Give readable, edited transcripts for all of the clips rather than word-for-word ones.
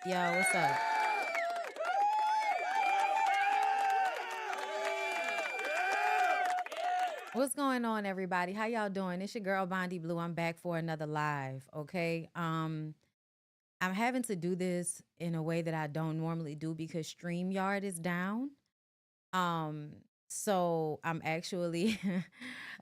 Yo, what's up? What's going on, everybody? How y'all doing? It's your girl BondyBlue. I'm back for another live. Okay. I'm having to do this in a way that I don't normally do because StreamYard is down. Um, so I'm actually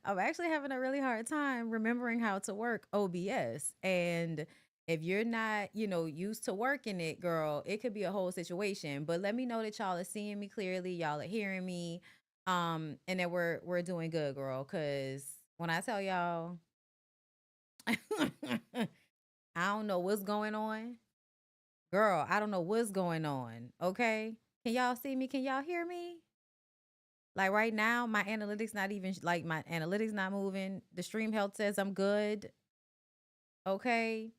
I'm actually having a really hard time remembering how to work OBS. And if you're not, used to working it, girl, it could be a whole situation. But let me know that y'all are seeing me clearly, y'all are hearing me, and that we're doing good, girl. Cause when I tell y'all, I don't know what's going on, girl. I don't know what's going on. Okay, can y'all see me? Can y'all hear me? Like right now, my analytics not even like my analytics not moving. The stream health says I'm good. Okay.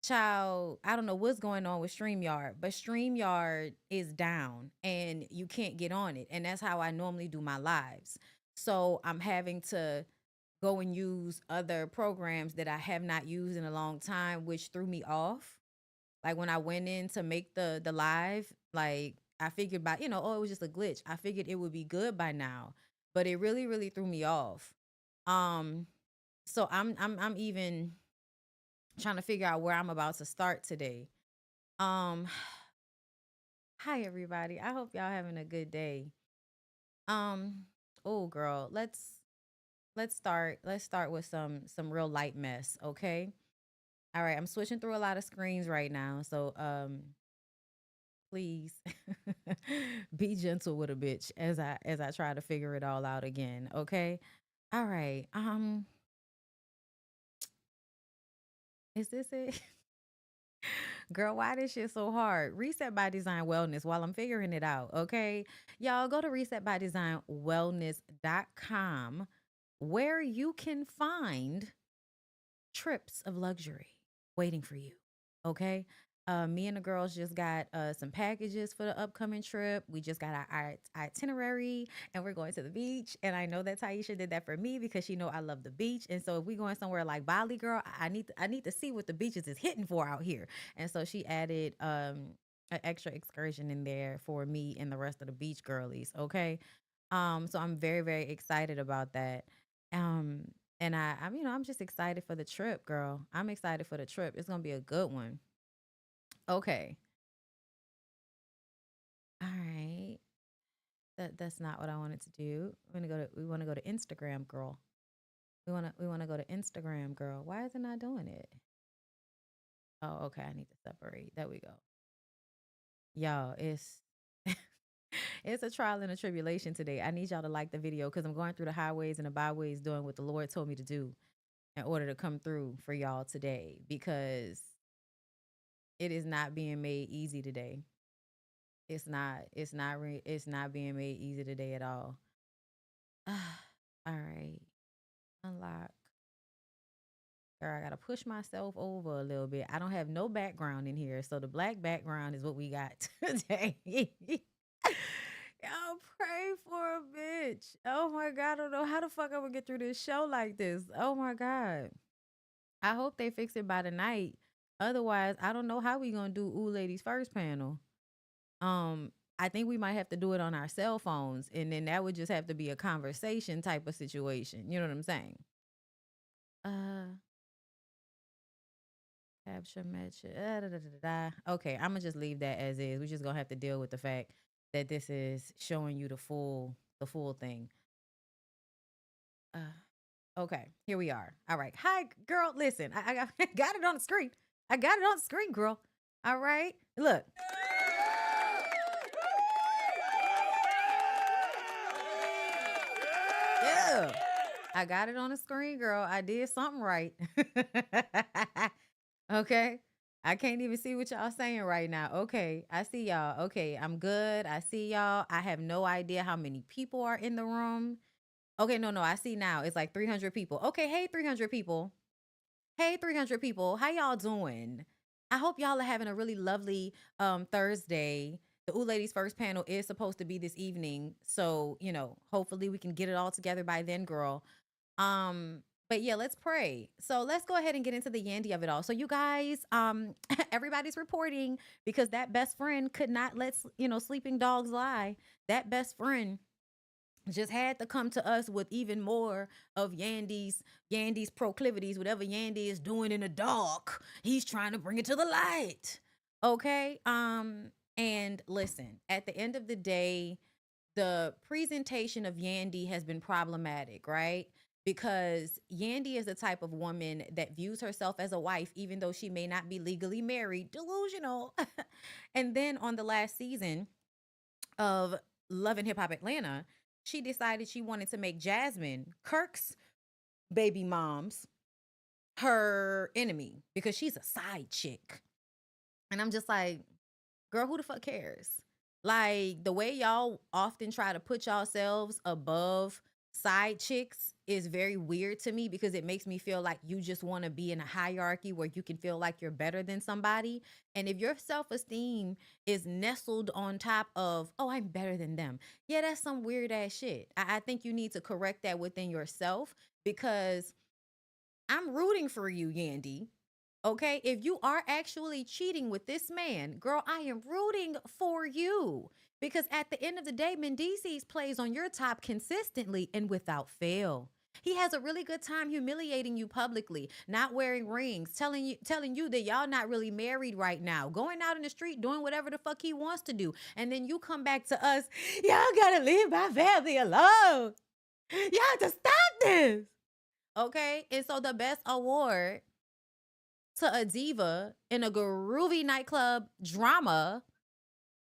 Child, I don't know what's going on with StreamYard, but StreamYard is down and you can't get on it. And that's how I normally do my lives. So I'm having to go and use other programs that I have not used in a long time, which threw me off. Like when I went in to make the live, like I figured by, oh, it was just a glitch. I figured it would be good by now, but it really, really threw me off. Um, so I'm even trying to figure out where I'm about to start today. Um, hi everybody. I hope y'all having a good day. Um, oh girl, let's start with some real light mess, okay? All right, I'm switching through a lot of screens right now, so please be gentle with a bitch as I try to figure it all out again, okay? All right. Is this it? Girl, why this shit so hard? Reset by Design Wellness while I'm figuring it out, okay? Y'all go to resetbydesignwellness.com where you can find trips of luxury waiting for you. Okay. Me and the girls just got some packages for the upcoming trip. We just got our itinerary and we're going to the beach. And I know that Taisha did that for me because she know I love the beach. And so if we going somewhere like Bali, girl, I need to see what the beaches is hitting for out here. And so she added an extra excursion in there for me and the rest of the beach girlies. Okay. So I'm very, very excited about that. Um, and I'm just excited for the trip, girl. I'm excited for the trip. It's gonna be a good one. Okay. All right. That's not what I wanted to do. We wanna go to Instagram, girl. We wanna go to Instagram, girl. Why is it not doing it? Oh, okay. I need to separate. There we go. Y'all, it's it's a trial and a tribulation today. I need y'all to like the video because I'm going through the highways and the byways doing what the Lord told me to do in order to come through for y'all today because it is not being made easy today. It's not being made easy today at all. All right. Unlock. Girl, I gotta push myself over a little bit. I don't have no background in here. So the black background is what we got today. Y'all pray for a bitch. Oh my God. I don't know how the fuck I'm gonna get through this show like this. Oh my God. I hope they fix it by tonight. Otherwise, I don't know how we gonna do Ooh Ladies first panel. Um, I think we might have to do it on our cell phones, and then that would just have to be a conversation type of situation. You know what I'm saying? Uh, capture match. Da, da, da, da, da. Okay, I'm gonna just leave that as is. We just gonna have to deal with the fact that this is showing you the full thing. Okay, here we are. All right. Hi, girl. Listen, I got, got it on the screen. I got it on the screen, girl. All right. Look. Yeah. I got it on the screen, girl. I did something right. Okay. I can't even see what y'all saying right now. Okay. I see y'all. Okay. I'm good. I see y'all. I have no idea how many people are in the room. Okay. No, no. I see now. It's like 300 people. Okay. Hey, 300 people. Hey, 300 people. How y'all doing? I hope y'all are having a really lovely Thursday. The Ooh Ladies First panel is supposed to be this evening. So, hopefully we can get it all together by then, girl. Um, But yeah, let's pray. So let's go ahead and get into the Yandy of it all. So you guys, everybody's reporting because that best friend could not let sleeping dogs lie. That best friend just had to come to us with even more of Yandy's proclivities. Whatever Yandy is doing in the dark, he's trying to bring it to the light. Okay. And listen, at the end of the day, the presentation of Yandy has been problematic, right? Because Yandy is the type of woman that views herself as a wife, even though she may not be legally married. Delusional. And then on the last season of Love and Hip Hop Atlanta, she decided she wanted to make Jasmine, Kirk's baby mom's, her enemy because she's a side chick. And I'm just like, girl, who the fuck cares? Like, the way y'all often try to put yourselves above side chicks is very weird to me because it makes me feel like you just want to be in a hierarchy where you can feel like you're better than somebody. And if your self-esteem is nestled on top of, oh, I'm better than them, yeah, that's some weird ass shit. I think you need to correct that within yourself because I'm rooting for you, Yandy. Okay, if you are actually cheating with this man, girl, I am rooting for you because at the end of the day, Mendices plays on your top consistently and without fail. He has a really good time humiliating you publicly, not wearing rings, telling you that y'all not really married right now, going out in the street doing whatever the fuck he wants to do. And then you come back to us, y'all gotta leave my family alone. Y'all have to stop this. Okay? And so the best award to a diva in a groovy nightclub drama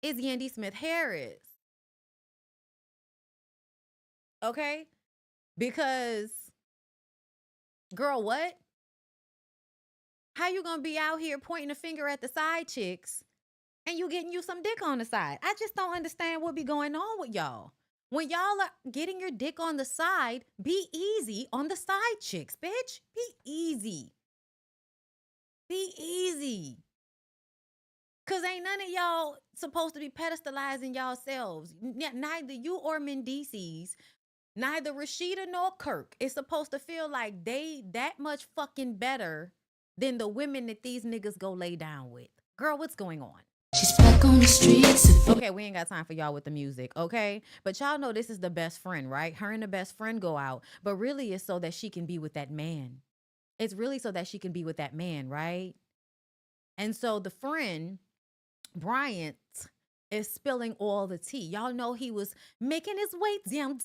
is Yandy Smith Harris. Okay? Because, girl, what? How you gonna be out here pointing a finger at the side chicks and you getting you some dick on the side? I just don't understand what be going on with y'all. When y'all are getting your dick on the side, be easy on the side chicks, bitch. Be easy. Be easy. Cause ain't none of y'all supposed to be pedestalizing yourselves. Neither you or Mendices, neither Rashida nor Kirk is supposed to feel like they that much fucking better than the women that these niggas go lay down with. Girl, what's going on? She's back on the streets. Okay, we ain't got time for y'all with the music, okay? But y'all know this is the best friend, right? Her and the best friend go out, but really it's so that she can be with that man. It's really so that she can be with that man, right? And so the friend Bryant is spilling all the tea. Y'all know he was making his way down,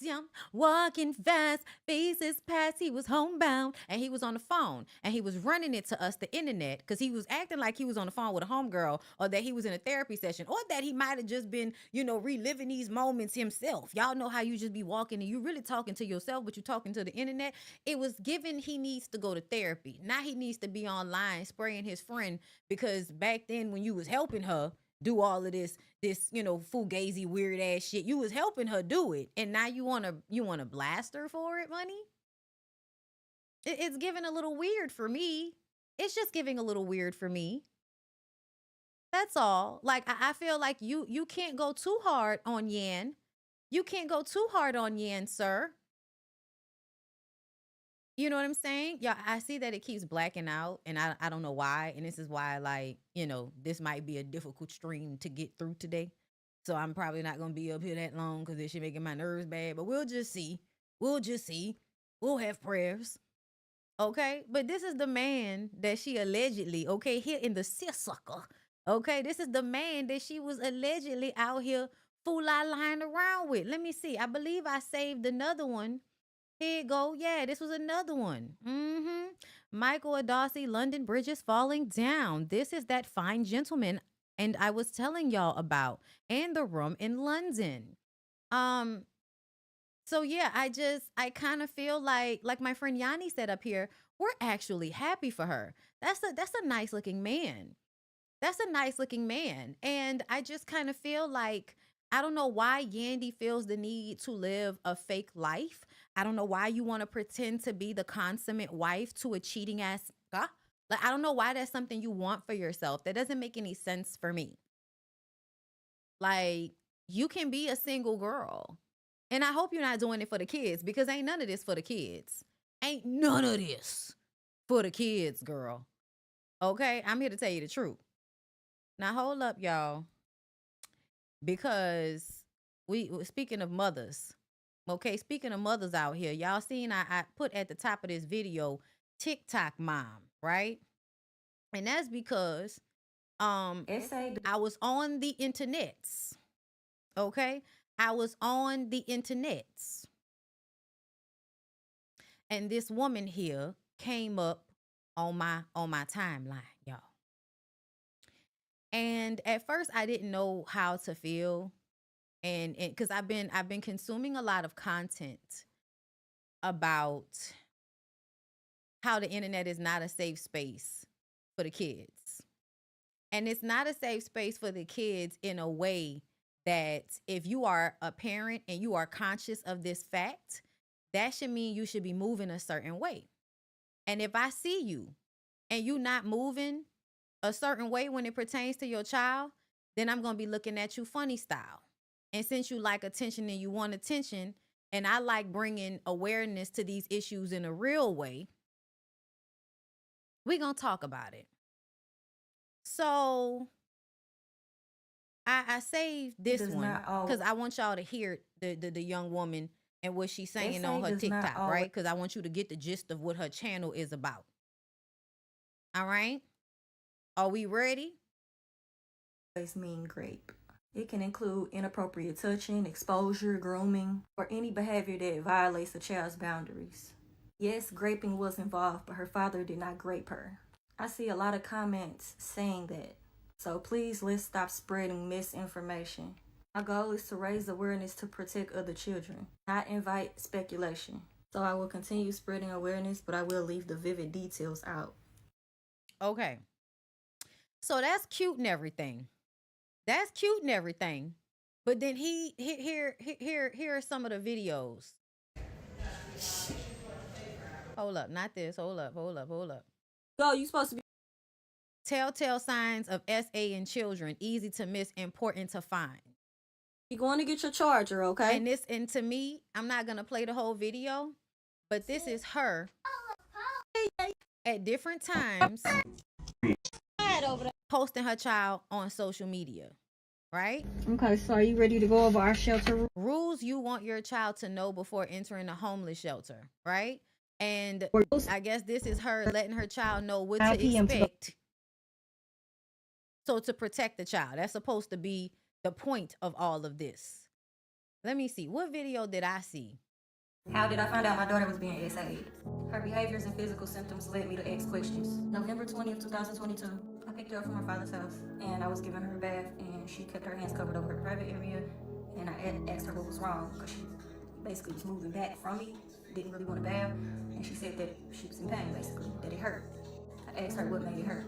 walking fast, faces past. He was homebound and he was on the phone and he was running it to us, the internet, because he was acting like he was on the phone with a homegirl or that he was in a therapy session or that he might have just been, reliving these moments himself. Y'all know how you just be walking and you really talking to yourself, but you talking to the internet. It was given he needs to go to therapy. Now he needs to be online spraying his friend because back then when you was helping her do all of this fugazi weird ass shit, you was helping her do it, and now you wanna blast her for it, money. It's giving a little weird for me. It's just giving a little weird for me. That's all. Like I feel like you can't go too hard on Yan. You can't go too hard on Yan, sir. You know what I'm saying? Yeah, I see that it keeps blacking out, and I don't know why. And this is why, like, this might be a difficult stream to get through today. So I'm probably not gonna be up here that long because this shit making my nerves bad. But we'll just see. We'll just see. We'll have prayers. Okay. But this is the man that she allegedly, okay, here in the seersucker. Okay, this is the man that she was allegedly out here fool lying around with. Let me see. I believe I saved another one. Here you go. Yeah, this was another one. Michael Adasi, London Bridge is falling down. This is that fine gentleman and I was telling y'all about and the room in London. Um, so yeah, I kind of feel like my friend Yanni said up here, we're actually happy for her. That's a nice looking man. That's a nice looking man. And I just kind of feel like I don't know why Yandy feels the need to live a fake life. I don't know why you want to pretend to be the consummate wife to a cheating ass guy. Like, I don't know why that's something you want for yourself. That doesn't make any sense for me. Like, you can be a single girl. And I hope you're not doing it for the kids because ain't none of this for the kids. Ain't none of this for the kids, girl. Okay? I'm here to tell you the truth. Now hold up, y'all. Because we speaking of mothers. Okay, speaking of mothers out here, y'all seen I put at the top of this video TikTok mom, right? And that's because I was on the internets. Okay? I was on the internets. And this woman here came up on my timeline, y'all. And at first I didn't know how to feel. And because I've been consuming a lot of content about how the internet is not a safe space for the kids. And it's not a safe space for the kids in a way that if you are a parent and you are conscious of this fact, that should mean you should be moving a certain way. And if I see you and you not moving a certain way when it pertains to your child, then I'm going to be looking at you funny style. And since you like attention and you want attention, and I like bringing awareness to these issues in a real way, we're going to talk about it. So I saved this one because I want y'all to hear the young woman and what she's saying on her TikTok, right? Because I want you to get the gist of what her channel is about. All right? Are we ready? Mean grape. It can include inappropriate touching, exposure, grooming, or any behavior that violates a child's boundaries. Yes, graping was involved, but her father did not grape her. I see a lot of comments saying that. So please, let's stop spreading misinformation. My goal is to raise awareness to protect other children, not invite speculation. So I will continue spreading awareness, but I will leave the vivid details out. Okay. So that's cute and everything. That's cute and everything. But then here are some of the videos. Hold up, not this. Hold up. Go, you supposed to be. Telltale signs of SA in children, easy to miss, important to find. You're going to get your charger, okay? And to me, I'm not gonna play the whole video, but this is her at different times posting her child on social media. Right? Okay, so are you ready to go over our shelter rules you want your child to know before entering a homeless shelter, right? And I guess this is her letting her child know what to expect. So to protect the child, that's supposed to be the point of all of this. Let me see. What video did I see? How did I find out my daughter was being SA'd? Her behaviors and physical symptoms led me to ask questions. November 20th, 2022, I picked her up from her father's house, and I was giving her a bath, and she kept her hands covered over her private area, and I asked her what was wrong, because she basically was moving back from me, didn't really want a bath, and she said that she was in pain, basically, that it hurt. I asked her what made it hurt.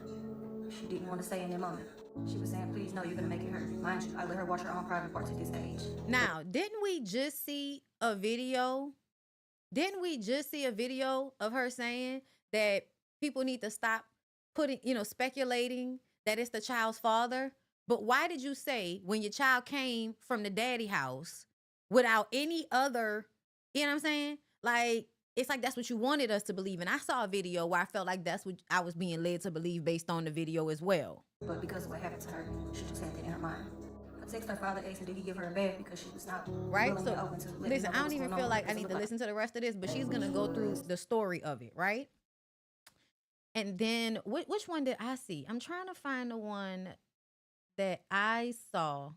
She didn't want to say in that moment. She was saying, please, no, you're going to make it hurt. Mind you, I let her watch her own private parts at this age. Now, didn't we just see a video? Didn't we just see a video of her saying that people need to stop putting, speculating that it's the child's father? But why did you say when your child came from the daddy house without any other, you know what I'm saying? Like, it's like that's what you wanted us to believe. And I saw a video where I felt like that's what I was being led to believe based on the video as well. But because of what happened to her, she just had that in her mind. I texted her father, asked did he give her a bath because she was not right. So listen, I don't even feel like I need to listen to the rest of this, but she's gonna go through the story of it, right? And then which one did I see? I'm trying to find the one that I saw.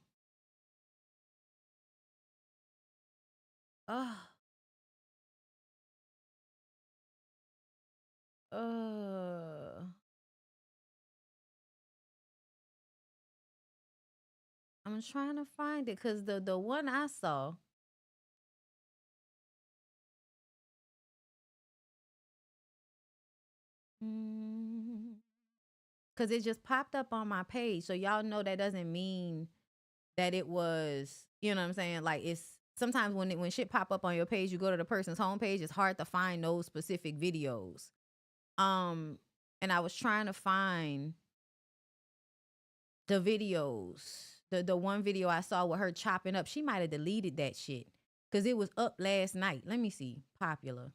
I'm trying to find it because the one I saw. Because it just popped up on my page. So y'all know that doesn't mean that it was, you know what I'm saying? Like it's sometimes when shit pop up on your page, you go to the person's homepage, it's hard to find those specific videos. And I was trying to find the videos. The one video I saw with her chopping up, she might have deleted that shit because it was up last night. Let me see. Popular.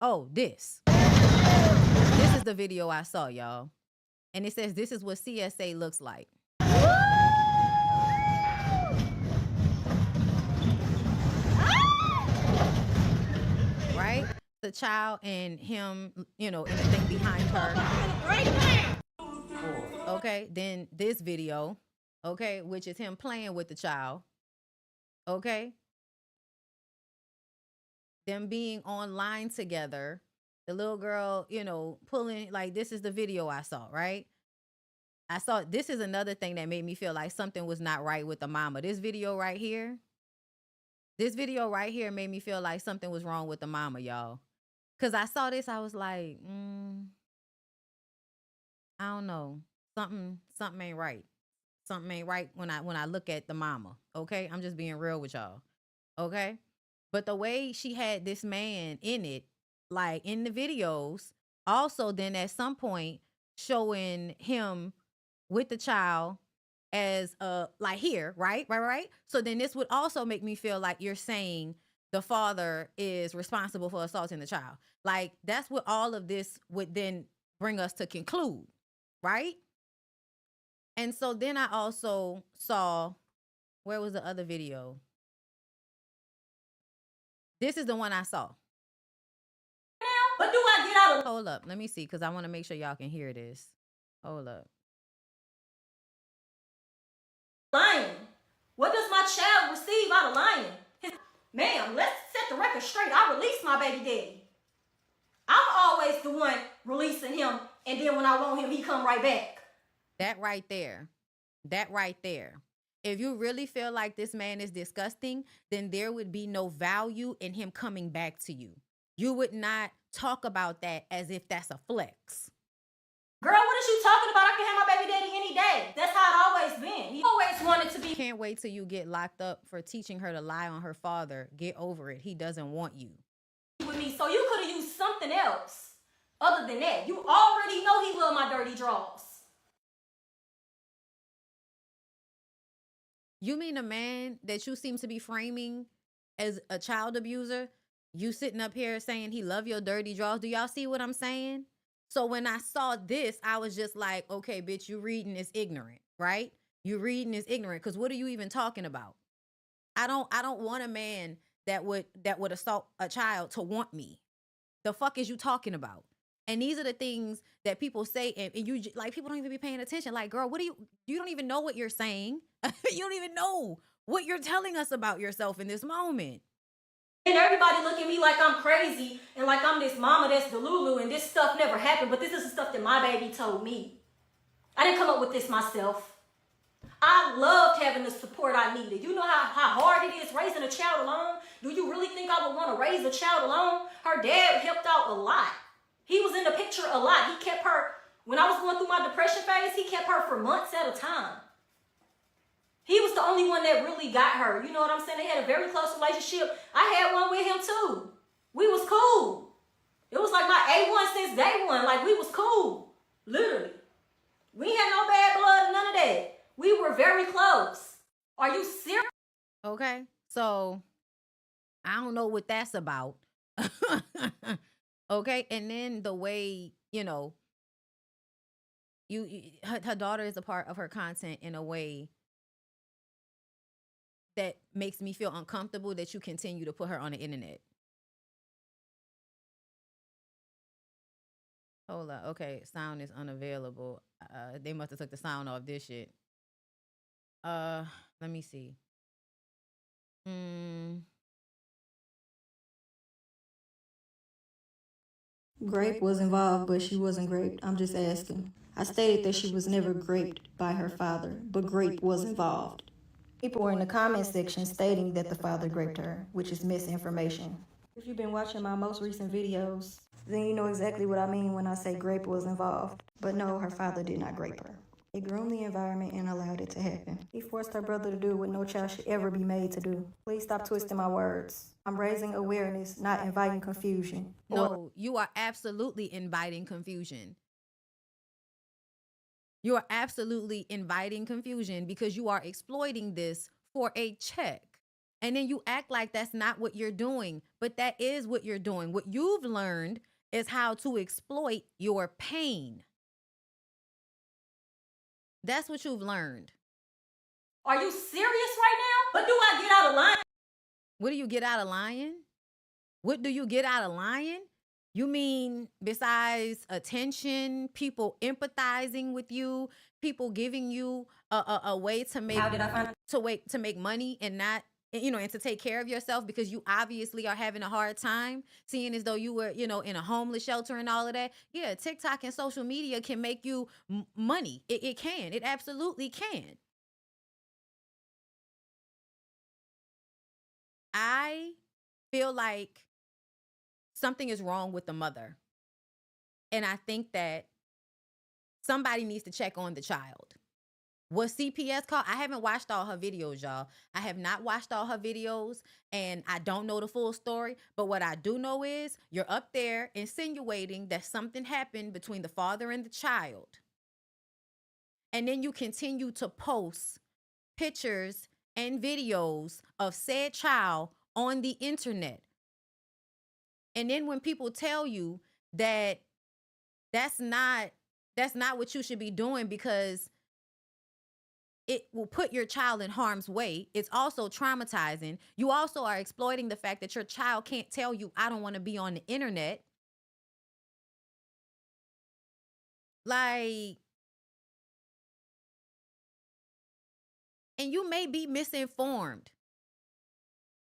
Oh, this. This is the video I saw, y'all. And it says this is what CSA looks like. Right? The child and him, you know, and the thing behind her. Okay, then this video, okay, which is him playing with the child. Okay. Them being online together. The little girl, you know, pulling, like, this is the video I saw, right? I saw, this is another thing that made me feel like something was not right with the mama. This video right here made me feel like something was wrong with the mama, y'all. Because I saw this, I was like, I don't know. Something ain't right. Something ain't right when I look at the mama, okay? I'm just being real with y'all, okay? But the way she had this man in it, like in the videos, also then at some point showing him with the child as like here, right? So then this would also make me feel like you're saying the father is responsible for assaulting the child. Like that's what all of this would then bring us to conclude, right? And so then I also saw, where was the other video? This is the one I saw. What do I get out of Hold up, let me see, because I want to make sure y'all can hear this. Hold up. lying? What does my child receive out of lying? Ma'am, let's set the record straight. I released my baby daddy. I'm always the one releasing him, and then when I want him, he come right back. That right there. That right there. If you really feel like this man is disgusting, then there would be no value in him coming back to you. You would not talk about that as if that's a flex. Girl, what is you talking about? I can have my baby daddy any day. That's how it always been. He always wanted to be. Can't wait till you get locked up for teaching her to lie on her father. Get over it. He doesn't want you. With me, so you could have used something else other than that. You already know he loved my dirty draws. You mean a man that you seem to be framing as a child abuser? You sitting up here saying he love your dirty draws. Do y'all see what I'm saying? So when I saw this, I was just like, okay, bitch, you reading is ignorant, right? You reading is ignorant, because what are you even talking about? I don't want a man that would assault a child to want me. The fuck is you talking about? And these are the things that people say, and you, like, people don't even be paying attention. Like, girl, what do you don't even know what you're saying. You don't even know what you're telling us about yourself in this moment. And everybody look at me like I'm crazy and like I'm this mama that's Delulu and this stuff never happened, but this is the stuff that my baby told me. I didn't come up with this myself. I loved having the support I needed. You know how hard it is raising a child alone? Do you really think I would want to raise a child alone? Her dad helped out a lot. He was in the picture a lot. He kept her, when I was going through my depression phase, he kept her for months at a time. He was the only one that really got her. You know what I'm saying? They had a very close relationship. I had one with him too. We was cool. It was like my A1 since day one. Like, we was cool. Literally. We had no bad blood and none of that. We were very close. Are you serious? Okay. So I don't know what that's about. Okay. And then the way, you know, her daughter is a part of her content in a way that makes me feel uncomfortable that you continue to put her on the internet. Hold up. Okay. Sound is unavailable. They must have took the sound off this shit. Let me see. Grape was involved, but she wasn't raped. I'm just asking. I stated that she was never raped by her father, but Grape was involved. People were in the comment section stating that the father raped her, which is misinformation. If you've been watching my most recent videos, then you know exactly what I mean when I say Grape was involved. But no, her father did not rape her. He groomed the environment and allowed it to happen. He forced her brother to do what no child should ever be made to do. Please stop twisting my words. I'm raising awareness, not inviting confusion. No, you are absolutely inviting confusion. You are absolutely inviting confusion because you are exploiting this for a check. And then you act like that's not what you're doing, but that is what you're doing. What you've learned is how to exploit your pain. That's what you've learned. Are you serious right now? What do I get out of line? What do you get out of lying? What do you get out of lying? You mean besides attention, people empathizing with you, people giving you a way to make How did I find to make money and not, you know, and to take care of yourself, because you obviously are having a hard time, seeing as though you were, you know, in a homeless shelter and all of that. Yeah, TikTok and social media can make you money. It can. It absolutely can. I feel like something is wrong with the mother. And I think that somebody needs to check on the child. Was CPS called? I haven't watched all her videos, y'all. I have not watched all her videos, and I don't know the full story. But what I do know is you're up there insinuating that something happened between the father and the child. And then you continue to post pictures and videos of said child on the internet. And then when people tell you that that's not what you should be doing because it will put your child in harm's way, it's also traumatizing. You also are exploiting the fact that your child can't tell you, I don't want to be on the internet. Like, and you may be misinformed.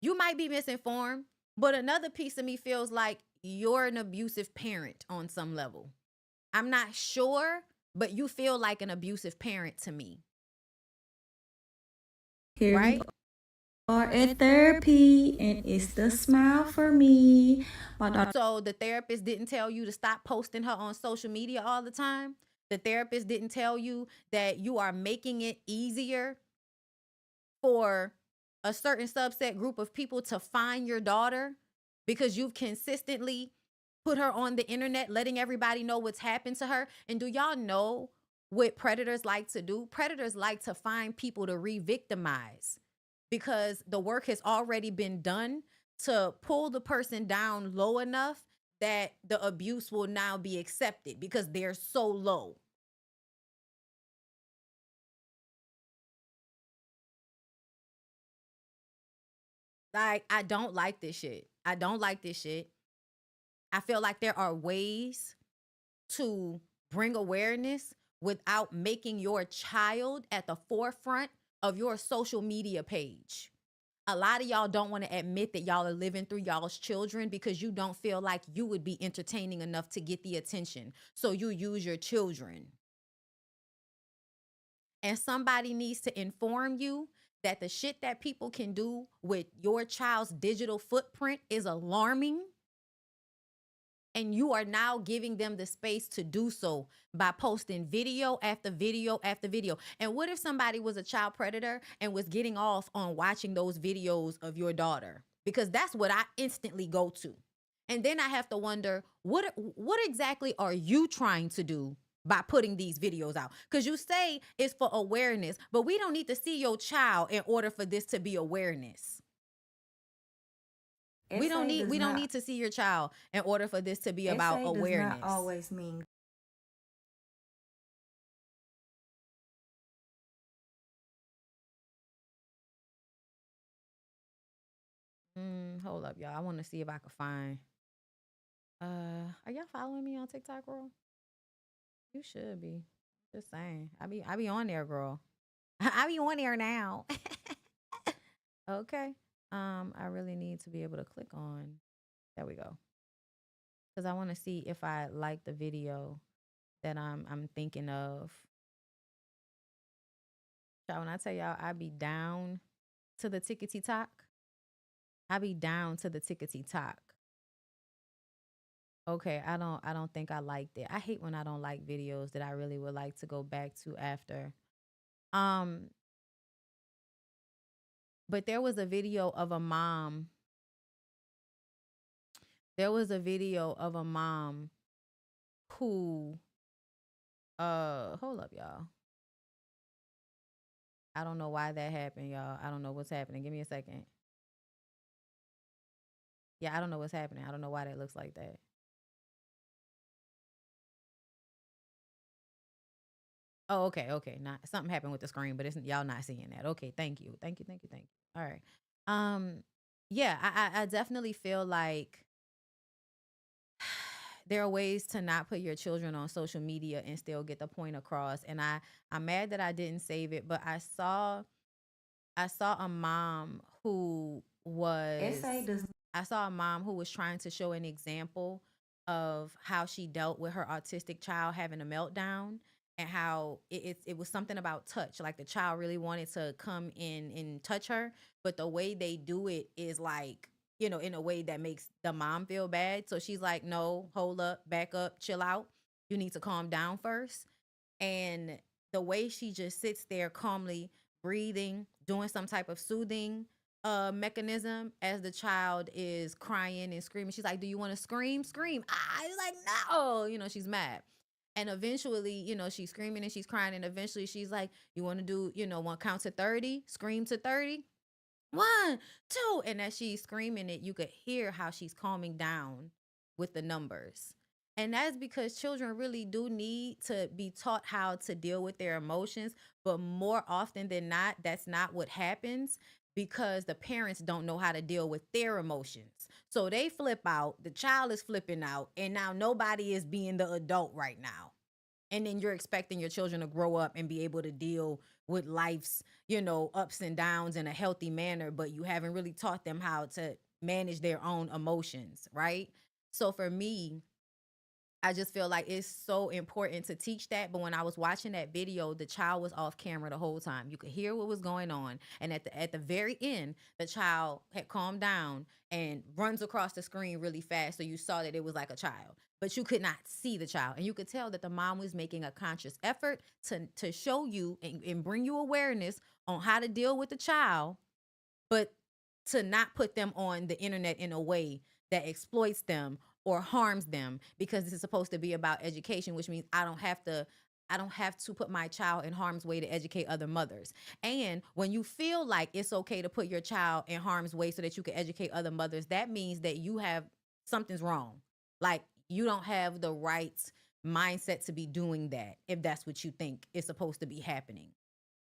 You might be misinformed, but another piece of me feels like you're an abusive parent on some level. I'm not sure, but you feel like an abusive parent to me. Here right? we are at therapy, and it's the smile for me. My daughter. So the therapist didn't tell you to stop posting her on social media all the time. The therapist didn't tell you that you are making it easier for a certain subset group of people to find your daughter because you've consistently put her on the internet, letting everybody know what's happened to her. And do y'all know what predators like to do? Predators like to find people to re-victimize because the work has already been done to pull the person down low enough that the abuse will now be accepted because they're so low. Like, I don't like this shit. I don't like this shit. I feel like there are ways to bring awareness without making your child at the forefront of your social media page. A lot of y'all don't want to admit that y'all are living through y'all's children because you don't feel like you would be entertaining enough to get the attention. So you use your children. And somebody needs to inform you that the shit that people can do with your child's digital footprint is alarming. And you are now giving them the space to do so by posting video after video after video. And what if somebody was a child predator and was getting off on watching those videos of your daughter? Because that's what I instantly go to. And then I have to wonder, what exactly are you trying to do by putting these videos out? Because you say it's for awareness, but we don't need to see your child in order for this to be awareness. We don't need to see your child in order for this to be about awareness. Does not always mean. Hold up, y'all. I want to see if I can find. Are y'all following me on TikTok, girl? You should be. Just saying. I be on there, girl. I be on there now. Okay. I really need to be able to click on. There we go. Because I want to see if I like the video that I'm thinking of. So when I tell y'all I be down to the tickety talk, I be down to the tickety talk. Okay, I don't think I liked it. I hate when I don't like videos that I really would like to go back to after. But there was a video of a mom. There was a video of a mom who hold up, y'all. I don't know why that happened, y'all. I don't know what's happening. Give me a second. Yeah, I don't know what's happening. I don't know why that looks like that. Oh, okay, okay. Not something happened with the screen, but it's y'all not seeing that. Okay, thank you. Thank you, thank you, thank you. All right. Um, yeah, I definitely feel like there are ways to not put your children on social media and still get the point across. And I'm mad that I didn't save it, but I saw a mom who was SA does. I saw a mom who was trying to show an example of how she dealt with her autistic child having a meltdown, and how it was something about touch. Like the child really wanted to come in and touch her, but the way they do it is like, in a way that makes the mom feel bad. So she's like, no, hold up, back up, chill out. You need to calm down first. And the way she just sits there calmly breathing, doing some type of soothing mechanism as the child is crying and screaming. She's like, "Do you want to scream? Scream." I was like, "No." She's mad. And eventually, she's screaming and she's crying. And eventually she's like, "You want to do, one count to 30, scream to 30. 1, 2." And as she's screaming it, you could hear how she's calming down with the numbers. And that's because children really do need to be taught how to deal with their emotions. But more often than not, that's not what happens, because the parents don't know how to deal with their emotions. So they flip out, the child is flipping out, and now nobody is being the adult right now. And then you're expecting your children to grow up and be able to deal with life's, ups and downs in a healthy manner, but you haven't really taught them how to manage their own emotions, right? So for me, I just feel like it's so important to teach that. But when I was watching that video, the child was off camera the whole time. You could hear what was going on. And at the very end, the child had calmed down and runs across the screen really fast. So you saw that it was like a child, but you could not see the child. And you could tell that the mom was making a conscious effort to show you and bring you awareness on how to deal with the child, but to not put them on the internet in a way that exploits them or harms them, because this is supposed to be about education, which means I don't have to put my child in harm's way to educate other mothers. And when you feel like it's okay to put your child in harm's way so that you can educate other mothers, that means that you have something's wrong. Like you don't have the right mindset to be doing that if that's what you think is supposed to be happening,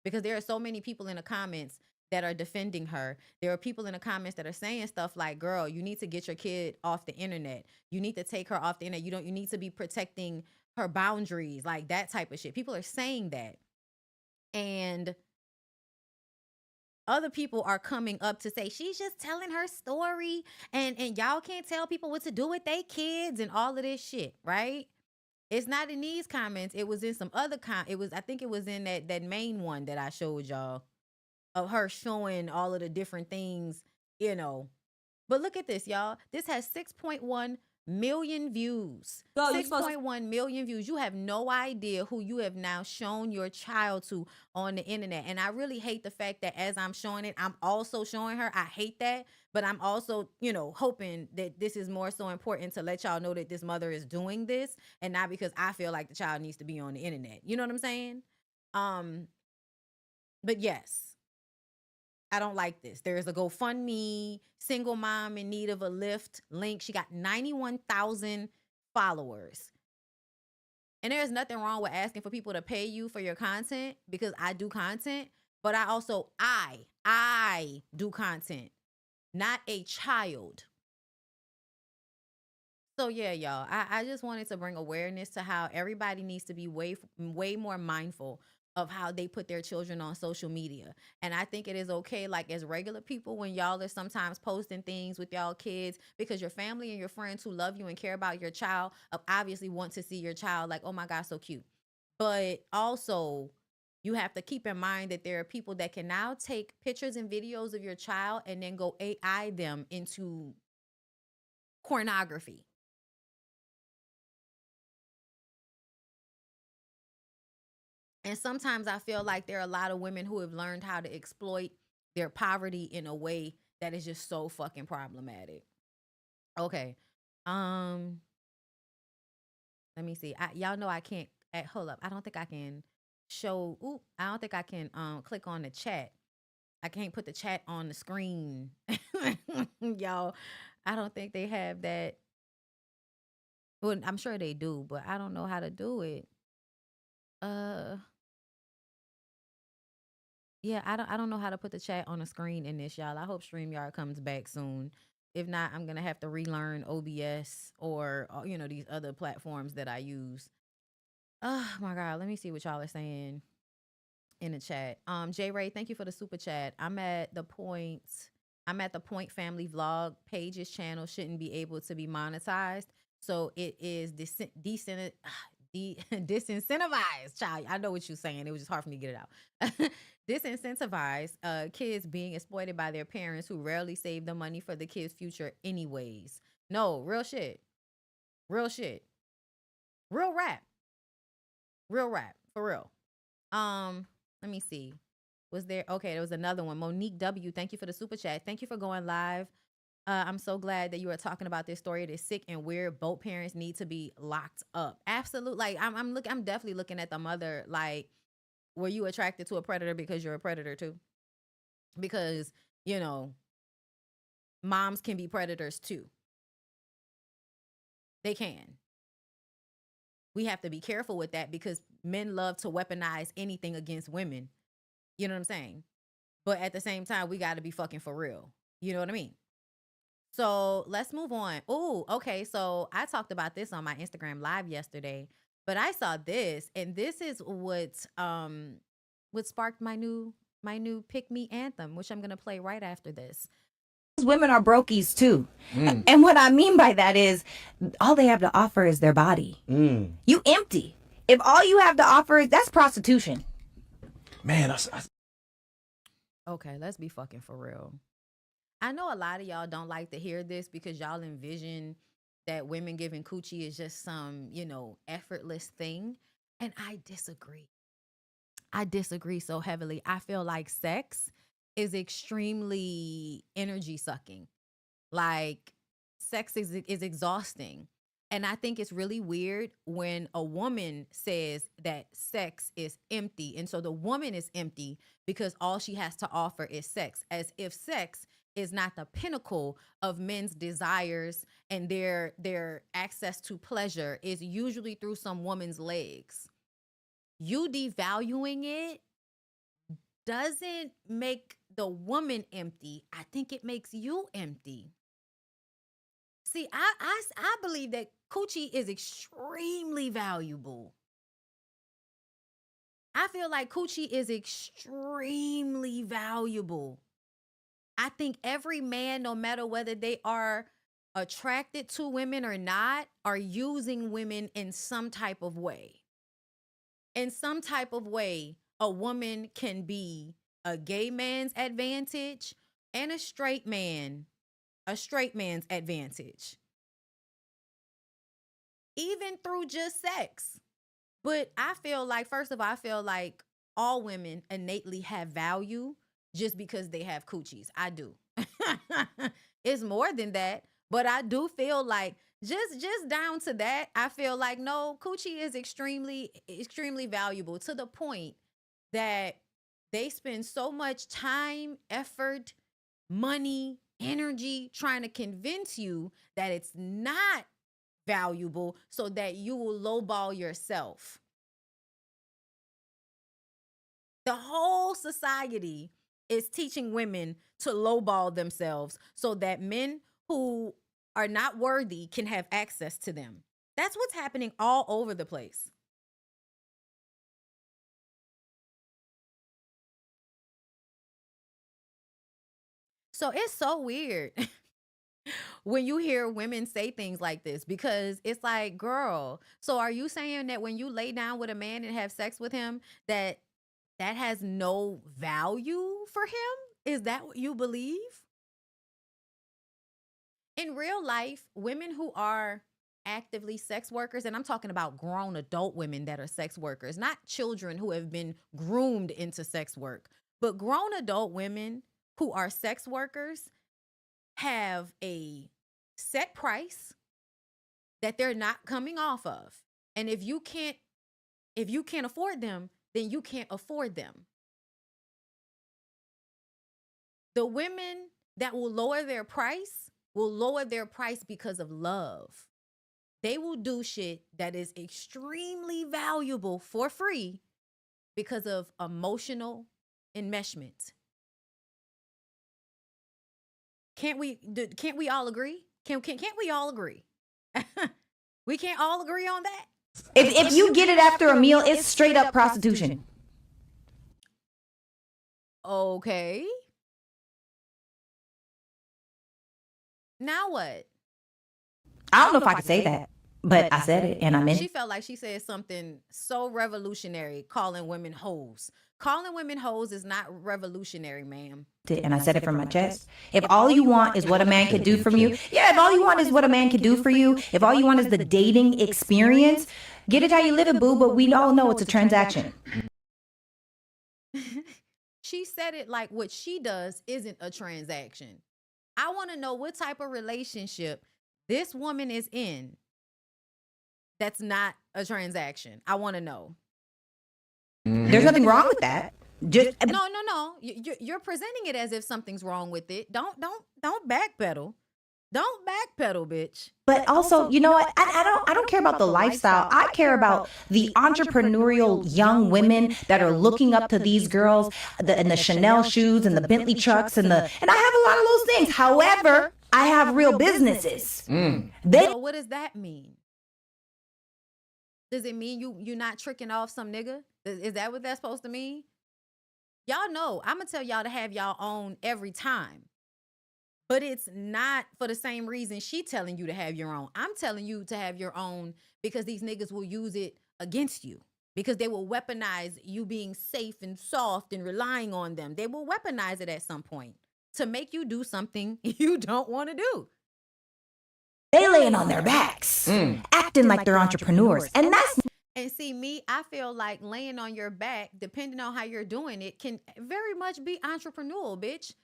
because there are so many people in the comments that are defending her. There are people in the comments that are saying stuff like, "Girl, you need to get your kid off the internet. You need to take her off the internet. You need to be protecting her boundaries," like that type of shit. People are saying that. And other people are coming up to say she's just telling her story, and y'all can't tell people what to do with their kids and all of this shit, right? It's not in these comments. It was in some other I think it was in that main one that I showed y'all, of her showing all of the different things, you know. But look at this, y'all. This has 6.1 million views. Girl, you supposed to. 6.1 million views. You have no idea who you have now shown your child to on the internet. And I really hate the fact that as I'm showing it, I'm also showing her. I hate that. But I'm also, hoping that this is more so important to let y'all know that this mother is doing this, and not because I feel like the child needs to be on the internet. You know what I'm saying? Um, but yes, I don't like this. There is a GoFundMe, single mom in need of a lift link. She got 91,000 followers. And there's nothing wrong with asking for people to pay you for your content, because I do content, but I do content, not a child. So yeah, y'all, I just wanted to bring awareness to how everybody needs to be way more mindful of how they put their children on social media. And I think it is okay, like as regular people, when y'all are sometimes posting things with y'all kids, because your family and your friends who love you and care about your child obviously want to see your child like, oh my God, so cute. But also, you have to keep in mind that there are people that can now take pictures and videos of your child and then go AI them into pornography. And sometimes I feel like there are a lot of women who have learned how to exploit their poverty in a way that is just so fucking problematic. Okay. Um, let me see. Y'all know I can't hold up. I don't think I can I don't think I can click on the chat. I can't put the chat on the screen. Y'all, I don't think they have that. Well, I'm sure they do, but I don't know how to do it. Uh, yeah, I don't know how to put the chat on the screen in this, y'all. I hope StreamYard comes back soon. If not, I'm gonna have to relearn OBS or these other platforms that I use. Oh my god, let me see what y'all are saying in the chat. J Ray, thank you for the super chat. I'm at the point family vlog pages channel shouldn't be able to be monetized. So it is disincentivized, child. I know what you're saying. It was just hard for me to get it out. Disincentivized kids being exploited by their parents who rarely save the money for the kids' future anyways. No, real shit. Real shit. Real rap. Real rap. For real. Let me see. Was there okay, there was another one. Monique W, thank you for the super chat. Thank you for going live. I'm so glad that you are talking about this story. It is sick and weird. Both parents need to be locked up. Absolutely. Like I'm definitely looking at the mother. Like, were you attracted to a predator because you're a predator too? Because, moms can be predators too. They can. We have to be careful with that because men love to weaponize anything against women. You know what I'm saying? But at the same time, we got to be fucking for real. You know what I mean? So let's move on. Oh, okay. So I talked about this on my Instagram live yesterday, but I saw this, and this is what sparked my new pick me anthem, which I'm gonna play right after this. Women are brokies too. And what I mean by that is all they have to offer is their body. You empty. If all you have to offer is that's prostitution. Man, Okay, let's be fucking for real. I know a lot of y'all don't like to hear this because y'all envision that women giving coochie is just some, effortless thing. And I disagree. I disagree so heavily. I feel like sex is extremely energy sucking. Like, sex is exhausting. And I think it's really weird when a woman says that sex is empty. And so the woman is empty because all she has to offer is sex, as if sex is not the pinnacle of men's desires, and their access to pleasure is usually through some woman's legs. You devaluing it doesn't make the woman empty. I think it makes you empty. See, I believe that coochie is extremely valuable. I feel like coochie is extremely valuable. I think every man, no matter whether they are attracted to women or not, are using women in some type of way. In some type of way, a woman can be a gay man's advantage and a straight man's advantage. Even through just sex. But I feel like, first of all, I feel like all women innately have value just because they have coochies. I do. It's more than that, but I do feel like just down to that, I feel like no, coochie is extremely valuable to the point that they spend so much time, effort, money, energy trying to convince you that it's not valuable so that you will lowball yourself. The whole society is teaching women to lowball themselves so that men who are not worthy can have access to them. That's what's happening all over the place. So it's so weird when you hear women say things like this, because it's like, girl, so are you saying that when you lay down with a man and have sex with him, that has no value for him? Is that what you believe? In real life, women who are actively sex workers, and I'm talking about grown adult women that are sex workers, not children who have been groomed into sex work, but grown adult women who are sex workers have a set price that they're not coming off of. And if you can't afford them, then you can't afford them. The women that will lower their price will lower their price because of love. They will do shit that is extremely valuable for free because of emotional enmeshment. Can't we all agree? Can't we all agree? We can't all agree on that? If you get it after a meal, it's straight up prostitution. Okay. Now what? I don't know if I could say that, but I said it and I meant She it. felt like she said something so revolutionary, calling women hoes. Calling women hoes is not revolutionary, ma'am. And I said it from my chest. If all you want is what a man can do for you, yeah, if all you want is what a man can do for you, if all you want is the dating experience, get it how you live it, boo, but we all know it's a transaction. She said it like what she does isn't a transaction. I want to know what type of relationship this woman is in that's not a transaction. I want to know. There's nothing wrong with that. Just No. You're presenting it as if something's wrong with it. Don't backpedal. Don't backpedal, bitch. But also, you know what? I don't care about the lifestyle. I care about the entrepreneurial young women that are looking up to these girls, and the Chanel shoes and the Bentley trucks and I have a lot of those things. However, I have real businesses. So what does that mean? Does it mean you're not tricking off some nigga? Is that what that's supposed to mean? Y'all know, I'm going to tell y'all to have y'all own every time. But it's not for the same reason she telling you to have your own. I'm telling you to have your own because these niggas will use it against you. Because they will weaponize you being safe and soft and relying on them. They will weaponize it at some point to make you do something you don't want to do. They laying on their backs, acting like they're entrepreneurs. And that's... And see, me, I feel like laying on your back, depending on how you're doing it, can very much be entrepreneurial, bitch.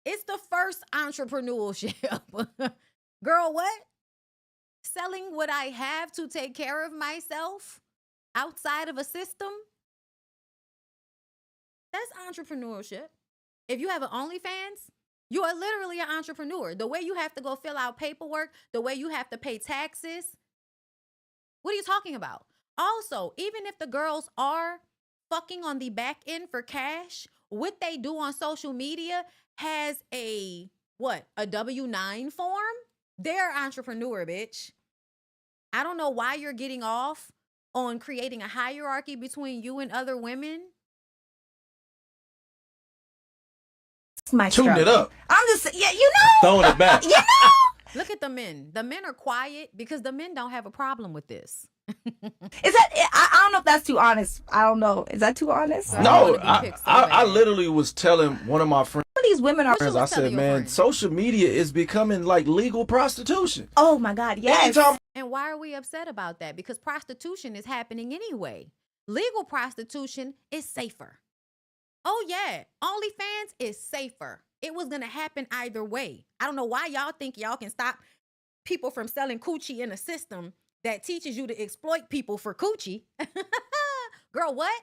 It's the first entrepreneurship. Girl, what? Selling what I have to take care of myself outside of a system? That's entrepreneurship. If you have an OnlyFans, you are literally an entrepreneur. The way you have to go fill out paperwork, the way you have to pay taxes. What are you talking about? Also, even if the girls are fucking on the back end for cash, what they do on social media has a W-9 form? They're an entrepreneur, bitch. I don't know why you're getting off on creating a hierarchy between you and other women. my Tune it up. I'm just, yeah, you know. Throwing it back. You know. Look at the men. The men are quiet because the men don't have a problem with this. Is that, I don't know if that's too honest. I don't know. Is that too honest? No, I literally was telling one of my friends, Some of these women are, I said, man, social media is becoming like legal prostitution. oh my God, yes. Anytime And why are we upset about that? Because prostitution is happening anyway. Legal prostitution is safer. Oh yeah, OnlyFans is safer. It was going to happen either way. I don't know why y'all think y'all can stop people from selling coochie in a system that teaches you to exploit people for coochie. Girl, what?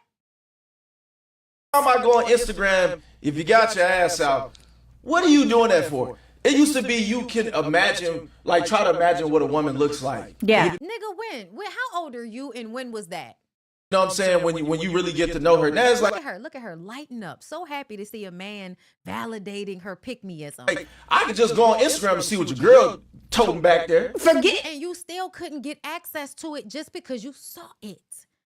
I go on Instagram, if you got your ass out, what are you doing that for? It used to be you can imagine, like try to imagine what a woman looks like. Yeah. Nigga, when? How old are you and when was that? You know what I'm saying? When you really get to know her. Now it's like, Look at her lighten up. So happy to see a man validating her pick-me-ism. I could just go on Instagram and see what your girl toting back there. Forget. And you still couldn't get access to it just because you saw it.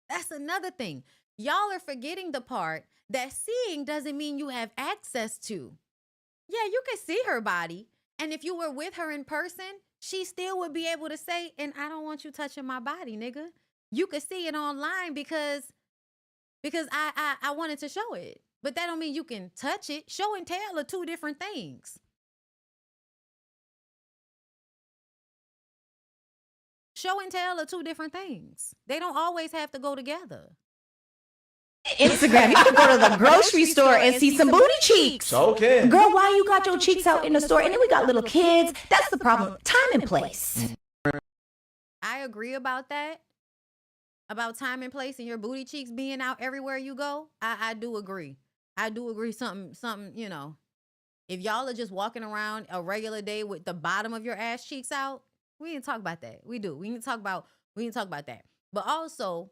That's another thing. Y'all are forgetting the part that seeing doesn't mean you have access to. Yeah, you can see her body. And if you were with her in person, she still would be able to say, and I don't want you touching my body, nigga. You could see it online because I wanted to show it. But that don't mean you can touch it. Show and tell are two different things. Show and tell are two different things. They don't always have to go together. Instagram. You can go to the grocery store and see some booty cheeks. So can. Girl, why you got your cheeks out in the store? And then we got little kids. That's the problem. Time and place. I agree about that. About time and place and your booty cheeks being out everywhere you go. I do agree. I do agree something, you know. If y'all are just walking around a regular day with the bottom of your ass cheeks out, we need to talk about that. We do. We need to talk about that. But also,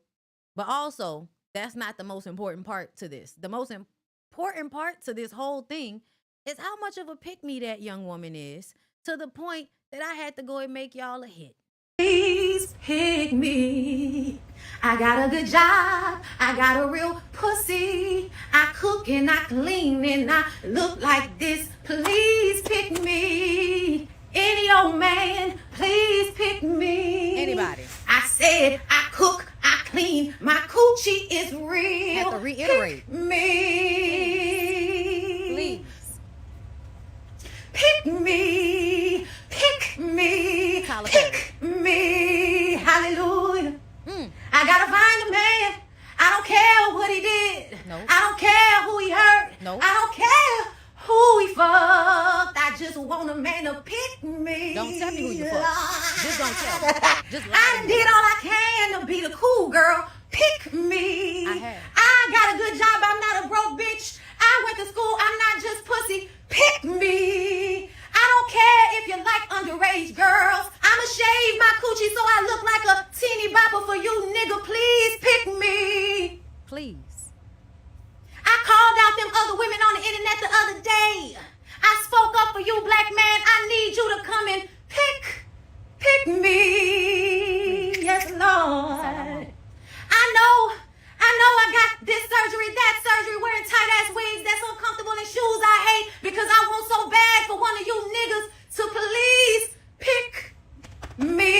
that's not the most important part to this. The most important part to this whole thing is how much of a pick-me that young woman is, to the point that I had to go and make y'all a hit. Please pick me. I got a good job. I got a real pussy. I cook and I clean and I look like this. Please pick me. Any old man, please pick me. Anybody. I said I cook, I clean. My coochie is real. Have to reiterate. Pick me. Please. Pick me. Pick me. Tyler Perry. Pick me. Hallelujah. I gotta find a man. I don't care what he did. No. I don't care who he hurt. No. I don't care who he fucked. I just want a man to pick me. Don't tell me who you fucked. Just don't tell me. Just lie I to done me. did all I can to be the cool girl. Pick me. I have. I got a good job. I'm not a broke bitch. I went to school. I'm not just pussy. Pick me. I don't care if you like underage girls. I'ma shave my coochie so I look like a teeny bopper for you, nigga. Please pick me. Please. I called out them other women on the internet the other day. I spoke up for you, black man. I need you to come and pick me. Yes, Lord. I know I got this surgery, that surgery, wearing tight ass wigs that's uncomfortable and shoes I hate because I want so bad for one of you niggas to please pick me.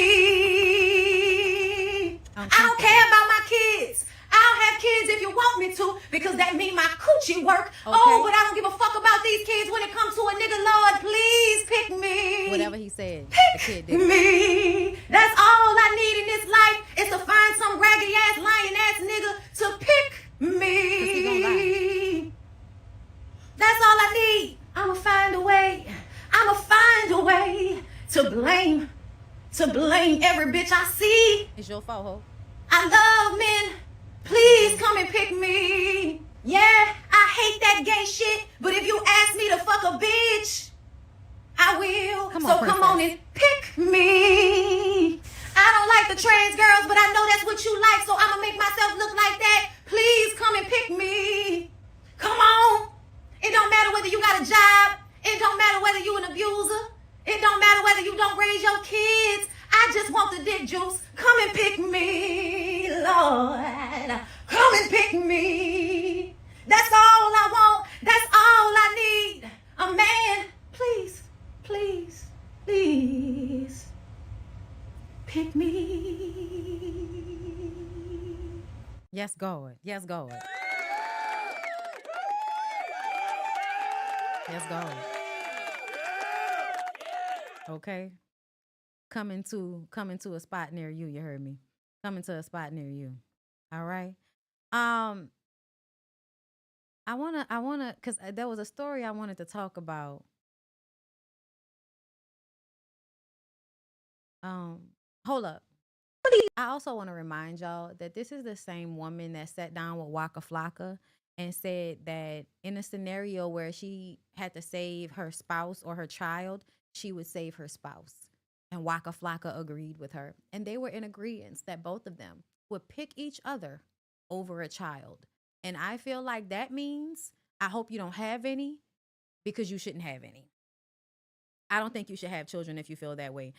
I don't care about my kids. I'll have kids if you want me to because that mean my coochie work. Okay. Oh, but I don't give a fuck about these kids when it comes to a nigga. Lord, please pick me. Whatever he said, the kid Pick did. me. That's all I need in this life is to find some raggedy ass, lying ass nigga to pick me. 'Cause he gonna lie. That's all I need. I'ma find a way. I'ma find a way to blame every bitch I see. It's your fault, ho. I love men. Please come and pick me. Yeah, I hate that gay shit, but if you ask me to fuck a bitch, I will. Come So on, come on princess. and pick me. I don't like the trans girls, but I know that's what you like, so I'ma make myself look like that. Please come and pick me. Come on. It don't matter whether you got a job. It don't matter whether you an abuser. It don't matter whether you don't raise your kids. I just want the dick juice. Come and pick me, Lord. Come and pick me. That's all I want. That's all I need. A man. Please, please, please. Pick me. Yes, God. Yes, God. Yes, God. Okay. Coming to a spot near you. You heard me. Coming to a spot near you. All right. I wanna, cause there was a story I wanted to talk about. Hold up. I also want to remind y'all that this is the same woman that sat down with Waka Flocka and said that in a scenario where she had to save her spouse or her child, she would save her spouse. And Waka Flocka agreed with her. And they were in agreement that both of them would pick each other over a child. And I feel like that means I hope you don't have any because you shouldn't have any. I don't think you should have children if you feel that way.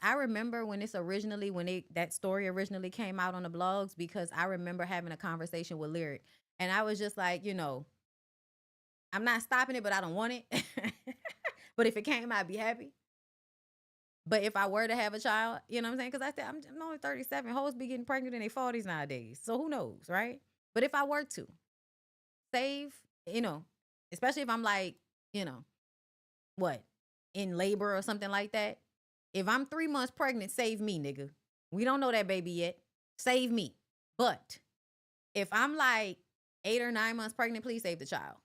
I remember when that story originally came out on the blogs, because I remember having a conversation with Lyric. And I was just like, I'm not stopping it, but I don't want it. But if it came, I'd be happy. But if I were to have a child, you know what I'm saying? Because I said, I'm only 37. Hoes be getting pregnant in their 40s nowadays. So who knows, right? But if I were to save, especially if I'm like, in labor or something like that. If I'm 3 months pregnant, save me, nigga. We don't know that baby yet. Save me. But if I'm like 8 or 9 months pregnant, please save the child.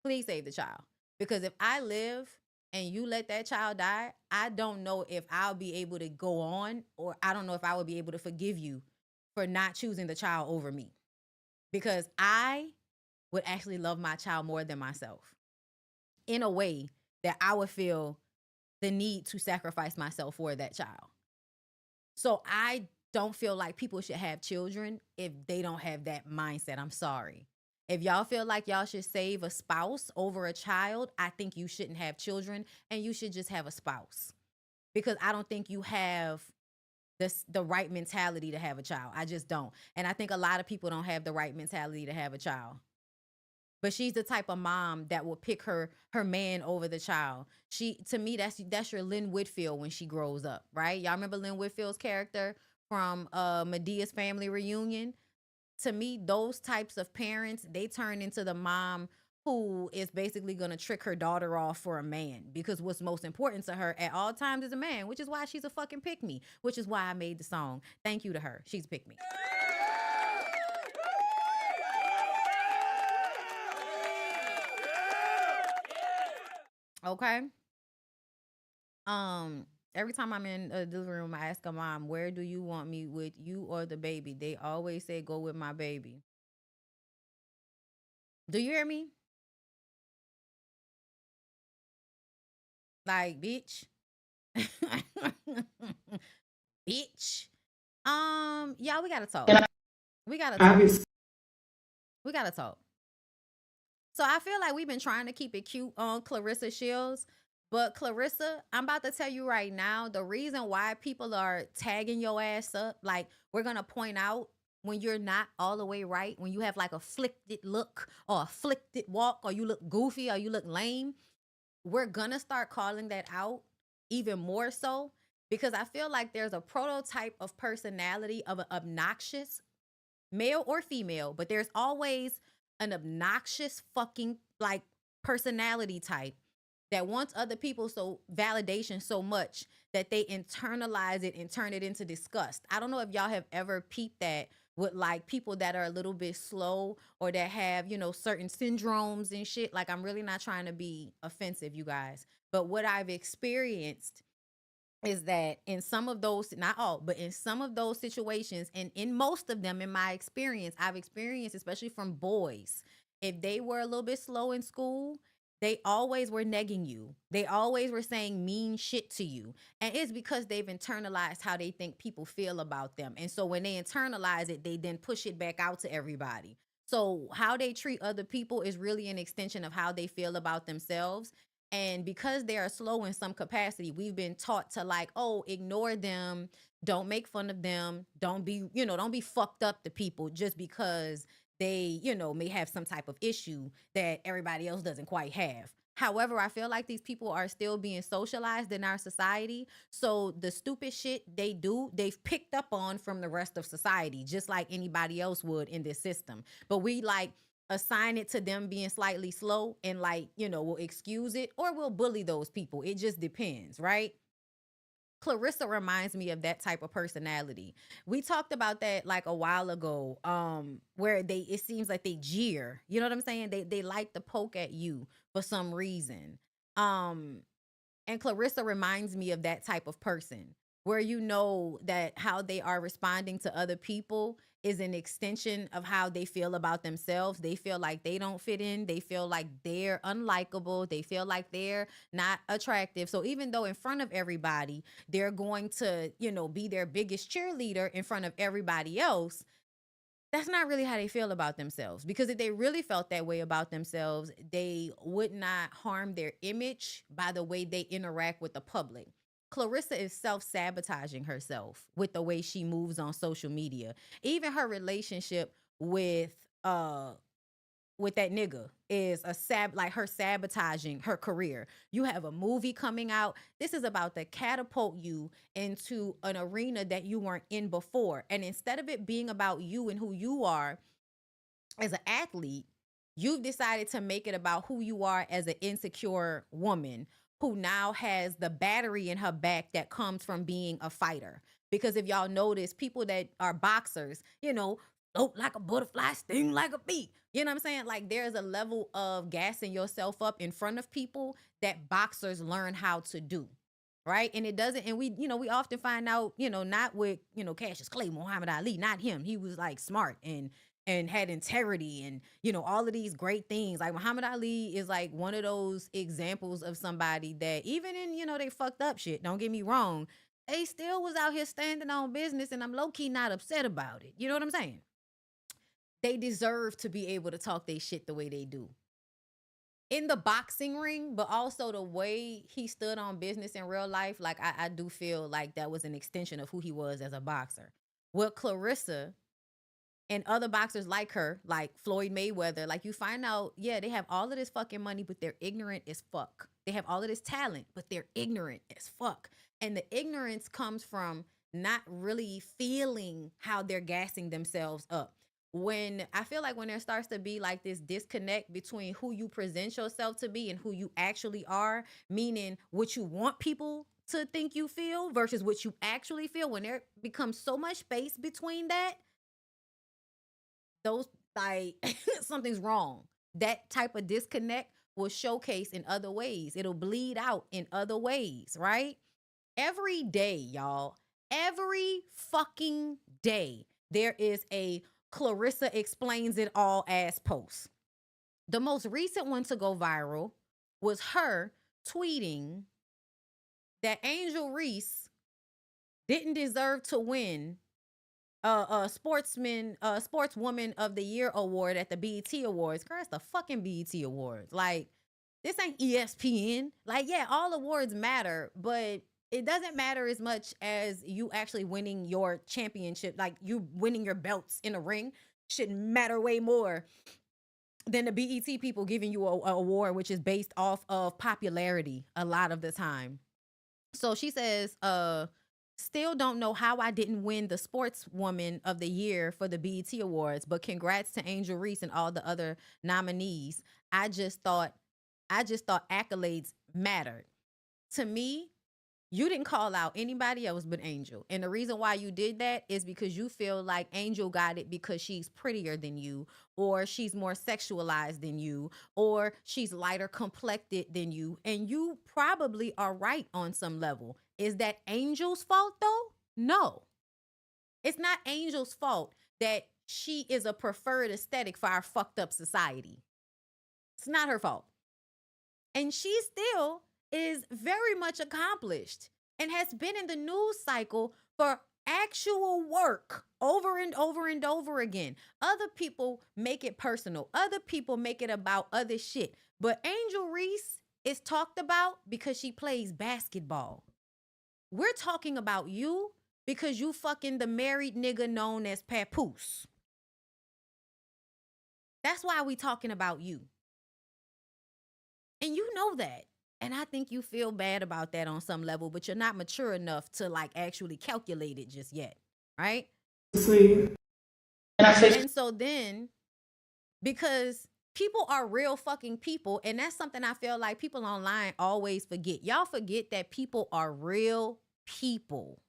Please save the child. Because if I live and you let that child die, I don't know if I'll be able to go on, or I don't know if I will be able to forgive you for not choosing the child over me. Because I would actually love my child more than myself. in a way that I would feel the need to sacrifice myself for that child. So I don't feel like people should have children if they don't have that mindset. I'm sorry. If y'all feel like y'all should save a spouse over a child, I think you shouldn't have children and you should just have a spouse. Because I don't think you have the right mentality to have a child. I just don't. And I think a lot of people don't have the right mentality to have a child. But she's the type of mom that will pick her man over the child. To me, that's your Lynn Whitfield when she grows up, right? Y'all remember Lynn Whitfield's character from Medea's Family Reunion? To me, those types of parents, they turn into the mom who is basically going to trick her daughter off for a man, because what's most important to her at all times is a man, which is why she's a fucking pick-me, which is why I made the song. Thank you to her. She's a pick-me. Okay. Every time I'm in a delivery room, I ask a mom, where do you want me, with you or the baby? They always say, go with my baby. Do you hear me? Like, bitch. Bitch. Yeah, we gotta talk. We gotta talk. We gotta talk. So I feel like we've been trying to keep it cute on Clarissa Shields. But Clarissa, I'm about to tell you right now, the reason why people are tagging your ass up, like, we're going to point out when you're not all the way right, when you have like a flicked look or a flicked walk, or you look goofy or you look lame, we're going to start calling that out even more so, because I feel like there's a prototype of personality of an obnoxious male or female, but there's always an obnoxious fucking like personality type that wants other people validation so much that they internalize it and turn it into disgust. I don't know if y'all have ever peeped that with like people that are a little bit slow or that have, certain syndromes and shit. Like, I'm really not trying to be offensive, you guys, but what I've experienced is that in some of those, not all, but in some of those situations, and in most of them, in my experience, I've experienced, especially from boys, if they were a little bit slow in school, they always were negging you. They always were saying mean shit to you. And it's because they've internalized how they think people feel about them. And so when they internalize it, they then push it back out to everybody. So how they treat other people is really an extension of how they feel about themselves. And because they are slow in some capacity, we've been taught to like, oh, ignore them. Don't make fun of them. Don't be fucked up to people just because they, may have some type of issue that everybody else doesn't quite have. However, I feel like these people are still being socialized in our society. So the stupid shit they do, they've picked up on from the rest of society, just like anybody else would in this system. But we like assign it to them being slightly slow and like, we'll excuse it or we'll bully those people. It just depends, right? Clarissa reminds me of that type of personality. We talked about that like a while ago, where it seems like they jeer. You know what I'm saying? They like to poke at you for some reason. And Clarissa reminds me of that type of person, where that how they are responding to other people is an extension of how they feel about themselves. They feel like they don't fit in. They feel like they're unlikable. They feel like they're not attractive. So even though in front of everybody, they're going to, be their biggest cheerleader in front of everybody else, that's not really how they feel about themselves. Because if they really felt that way about themselves, they would not harm their image by the way they interact with the public. Clarissa is self-sabotaging herself with the way she moves on social media. Even her relationship with that nigga is like her sabotaging her career. You have a movie coming out. This is about to catapult you into an arena that you weren't in before. And instead of it being about you and who you are as an athlete, you've decided to make it about who you are as an insecure woman who now has the battery in her back that comes from being a fighter. Because if y'all notice, people that are boxers, float like a butterfly, sting like a bee. You know what I'm saying? Like, there's a level of gassing yourself up in front of people that boxers learn how to do. Right. And it doesn't. And we often find out, not with, Cassius Clay, Muhammad Ali, not him. He was like smart and and had integrity and, you know, all of these great things. Like Muhammad Ali is like one of those examples of somebody that even in, you know, they fucked up shit, don't get me wrong, they still was out here standing on business, and I'm low-key not upset about it. You know what I'm saying? They deserve to be able to talk their shit the way they do in the boxing ring, but also the way he stood on business in real life. Like I do feel like that was an extension of who he was as a boxer. With Clarissa and other boxers like her, like Floyd Mayweather, like you find out, yeah, they have all of this fucking money, but they're ignorant as fuck. They have all of this talent, but they're ignorant as fuck. And the ignorance comes from not really feeling how they're gassing themselves up. When I feel like when there starts to be like this disconnect between who you present yourself to be and who you actually are, meaning what you want people to think you feel versus what you actually feel, when there becomes so much space between that, those like something's wrong. That type of disconnect will showcase in other ways. It'll bleed out in other ways, right? Every day, y'all, every fucking day, there is a Clarissa Explains It All ass post. The most recent one to go viral was her tweeting that Angel Reese didn't deserve to win sportswoman of the year award at the BET Awards. Girl, it's the fucking BET Awards. Like, this ain't ESPN. Like, yeah, all awards matter, but it doesn't matter as much as you actually winning your championship. Like, you winning your belts in a ring should matter way more than the BET people giving you a award, which is based off of popularity a lot of the time. So she says, still don't know how I didn't win the sportswoman of the year for the BET Awards, but congrats to Angel Reese and all the other nominees. I just thought accolades mattered. To me, you didn't call out anybody else but Angel. And the reason why you did that is because you feel like Angel got it because she's prettier than you, or she's more sexualized than you, or she's lighter complected than you. And you probably are right on some level. Is that Angel's fault though? No. It's not Angel's fault that she is a preferred aesthetic for our fucked up society. It's not her fault. And she still is very much accomplished and has been in the news cycle for actual work over and over and over again. Other people make it personal. Other people make it about other shit. But Angel Reese is talked about because she plays basketball. We're talking about you because you fucking the married nigga known as Papoose. That's why we talking about you. And you know that. And I think you feel bad about that on some level, but you're not mature enough to like actually calculate it just yet, right? And so then, because people are real fucking people, and that's something I feel like people online always forget. Y'all forget that people are real people.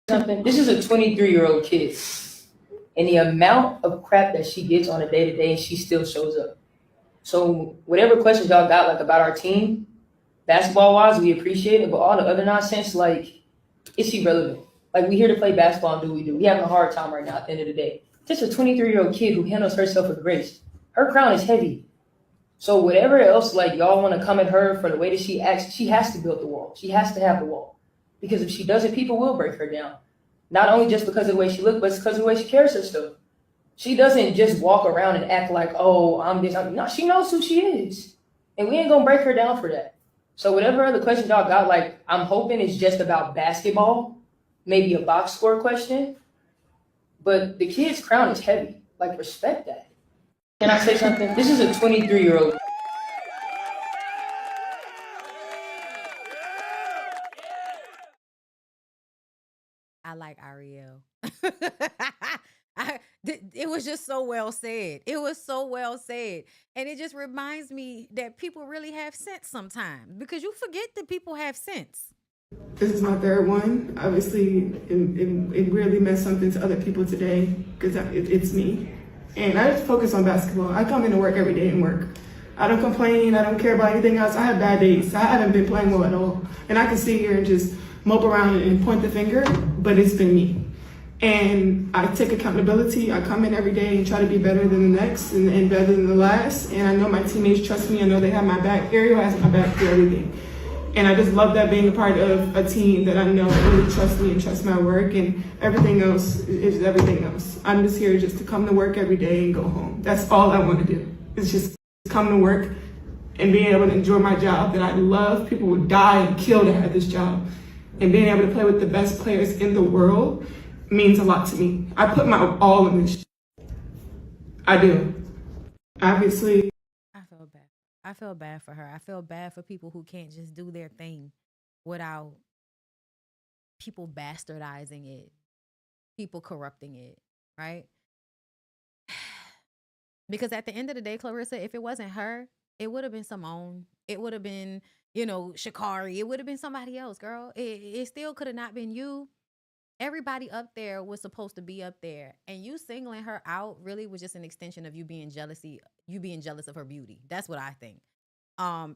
This is a 23-year-old kid, and the amount of crap that she gets on a day-to-day, and she still shows up. So whatever questions y'all got like about our team, basketball-wise, we appreciate it, but all the other nonsense, like, it's irrelevant. Like, we here to play basketball and do what we do. We having a hard time right now at the end of the day. Just a 23-year-old kid who handles herself with grace. Her crown is heavy. So whatever else, like, y'all want to come at her for the way that she acts, she has to build the wall. She has to have the wall. Because if she doesn't, people will break her down. Not only just because of the way she looks, but it's because of the way she carries herself. She doesn't just walk around and act like, oh, I'm this. No, she knows who she is. And we ain't going to break her down for that. So whatever other questions y'all got, like, I'm hoping it's just about basketball, maybe a box score question. But the kid's crown is heavy. Like, respect that. Can I say something? This is a 23-year-old. I like Ariel. It was just so well said. It was so well said. And it just reminds me that people really have sense sometimes, because you forget that people have sense. This is my third one. Obviously, it really meant something to other people today because it's me. And I just focus on basketball. I come into work every day and work. I don't complain. I don't care about anything else. I have bad days. I haven't been playing well at all. And I can sit here and just mope around and point the finger, but it's been me. And I take accountability. I come in every day and try to be better than the next and better than the last. And I know my teammates trust me. I know they have my back. Ariel has my back for everything. And I just love that being a part of a team that I know really trusts me and trusts my work, and everything else is everything else. I'm just here just to come to work every day and go home. That's all I want to do. It's just come to work and being able to enjoy my job that I love. People would die and kill to have this job. And being able to play with the best players in the world means a lot to me. I put my all in this. I do. Obviously. I feel bad. I feel bad for her. I feel bad for people who can't just do their thing without people bastardizing it, people corrupting it, right? Because at the end of the day, Clarissa, if it wasn't her, it would have been Simone. It would have been, Sha'Carri. It would have been somebody else, girl. It still could have not been you. Everybody up there was supposed to be up there, and you singling her out really was just an extension of you being jealous of her beauty. That's what I think.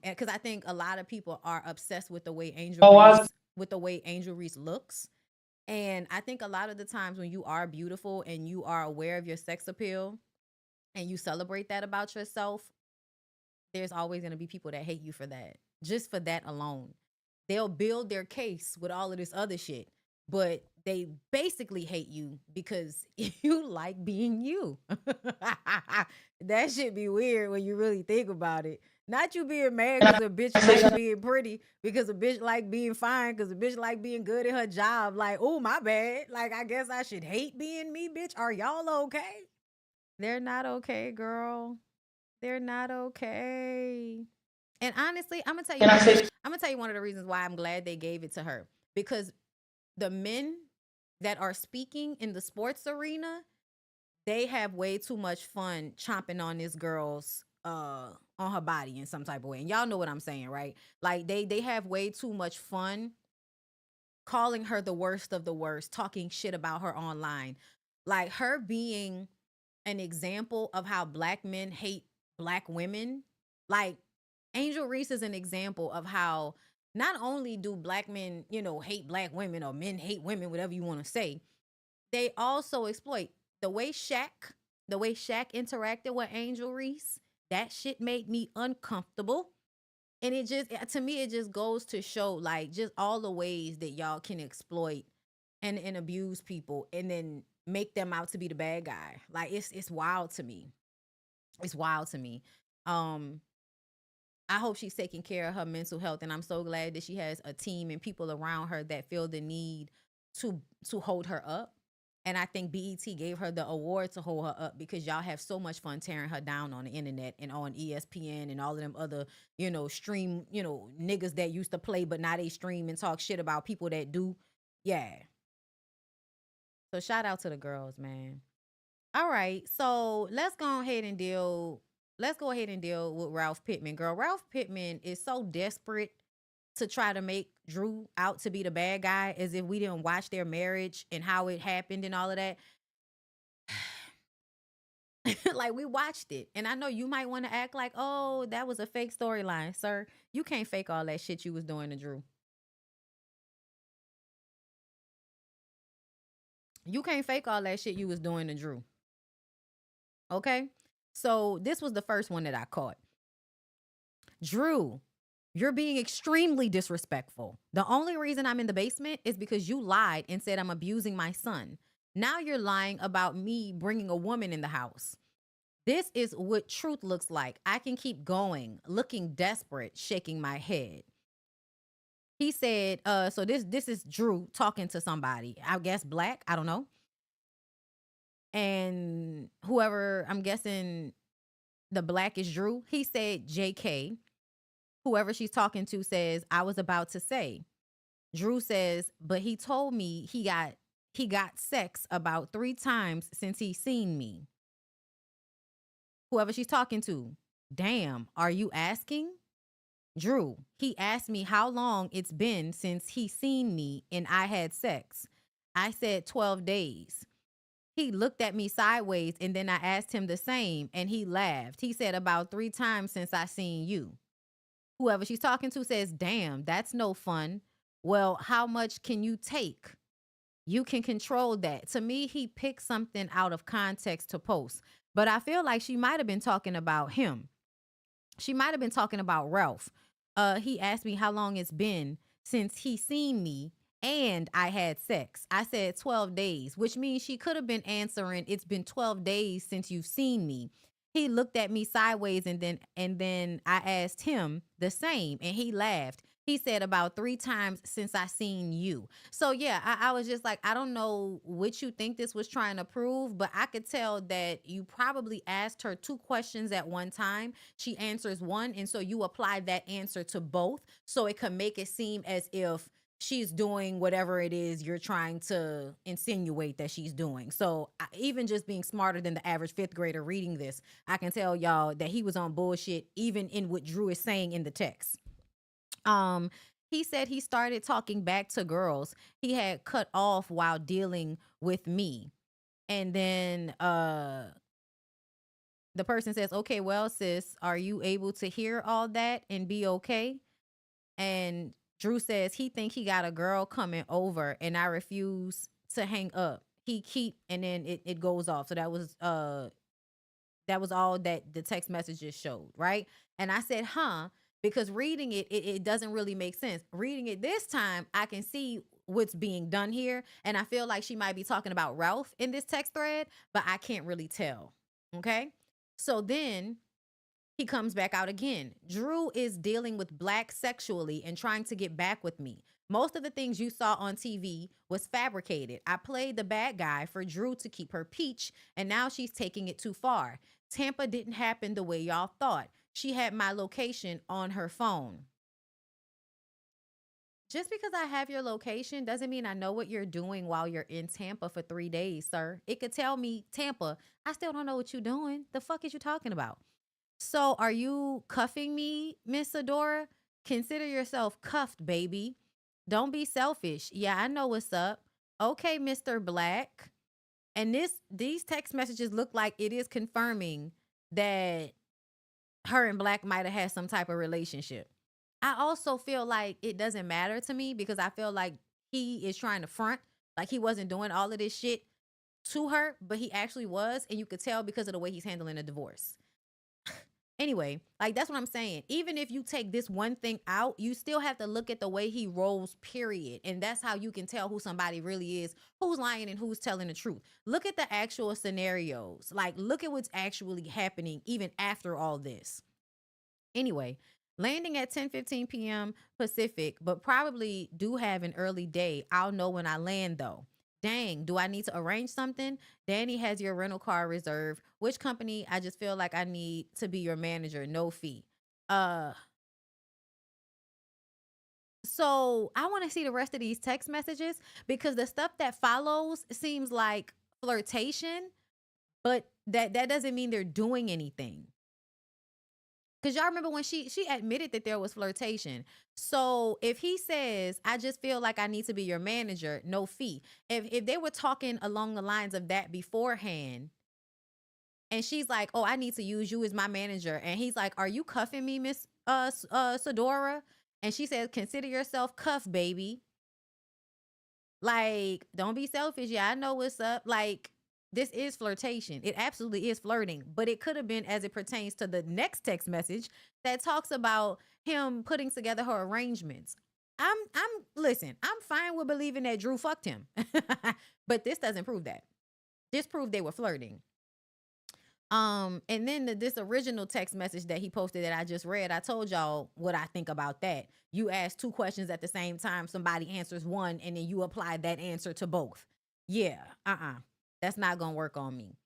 Because I think a lot of people are obsessed with the way Angel Reese looks, and I think a lot of the times when you are beautiful and you are aware of your sex appeal, and you celebrate that about yourself, there's always going to be people that hate you for that, just for that alone. They'll build their case with all of this other shit, but they basically hate you because you like being you. That should be weird when you really think about it. Not you being mad because a bitch like being pretty, because a bitch like being fine, because a bitch like being good at her job. Like, oh, my bad. Like, I guess I should hate being me, bitch. Are y'all okay? They're not okay, girl. They're not okay. And honestly, I'm gonna tell you one of the reasons why I'm glad they gave it to her. Because the men that are speaking in the sports arena, they have way too much fun chomping on this girl's on her body in some type of way. And y'all know what I'm saying, right? Like they have way too much fun calling her the worst of the worst, talking shit about her online. Like her being an example of how black men hate black women. Like Angel Reese is an example of how not only do black men, hate black women, or men hate women, whatever you want to say, they also exploit. The way Shaq interacted with Angel Reese, that shit made me uncomfortable. And to me, it just goes to show, like, just all the ways that y'all can exploit and abuse people and then make them out to be the bad guy. Like, it's wild to me. It's wild to me. I hope she's taking care of her mental health, and I'm so glad that she has a team and people around her that feel the need to hold her up. And I think BET gave her the award to hold her up because y'all have so much fun tearing her down on the internet and on ESPN and all of them other, stream, niggas that used to play, but now they stream and talk shit about people that do. Yeah. So shout out to the girls, man. All right. So let's go ahead and deal with Ralph Pittman. Girl, Ralph Pittman is so desperate to try to make Drew out to be the bad guy, as if we didn't watch their marriage and how it happened and all of that. Like, we watched it. And I know you might want to act like, oh, that was a fake storyline. Sir, you can't fake all that shit you was doing to Drew. You can't fake all that shit you was doing to Drew. Okay? So this was the first one that I caught. Drew, you're being extremely disrespectful. The only reason I'm in the basement is because you lied and said I'm abusing my son. Now you're lying about me bringing a woman in the house. This is what truth looks like. I can keep going, looking desperate, shaking my head. He said, so this is Drew talking to somebody. I guess black, I don't know. And whoever, I'm guessing the black is Drew. He said, JK. Whoever she's talking to says, I was about to say. Drew says, but he told me he got sex about 3 times since he seen me. Whoever she's talking to, damn, are you asking? Drew, he asked me how long it's been since he seen me and I had sex. I said 12 days. He looked at me sideways and then I asked him the same and he laughed. He said about 3 times since I seen you. Whoever she's talking to says, damn, that's no fun. Well, how much can you take? You can control that. To me, he picked something out of context to post. But I feel like she might have been talking about him. She might have been talking about Ralph. He asked me how long it's been since he seen me and I had sex. I said 12 days, which means she could have been answering, it's been 12 days since you've seen me. He looked at me sideways and then I asked him the same and he laughed. He said about 3 times since I seen you. So yeah, I was just like, I don't know what you think this was trying to prove, but I could tell that you probably asked her 2 questions at one time. She answers one, and so you apply that answer to both, so it can make it seem as if she's doing whatever it is you're trying to insinuate that she's doing. So even just being smarter than the average 5th grader reading this, I can tell y'all that he was on bullshit even in what Drew is saying in the text. He said he started talking back to girls he had cut off while dealing with me. And then the person says, okay, well, sis, are you able to hear all that and be okay? And Drew says he think he got a girl coming over and I refuse to hang up. He keep, and then it goes off. So that was all that the text messages showed, right? And I said, because reading it doesn't really make sense. Reading it this time, I can see what's being done here. And I feel like she might be talking about Ralph in this text thread, but I can't really tell. Okay. So then he comes back out again. Drew is dealing with Black sexually and trying to get back with me. Most of the things you saw on TV was fabricated. I played the bad guy for Drew to keep her peach, and now she's taking it too far. Tampa didn't happen the way y'all thought. She had my location on her phone. Just because I have your location doesn't mean I know what you're doing while you're in Tampa for 3 days, sir. It could tell me Tampa. I still don't know what you're doing. The fuck is you talking about? So are you cuffing me, Miss Sidora? Consider yourself cuffed, baby. Don't be selfish. Yeah, I know what's up. Okay, Mr. Black. And these text messages look like it is confirming that her and Black might have had some type of relationship. I also feel like it doesn't matter to me because I feel like he is trying to front, like he wasn't doing all of this shit to her, but he actually was, and you could tell because of the way he's handling a divorce. Anyway, like that's what I'm saying. Even if you take this one thing out, you still have to look at the way he rolls, period. And that's how you can tell who somebody really is, who's lying and who's telling the truth. Look at the actual scenarios. Like, look at what's actually happening even after all this. Anyway, landing at 10:15 p.m. Pacific, but probably do have an early day. I'll know when I land though. Dang, do I need to arrange something? Danny has your rental car reserved. Which company? I just feel like I need to be your manager. No fee. So I want to see the rest of these text messages because the stuff that follows seems like flirtation, but that doesn't mean they're doing anything. Because y'all remember when she admitted that there was flirtation. So if he says, I just feel like I need to be your manager, no fee. If they were talking along the lines of that beforehand, and she's like, oh, I need to use you as my manager. And he's like, are you cuffing me, Miss Sidora? And she says, consider yourself cuffed, baby. Like, don't be selfish. Yeah, I know what's up. Like, this is flirtation. It absolutely is flirting, but it could have been as it pertains to the next text message that talks about him putting together her arrangements. Listen, I'm fine with believing that Drew fucked him, but this doesn't prove that. This proved they were flirting. And then this original text message that he posted that I just read, I told y'all what I think about that. You ask 2 questions at the same time, somebody answers one, and then you apply that answer to both. Yeah, that's not gonna work on me.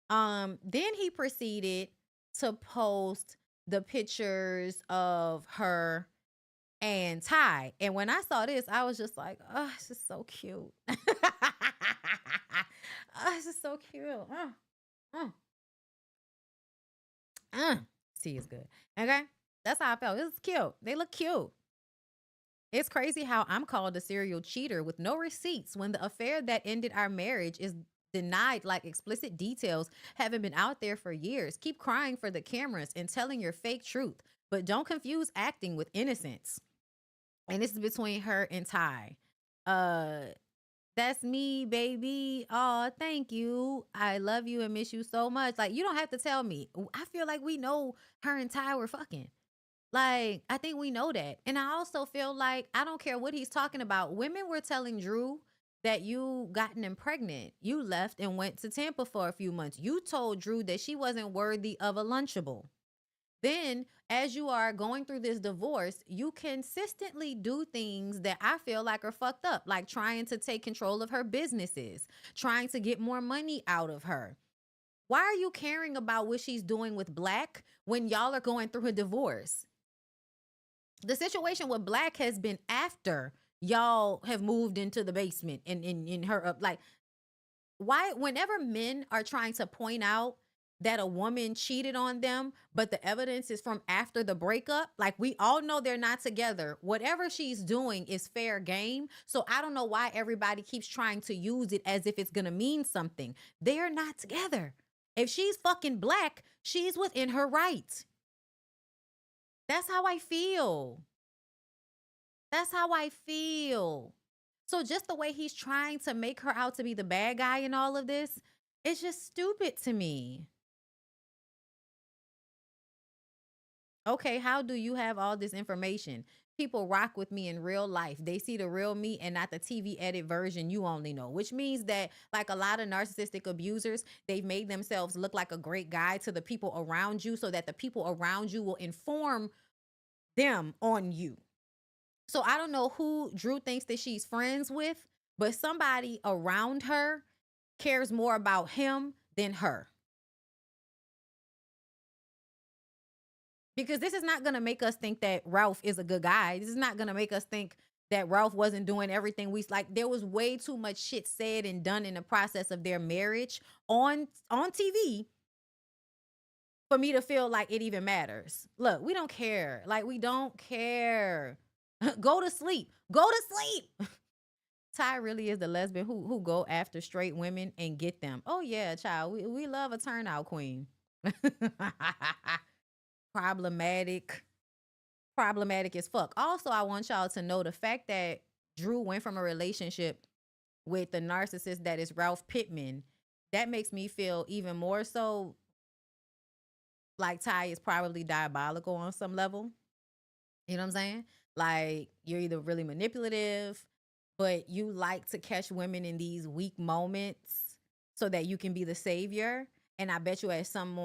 Then he proceeded to post the pictures of her and Ty. And when I saw this, I was just like, oh, this is so cute. Oh, this is so cute. See, it's good. Okay. That's how I felt. It was cute. They look cute. It's crazy how I'm called a serial cheater with no receipts when the affair that ended our marriage is denied, like explicit details haven't been out there for years. Keep crying for the cameras and telling your fake truth, but don't confuse acting with innocence. And this is between her and Ty. That's me, baby. Oh, thank you. I love you and miss you so much. Like, you don't have to tell me. I feel like we know her and Ty were fucking. Like, I think we know that. And I also feel like, I don't care what he's talking about. Women were telling Drew that you gotten him pregnant. You left and went to Tampa for a few months. You told Drew that she wasn't worthy of a Lunchable. Then, as you are going through this divorce, you consistently do things that I feel like are fucked up, like trying to take control of her businesses, trying to get more money out of her. Why are you caring about what she's doing with Black when y'all are going through a divorce? The situation with Black has been after y'all have moved into the basement and in her up. Like, why, whenever men are trying to point out that a woman cheated on them, but the evidence is from after the breakup, like, we all know they're not together. Whatever she's doing is fair game. So I don't know why everybody keeps trying to use it as if it's gonna mean something. They're not together. If she's fucking Black, she's within her right. That's how I feel. That's how I feel. So just the way he's trying to make her out to be the bad guy in all of this, it's just stupid to me. Okay, how do you have all this information? People rock with me in real life. They see the real me and not the TV edit version you only know, which means that, like a lot of narcissistic abusers, they've made themselves look like a great guy to the people around you so that the people around you will inform them on you. So I don't know who Drew thinks that she's friends with, but somebody around her cares more about him than her. Because this is not going to make us think that Ralph is a good guy. This is not going to make us think that Ralph wasn't doing everything we like. There was way too much shit said and done in the process of their marriage on TV for me to feel like it even matters. Look, we don't care. Like, we don't care. Go to sleep. Go to sleep. Ty really is the lesbian who go after straight women and get them. Oh yeah, child. We love a turnout queen. Problematic as fuck. Also, I want y'all to know the fact that Drew went from a relationship with the narcissist that is Ralph Pittman, that makes me feel even more so like Ty is probably diabolical on some level. You know what I'm saying? Like, you're either really manipulative, but you like to catch women in these weak moments so that you can be the savior. And I bet you at some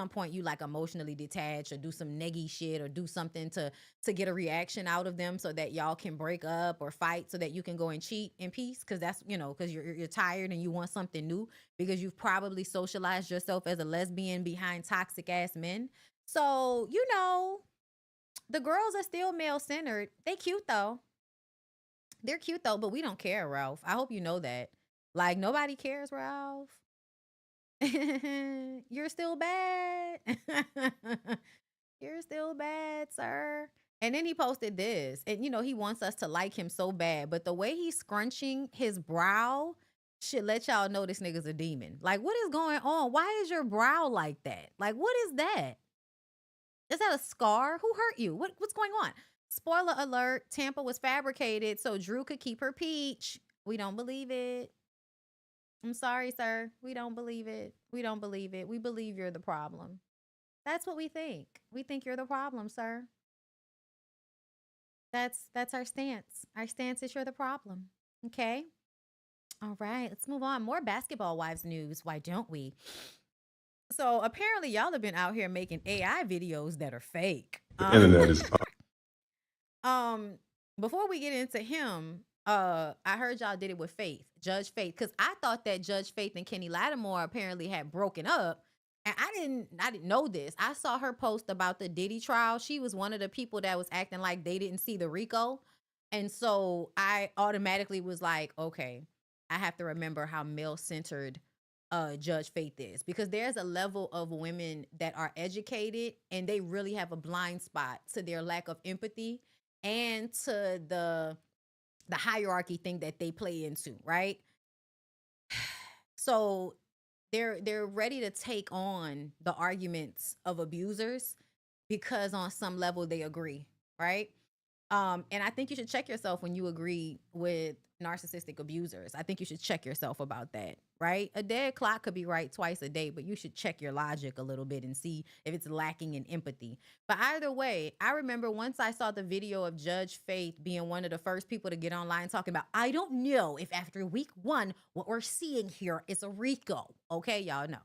point you like emotionally detach or do some neggy shit or do something to get a reaction out of them so that y'all can break up or fight so that you can go and cheat in peace. Cause that's, cause you're tired and you want something new because you've probably socialized yourself as a lesbian behind toxic ass men. So, the girls are still male centered. They cute though. They're cute though, but we don't care, Ralph. I hope you know that. Like, nobody cares, Ralph. You're still bad. You're still bad, sir. And then he posted this. And he wants us to like him so bad. But the way he's scrunching his brow should let y'all know this nigga's a demon. Like, what is going on? Why is your brow like that? Like, what is that? Is that a scar? Who hurt you? What's going on? Spoiler alert, Tampa was fabricated so Drew could keep her peach. We don't believe it. I'm sorry, sir. We don't believe it. We don't believe it. We believe you're the problem. That's what we think. We think you're the problem, sir. That's our stance. Our stance is you're the problem. Okay? All right, let's move on. More Basketball Wives news. Why don't we? So apparently y'all have been out here making AI videos that are fake. The internet is Before we get into him, I heard y'all did it with Faith, Judge Faith, because I thought that Judge Faith and Kenny Lattimore apparently had broken up, and I didn't know this. I saw her post about the Diddy trial. She was one of the people that was acting like they didn't see the RICO, and so I automatically was like, okay, I have to remember how male-centered Judge Faith is, because there's a level of women that are educated and they really have a blind spot to their lack of empathy and to the hierarchy thing that they play into, right? So they're ready to take on the arguments of abusers because on some level they agree, right? And I think you should check yourself when you agree with narcissistic abusers. I think you should check yourself about that, right? A dead clock could be right twice a day, but you should check your logic a little bit and see if it's lacking in empathy. But either way, I remember once I saw the video of Judge Faith being one of the first people to get online talking about, I don't know if after week 1, what we're seeing here is a RICO. Okay, y'all know.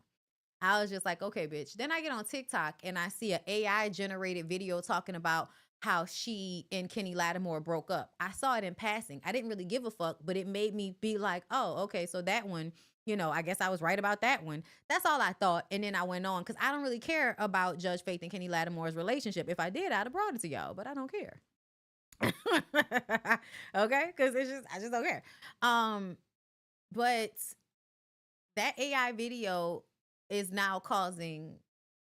I was just like, okay, bitch. Then I get on TikTok and I see an AI generated video talking about how she and Kenny Lattimore broke up. I saw it in passing. I didn't really give a fuck, but it made me be like, oh, okay, so that one, I guess I was right about that one. That's all I thought. And then I went on because I don't really care about Judge Faith and Kenny Lattimore's relationship. If I did, I'd have brought it to y'all, but I don't care. Okay? Because I just don't care. But that AI video is now causing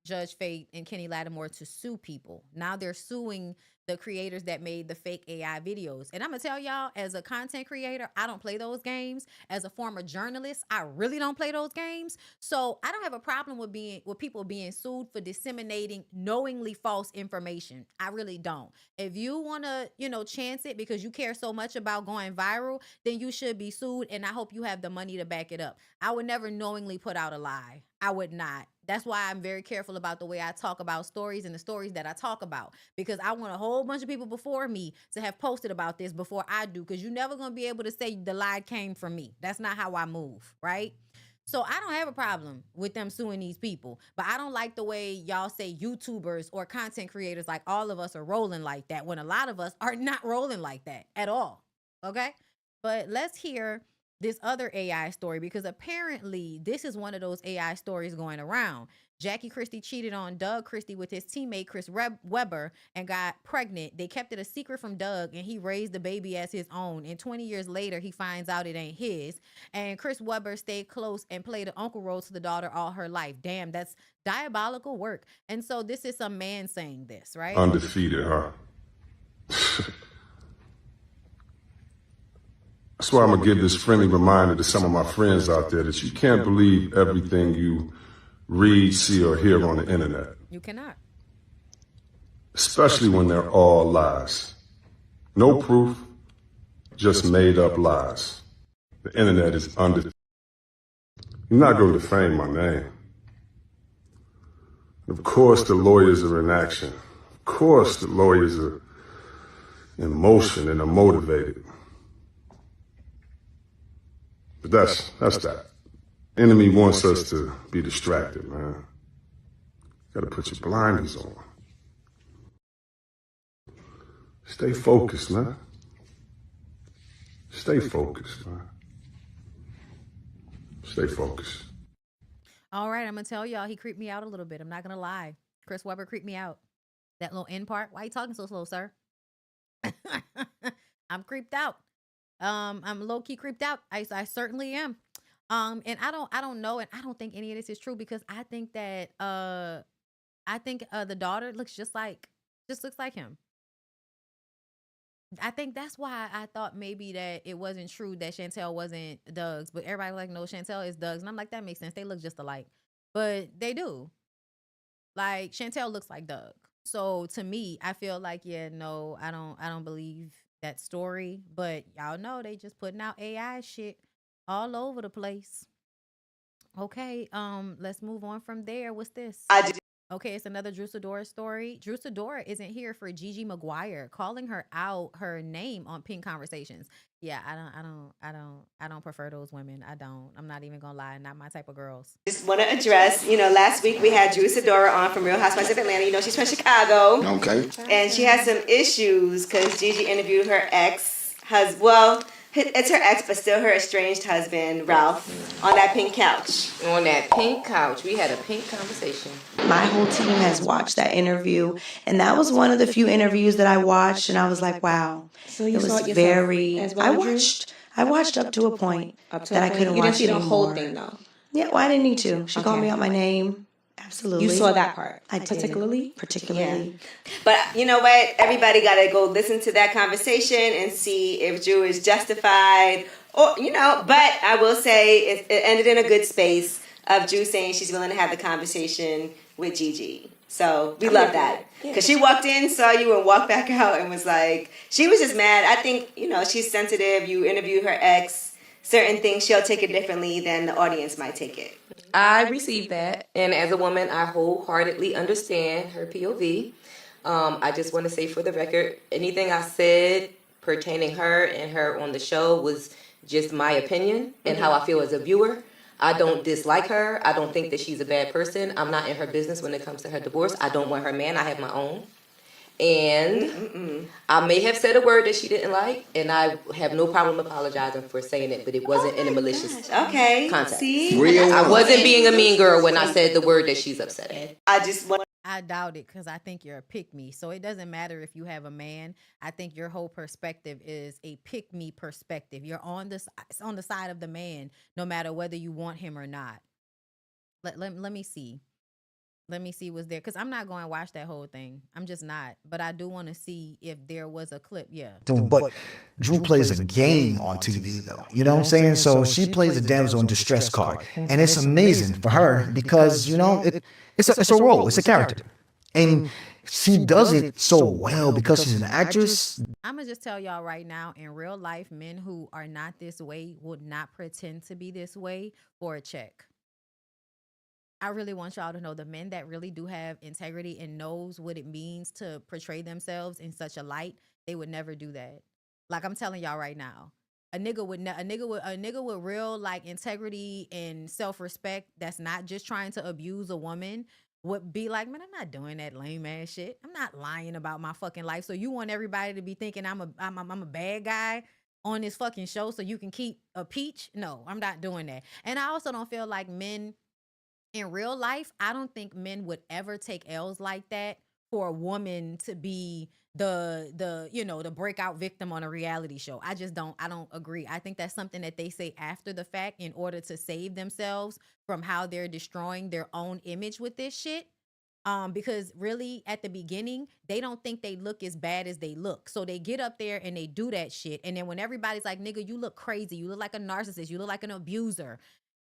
Judge Faith and Kenny Lattimore to sue people. Now they're suing the creators that made the fake AI videos. And I'm going to tell y'all, as a content creator, I don't play those games. As a former journalist, I really don't play those games. So I don't have a problem with people being sued for disseminating knowingly false information. I really don't. If you want to, chance it because you care so much about going viral, then you should be sued. And I hope you have the money to back it up. I would never knowingly put out a lie. I would not. That's why I'm very careful about the way I talk about stories and the stories that I talk about, because I want a whole bunch of people before me to have posted about this before I do, because you're never going to be able to say the lie came from me. That's not how I move, right? So I don't have a problem with them suing these people, but I don't like the way y'all say YouTubers or content creators, like all of us are rolling like that, when a lot of us are not rolling like that at all, okay? But let's hear this other AI story, because apparently this is one of those AI stories going around. Jackie Christie cheated on Doug Christie with his teammate Chris Webber and got pregnant. They kept it a secret from Doug, and he raised the baby as his own. And 20 years later, he finds out it ain't his. And Chris Webber stayed close and played an uncle role to the daughter all her life. Damn, that's diabolical work. And so this is some man saying this, right? Undefeated, huh? That's why I'm going to give this friendly reminder to some of my friends out there that you can't believe everything you read, see, or hear on the internet. You cannot. Especially when they're all lies. No proof, just made up lies. The internet is undefeated. You're not going to defame my name. Of course the lawyers are in action. Of course the lawyers are in motion and are motivated. But that's that. Enemy wants us to be distracted, man. Gotta put your blinders on. Stay focused, man. Stay focused, man. Stay focused. All right, I'm going to tell y'all, he creeped me out a little bit. I'm not going to lie. Chris Webber creeped me out. That little end part. Why are you talking so slow, sir? I'm creeped out. I'm low-key creeped out. I certainly am. And I don't know, and I don't think any of this is true, because I think that the daughter looks looks like him. I think that's why I thought maybe that it wasn't true that Chantel wasn't Doug's, but everybody was like, no, Chantel is Doug's. And I'm like, that makes sense. They look just alike. But they do. Like, Chantel looks like Doug. So to me, I feel like, yeah, no, I don't believe that story. But y'all know they just putting out AI shit all over the place. Okay, let's move on from there. What's this? Okay, it's another Drew Sidora story. Drew Sidora isn't here for Gigi McGuire calling her out her name on Pink Conversations. Yeah, I don't prefer those women. I don't. I'm not even gonna lie, not my type of girls. Just want to address, last week we had Drew Sidora on from Real Housewives of Atlanta. She's from Chicago. Okay. And she has some issues because Gigi interviewed her ex-husband. Well, it's her ex, but still her estranged husband, Ralph, on that pink couch. On that pink couch. We had a pink conversation. My whole team has watched that interview, and that was one of the few interviews that I watched, and I was like, wow. So you it was saw it yourself very. as well, I watched up to a point that I couldn't you watch didn't see the whole anymore. thing, though. Yeah, well, I didn't need to. She called me out my name. Absolutely. You saw that part, I did. particularly? Particularly. Yeah. But you know what? Everybody got to go listen to that conversation and see if Drew is justified. Or, but I will say it ended in a good space of Drew saying she's willing to have the conversation with Gigi. So we love that. Because she walked in, saw you, and walked back out and was like, she was just mad. I think, she's sensitive. You interview her ex, certain things, she'll take it differently than the audience might take it. I received that, and as a woman, I wholeheartedly understand her POV. I just want to say for the record, anything I said pertaining her and her on the show was just my opinion and how I feel as a viewer. I don't dislike her. I don't think that she's a bad person. I'm not in her business when it comes to her divorce. I don't want her man. I have my own. And I may have said a word that she didn't like, and I have no problem apologizing for saying it, but it wasn't in a malicious context. See? I wasn't being a mean girl when I said the word that she's upset at. I doubt it, because I think you're a pick-me. So it doesn't matter if you have a man. I think your whole perspective is a pick-me perspective. You're on the side of the man, no matter whether you want him or not. Let me see. Let me see what's there, because I'm not going to watch that whole thing. I'm just not. But I do want to see if there was a clip. Yeah. But Drew plays a game on TV, though. You know what I'm saying? So she plays a damsel in distress card. And it's amazing for her because, it's a role. It's a character. And she does it so well because she's an actress. I'm going to just tell y'all right now, in real life, men who are not this way would not pretend to be this way for a check. I really want y'all to know, the men that really do have integrity and knows what it means to portray themselves in such a light, they would never do that. Like, I'm telling y'all right now, a nigga with real like integrity and self-respect that's not just trying to abuse a woman would be like, man, I'm not doing that lame ass shit. I'm not lying about my fucking life. So you want everybody to be thinking I'm a bad guy on this fucking show so you can keep a peach? No, I'm not doing that. And I also don't feel like men in real life, I don't think men would ever take L's like that for a woman to be the breakout victim on a reality show. I don't agree. I think that's something that they say after the fact in order to save themselves from how they're destroying their own image with this shit. Because really at the beginning, they don't think they look as bad as they look. So they get up there and they do that shit. And then when everybody's like, nigga, you look crazy. You look like a narcissist. You look like an abuser.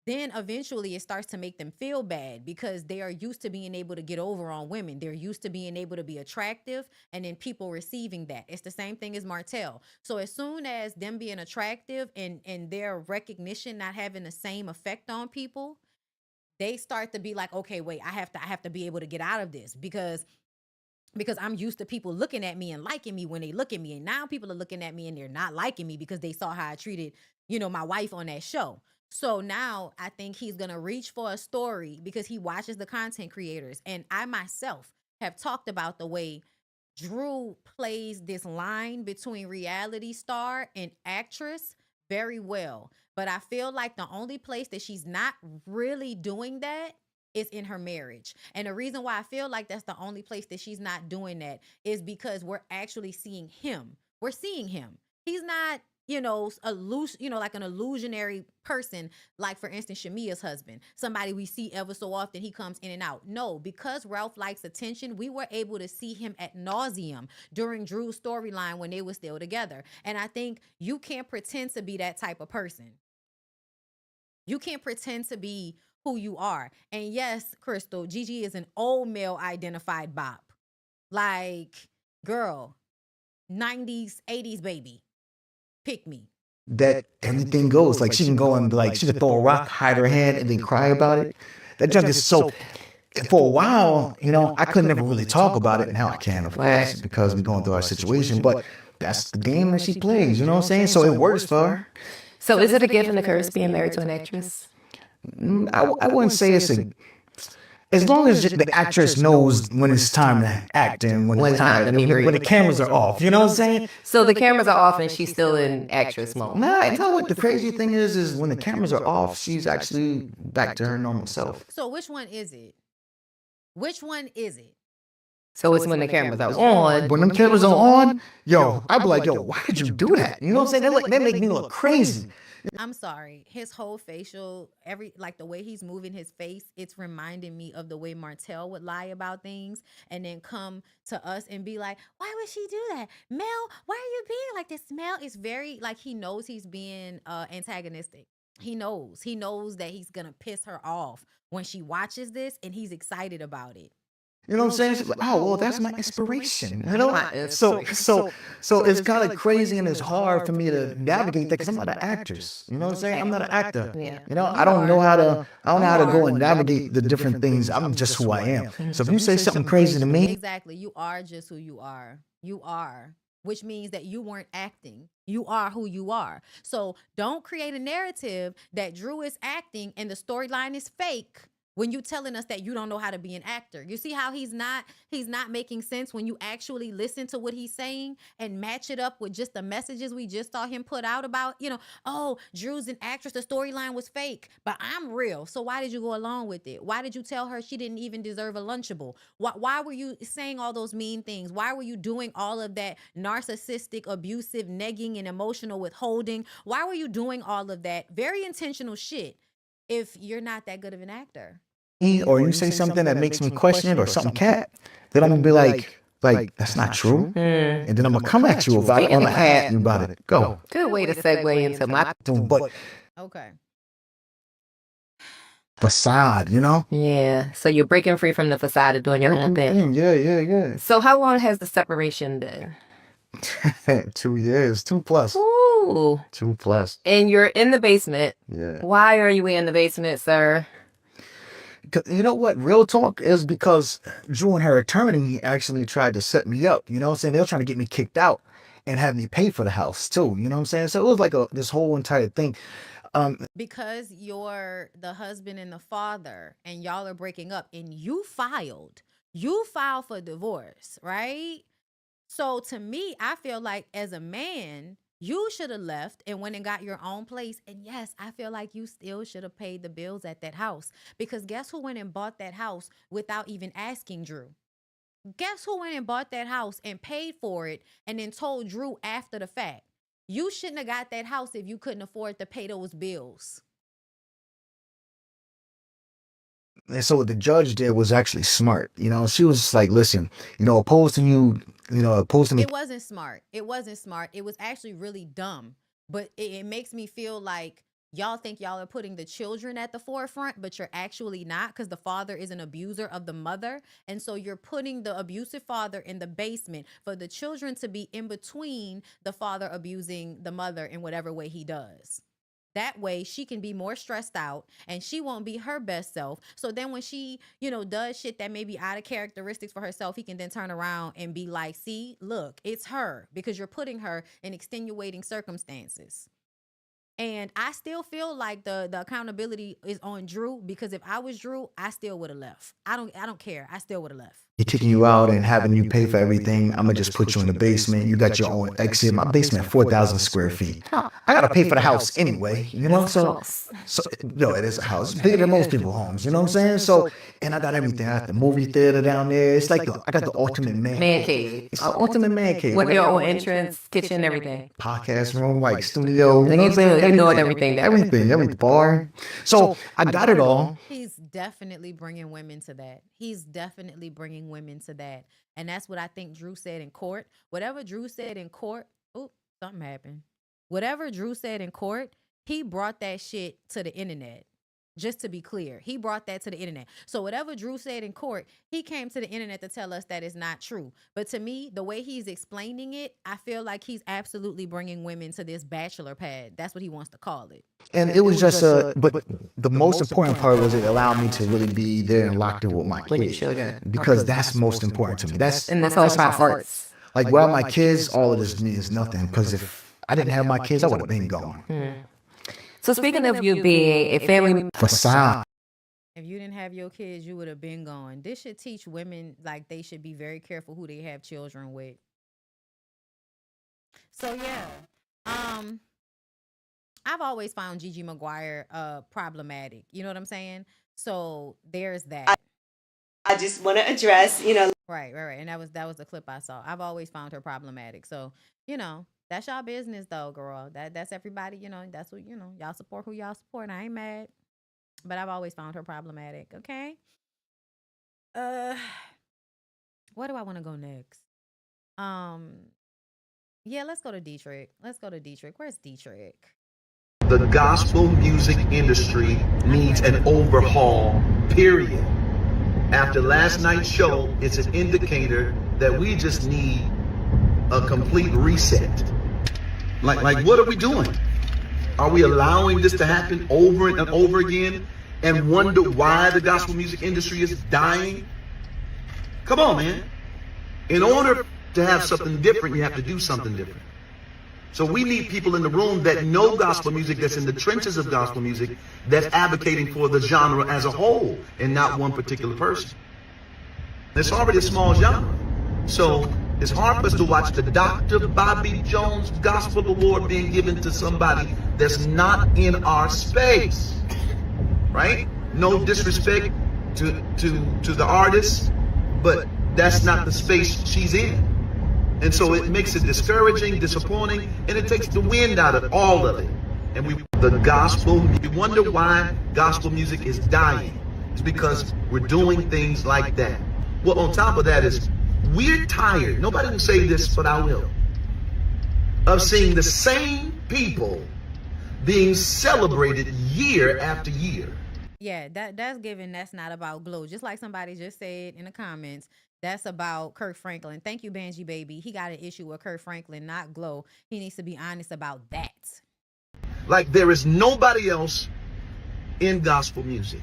Then eventually it starts to make them feel bad because they are used to being able to get over on women. They're used to being able to be attractive and then people receiving that. It's the same thing as Martell. So as soon as them being attractive and their recognition not having the same effect on people, they start to be like, okay, wait, I have to be able to get out of this because I'm used to people looking at me and liking me when they look at me. And now people are looking at me and they're not liking me because they saw how I treated, my wife on that show. So now I think he's going to reach for a story because he watches the content creators. And I myself have talked about the way Drew plays this line between reality star and actress very well. But I feel like the only place that she's not really doing that is in her marriage. And the reason why I feel like that's the only place that she's not doing that is because we're actually seeing him. We're seeing him. He's not, like an illusionary person, like for instance, Shamia's husband, somebody we see ever so often, he comes in and out. No, because Ralph likes attention, we were able to see him ad nauseum during Drew's storyline when they were still together. And I think you can't pretend to be that type of person. You can't pretend to be who you are. And yes, Crystal, Gigi is an old male identified bop. Like, girl, 90s, 80s baby. Pick me. That anything goes. Like she can go and she can throw a rock, hide her hand, and then cry about it. That junk is so. For a while, I could never really talk about it. Now I can, of course, because we're going through our situation. But that's the game that she plays. You know what I'm saying? So it works for her. So is it a gift and a curse being married to an actress? I wouldn't say it's a. As long as the actress knows when it's time to act and when the cameras are off, you know what I'm saying? So the cameras are off and she's still in actress mode. Nah, you know what the crazy thing is when the cameras are off, she's actually back to her normal self. So which one is it? Which one is it? So it's when the cameras are on. When them cameras are on, I'd be like, why did you do that? You know what I'm saying? They make me look crazy. I'm sorry. His whole facial, the way he's moving his face, it's reminding me of the way Martell would lie about things and then come to us and be like, why would she do that? Mel, why are you being like this? Mel is very, he knows he's being antagonistic. He knows that he's going to piss her off when she watches this and he's excited about it. You know what I'm saying? She's like, oh, well, that's my inspiration. You know? My So inspiration. it's kind of crazy and it's hard for me to navigate that because I'm not an actress. You know what I'm saying? I'm not an actor. Yeah. You know, I don't know how to go and navigate the different things. I'm just who I am. So if you say something crazy to me, Exactly. You are just who you are. You are. Which means that you weren't acting. You are who you are. So don't create a narrative that Drew is acting and the storyline is fake when you telling us that you don't know how to be an actor. You see how he's not making sense when you actually listen to what he's saying and match it up with just the messages we just saw him put out about, oh, Drew's an actress, the storyline was fake, but I'm real. So why did you go along with it? Why did you tell her she didn't even deserve a Lunchable? Why were you saying all those mean things? Why were you doing all of that narcissistic, abusive, negging, and emotional withholding? Why were you doing all of that very intentional shit if you're not that good of an actor? or you say something that makes me question it or something cat, then I'm gonna be like that's not true. And then I'm gonna come at you about it. I'm gonna ask you about it. Go. Good way to segue into my. But Okay. facade, you know? Yeah. So you're breaking free from the facade of doing your own thing. Yeah. So how long has the separation been? 2 years, 2+. Ooh. 2+. And you're in the basement. Yeah. Why are you in the basement, sir? You know what? Real talk is because Drew and her attorney actually tried to set me up. You know what I'm saying? They were trying to get me kicked out and have me pay for the house too. You know what I'm saying? So it was like this whole entire thing. Because you're the husband and the father and y'all are breaking up and you filed for divorce, right? So to me, I feel like as a man, you should have left and went and got your own place. And yes, I feel like you still should have paid the bills at that house. Because guess who went and bought that house without even asking Drew? Guess who went and bought that house and paid for it and then told Drew after the fact? You shouldn't have got that house if you couldn't afford to pay those bills. And so what the judge did was actually smart. You know, she was just like, listen, opposed to me. It wasn't smart. It was actually really dumb. But it makes me feel like y'all think y'all are putting the children at the forefront, but you're actually not, because the father is an abuser of the mother. And so you're putting the abusive father in the basement for the children to be in between the father abusing the mother in whatever way he does. That way she can be more stressed out and she won't be her best self. So then when she, does shit that may be out of characteristics for herself, he can then turn around and be like, see, look, it's her, because you're putting her in extenuating circumstances. And I still feel like the accountability is on Drew, because if I was Drew, I still would have left. I don't care. I still would have left. Kicking you out and having you pay for everything. I'm gonna just put you in the basement. You got your own exit. My basement, 4,000 square feet. I gotta pay for the house anyway. So no, it is a house. It's bigger than most people's homes. You know what I'm saying? So, and I got everything. I got the movie theater down there. It's like I got the ultimate man cave. It's the ultimate man cave. With your own entrance, kitchen, everything. Podcast room, like studio. They know everything. Everything. Bar. So I got it all. He's definitely bringing women to that. And that's what I think Drew said in court. Whatever Drew said in court, something happened. Whatever Drew said in court, he brought that shit to the internet. Just to be clear, he brought that to the internet. So whatever Drew said in court, he came to the internet to tell us that it's not true. But to me, the way he's explaining it, I feel like he's absolutely bringing women to this bachelor pad. That's what he wants to call it. And it was just but the most important part was it allowed me to really be there and locked in with my kids. Because that's most important to me. That's all my hearts. Like, without my kids, all of this means nothing. Because if I didn't have my kids, I would have been gone. So speaking of you being a family facade. If you didn't have your kids, you would have been gone. This should teach women, like, they should be very careful who they have children with. So yeah, I've always found Gigi McGuire problematic. You know what I'm saying? So there's that. I just want to address, Right. And that was the clip I saw. I've always found her problematic. So, that's y'all business though, girl. That's everybody, that's what, y'all support who y'all support. I ain't mad. But I've always found her problematic. Okay. Where do I want to go next? Yeah, let's go to Dietrich. Where's Dietrich? The gospel music industry needs an overhaul, period. After last night's show, it's an indicator that we just need a complete reset. Like what are we doing? Are we allowing this to happen over and over again and wonder why the gospel music industry is dying? Come on, man. In order to have something different, you have to do something different. So we need people in the room that know gospel music, that's in the trenches of gospel music, that's advocating for the genre as a whole and not one particular person. It's already a small genre. So it's hard for us to watch the Dr. Bobby Jones Gospel Award being given to somebody that's not in our space, right? No disrespect to the artist, but that's not the space she's in. And so it makes it discouraging, disappointing, and it takes the wind out of all of it. And we wonder why gospel music is dying. It's because we're doing things like that. Well, on top of that is, we're tired, nobody will say this, but I will, of seeing the same people being celebrated year after year. Yeah, that's given. That's not about glow. Just like somebody just said in the comments, that's about Kirk Franklin. Thank you, Banji Baby. He got an issue with Kirk Franklin, not glow. He needs to be honest about that. Like there is nobody else in gospel music.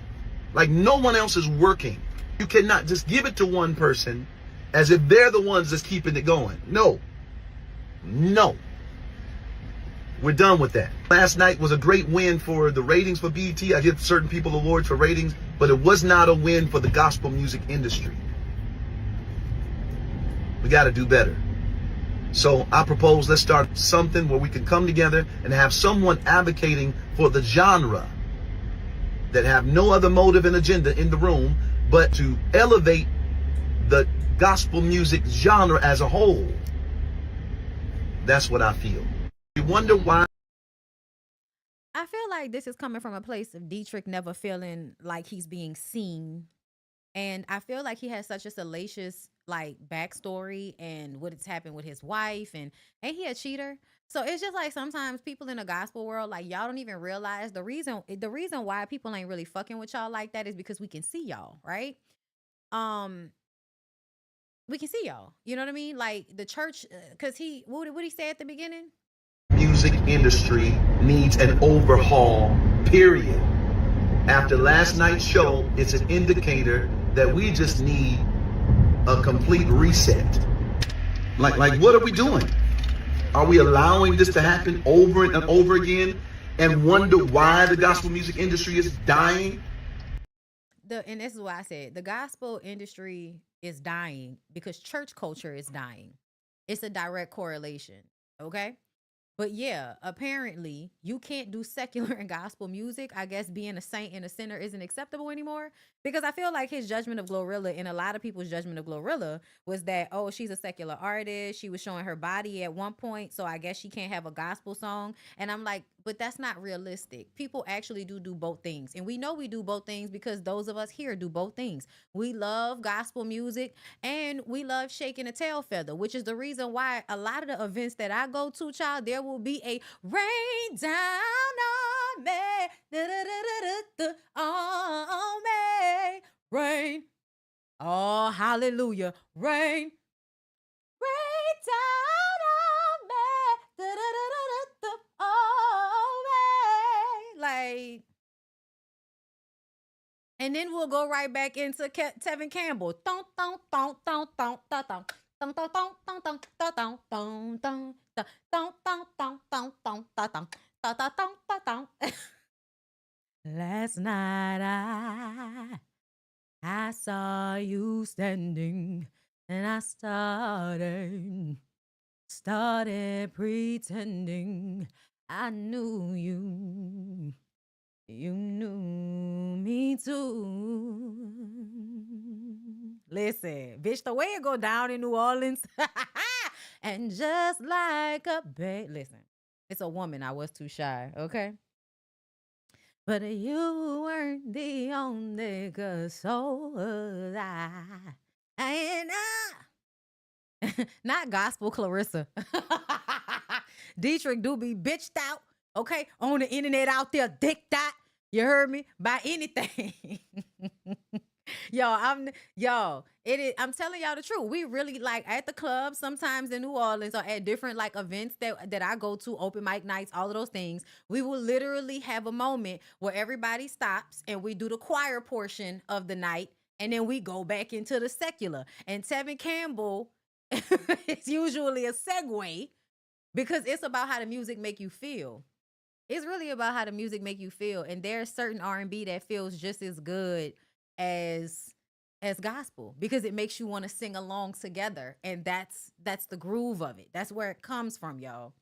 Like no one else is working. You cannot just give it to one person as if they're the ones that's keeping it going. No. We're done with that. Last night was a great win for the ratings for BET. I give certain people awards for ratings, but it was not a win for the gospel music industry. We got to do better. So I propose let's start something where we can come together and have someone advocating for the genre that have no other motive and agenda in the room but to elevate the gospel music genre as a whole. That's what I feel. We wonder why. I feel like this is coming from a place of Dietrich never feeling like he's being seen. And I feel like he has such a salacious like backstory and what has happened with his wife, and ain't he a cheater? So it's just like sometimes people in the gospel world, like y'all don't even realize the reason why people ain't really fucking with y'all like that is because we can see y'all, right? We can see y'all. You know what I mean? Like the church, because what he say at the beginning? Music industry needs an overhaul, period. After last night's show, it's an indicator that we just need a complete reset. Like what are we doing? Are we allowing this to happen over and over again and wonder why the gospel music industry is dying? And this is why I said the gospel industry is dying because church culture is dying. It's a direct correlation. Okay. But yeah, apparently you can't do secular and gospel music. I guess being a saint and a sinner isn't acceptable anymore, because I feel like his judgment of Glorilla and a lot of people's judgment of Glorilla was that, oh, she's a secular artist. She was showing her body at one point, so I guess she can't have a gospel song. And I'm like, but that's not realistic. People actually do both things. And we know we do both things because those of us here do both things. We love gospel music and we love shaking a tail feather, which is the reason why a lot of the events that I go to, child, there will be a rain down on me, on me, rain, oh hallelujah, rain down on me, on me, like, and then we'll go right back into Tevin Campbell, thong thong thong thong thong thong thong thong thong thong thong thong thong thong thong. Last night I saw you standing and I started pretending I knew you. You knew me too. Listen, bitch, the way it go down in New Orleans. And just like a babe. Listen, it's a woman. I was too shy, okay? But you weren't the only, 'cause so was I. And not gospel Clarissa. Dietrich do be bitched out, okay? On the internet out there, dicked out. You heard me? By anything. It is, I'm telling y'all the truth. We really like at the club sometimes in New Orleans or at different like events that I go to, open mic nights, all of those things. We will literally have a moment where everybody stops and we do the choir portion of the night, and then we go back into the secular. And Tevin Campbell is usually a segue because it's about how the music make you feel. It's really about how the music make you feel, and there's certain R&B that feels just as good as gospel because it makes you want to sing along together, and that's the groove of it. That's where it comes from, y'all.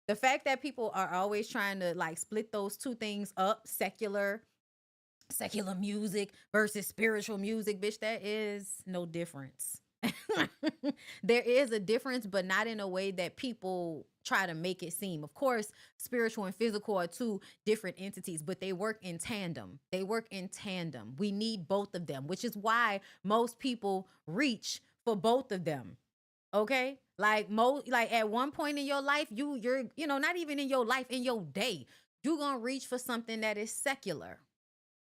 The fact that people are always trying to like split those two things up, secular music versus spiritual music, bitch, that is no difference. There is a difference, but not in a way that people try to make it seem. Of course, spiritual and physical are two different entities, but they work in tandem. We need both of them, which is why most people reach for both of them. Okay? Like at one point in your life, you're not even in your life, in your day, you're going to reach for something that is secular.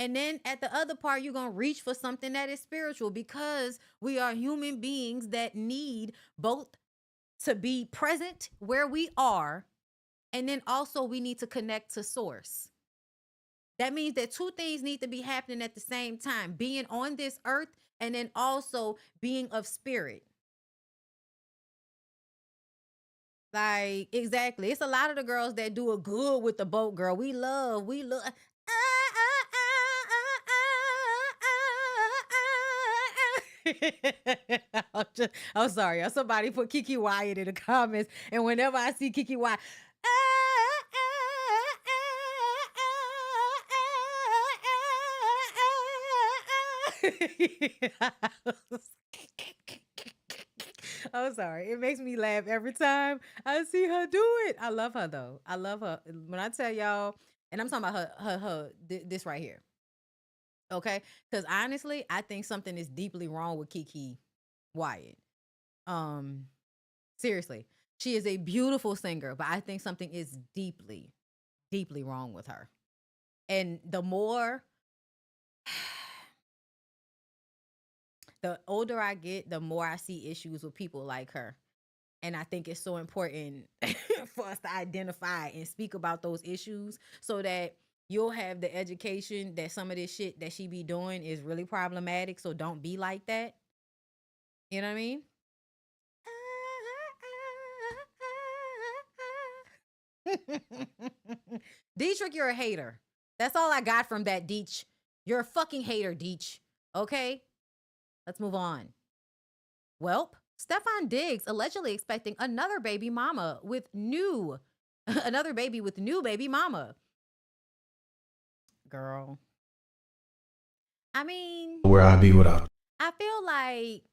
And then at the other part, you're going to reach for something that is spiritual because we are human beings that need both to be present where we are. And then also we need to connect to source. That means that two things need to be happening at the same time, being on this earth and then also being of spirit. Like, exactly. It's a lot of the girls that do it good with the boat, girl. We love. I'm sorry. Somebody put Kiki Wyatt in the comments, and whenever I see Kiki Wyatt, I'm sorry. It makes me laugh every time I see her do it. I love her though. I love her. When I tell y'all, and I'm talking about this right here. Okay? Because honestly, I think something is deeply wrong with Kiki Wyatt. Seriously. She is a beautiful singer, but I think something is deeply, deeply wrong with her. And the older I get, the more I see issues with people like her. And I think it's so important for us to identify and speak about those issues so that you'll have the education that some of this shit that she be doing is really problematic. So don't be like that. You know what I mean? Dietrich, you're a hater. That's all I got from that, Deech. You're a fucking hater, Deech. Okay? Let's move on. Welp, Stefan Diggs allegedly expecting another baby mama with new baby mama. Girl. I mean, Where I be without. I feel like,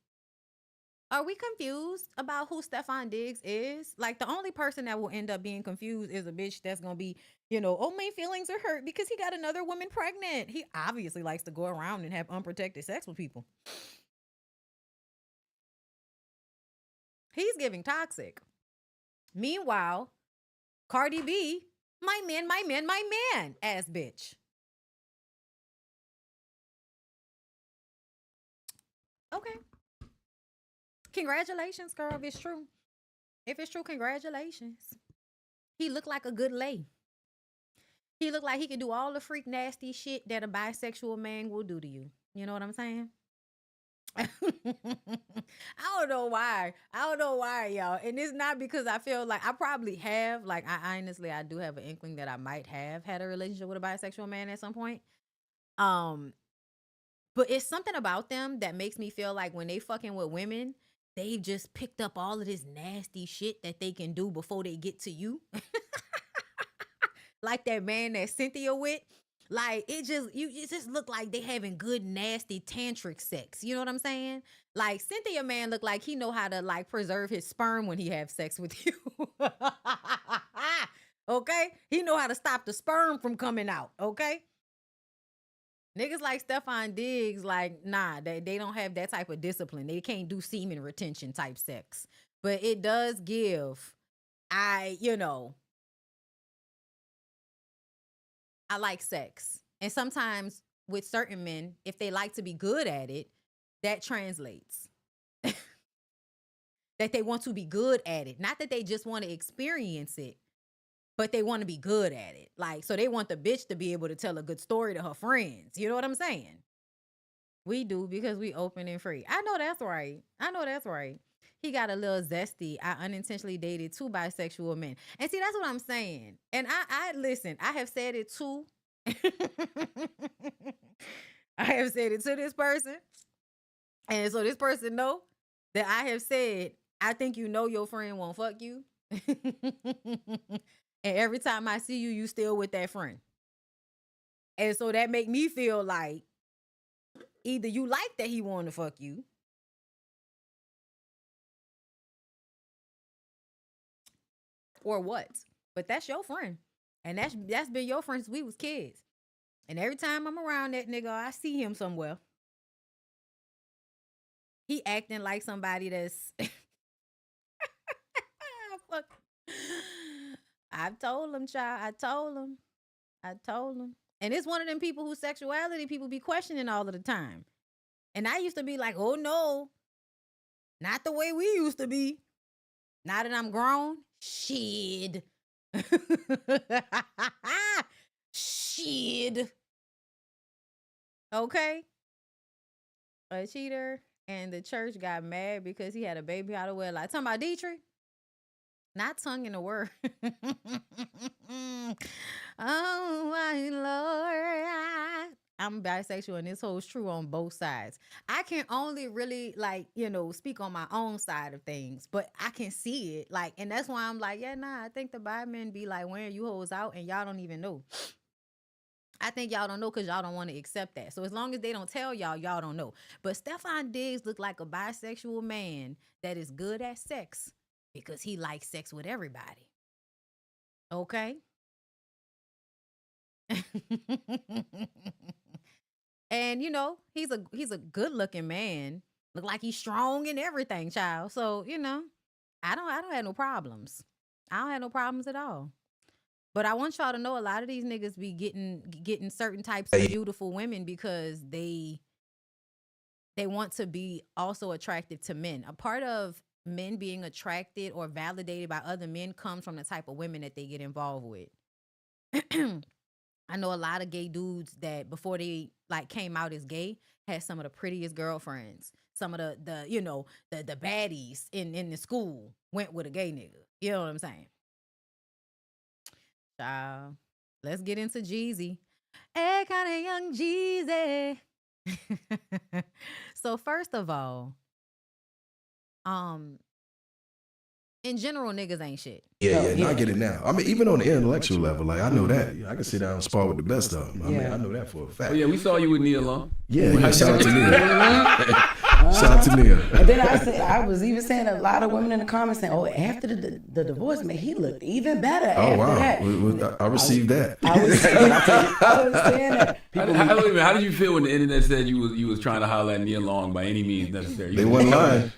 are we confused about who Stefan Diggs is? Like, the only person that will end up being confused is a bitch that's gonna be, oh, my feelings are hurt because he got another woman pregnant. He obviously likes to go around and have unprotected sex with people. He's giving toxic. Meanwhile, Cardi B, my man, ass bitch. Okay. Congratulations, girl, if it's true. If it's true, congratulations. He looked like a good lay. He looked like he could do all the freak nasty shit that a bisexual man will do to you. You know what I'm saying? I don't know why, y'all. And it's not because I feel like I probably have. Like, I do have an inkling that I might have had a relationship with a bisexual man at some point. But it's something about them that makes me feel like when they fucking with women, they've just picked up all of this nasty shit that they can do before they get to you. Like that man that Cynthia with. Like, it just look like they having good, nasty, tantric sex. You know what I'm saying? Like, Cynthia man look like he know how to, like, preserve his sperm when he have sex with you. Okay? He know how to stop the sperm from coming out. Okay? Niggas like Stefan Diggs, like, nah, they don't have that type of discipline. They can't do semen retention type sex. But it does give, I like sex. And sometimes with certain men, if they like to be good at it, that translates. That they want to be good at it. Not that they just want to experience it, but they want to be good at it. Like, so they want the bitch to be able to tell a good story to her friends. You know what I'm saying? We do, because we open and free. I know that's right. He got a little zesty. I unintentionally dated 2 bisexual men. And see, that's what I'm saying. And I listen, I have said it too. I have said it to this person. And so this person know that I have said, I think you know your friend won't fuck you. And every time I see you, you still with that friend. And so that make me feel like either you like that he want to fuck you, or what. But that's your friend. And that's been your friend since we was kids. And every time I'm around that nigga, I see him somewhere. He acting like somebody that's fuck. I've told him, child. I told him. And it's one of them people whose sexuality people be questioning all of the time. And I used to be like, oh no, not the way we used to be. Now that I'm grown, shit. Shit. Okay. A cheater and the church got mad because he had a baby out of wedlock. Talking about Dietrich? Not tongue in the word. Oh, my Lord. I'm bisexual, and this holds true on both sides. I can only really, like, speak on my own side of things, but I can see it. Like, and that's why I'm like, yeah, nah, I think the bi men be like wearing you hoes out, and y'all don't even know. I think y'all don't know because y'all don't want to accept that. So as long as they don't tell y'all, y'all don't know. But Stefan Diggs looked like a bisexual man that is good at sex because he likes sex with everybody. Okay? And he's a good looking man. Look like he's strong and everything, child. So, I don't have no problems. I don't have no problems at all. But I want y'all to know a lot of these niggas be getting certain types of beautiful women because they want to be also attractive to men. A part of men being attracted or validated by other men comes from the type of women that they get involved with. I know a lot of gay dudes that before they came out as gay had some of the prettiest girlfriends. Some of the baddies in the school went with a gay nigga. You know what I'm saying? Child, let's get into Jeezy. Hey, kind of young Jeezy. So first of all, in general, niggas ain't shit. Yeah, I get it now. I mean, even on the intellectual level, I know that. I can sit down and spar with the best of them. I mean, I know that for a fact. Oh, yeah, we saw you with Nia Long. Yeah, shout out to Nia. Shout out to Nia. And then I was even saying a lot of women in the comments saying, oh, after the divorce, man, he looked even better after that. I received that. I was saying that. How did you feel when the internet said you was trying to holler at Nia Long by any means necessary? They wasn't lying.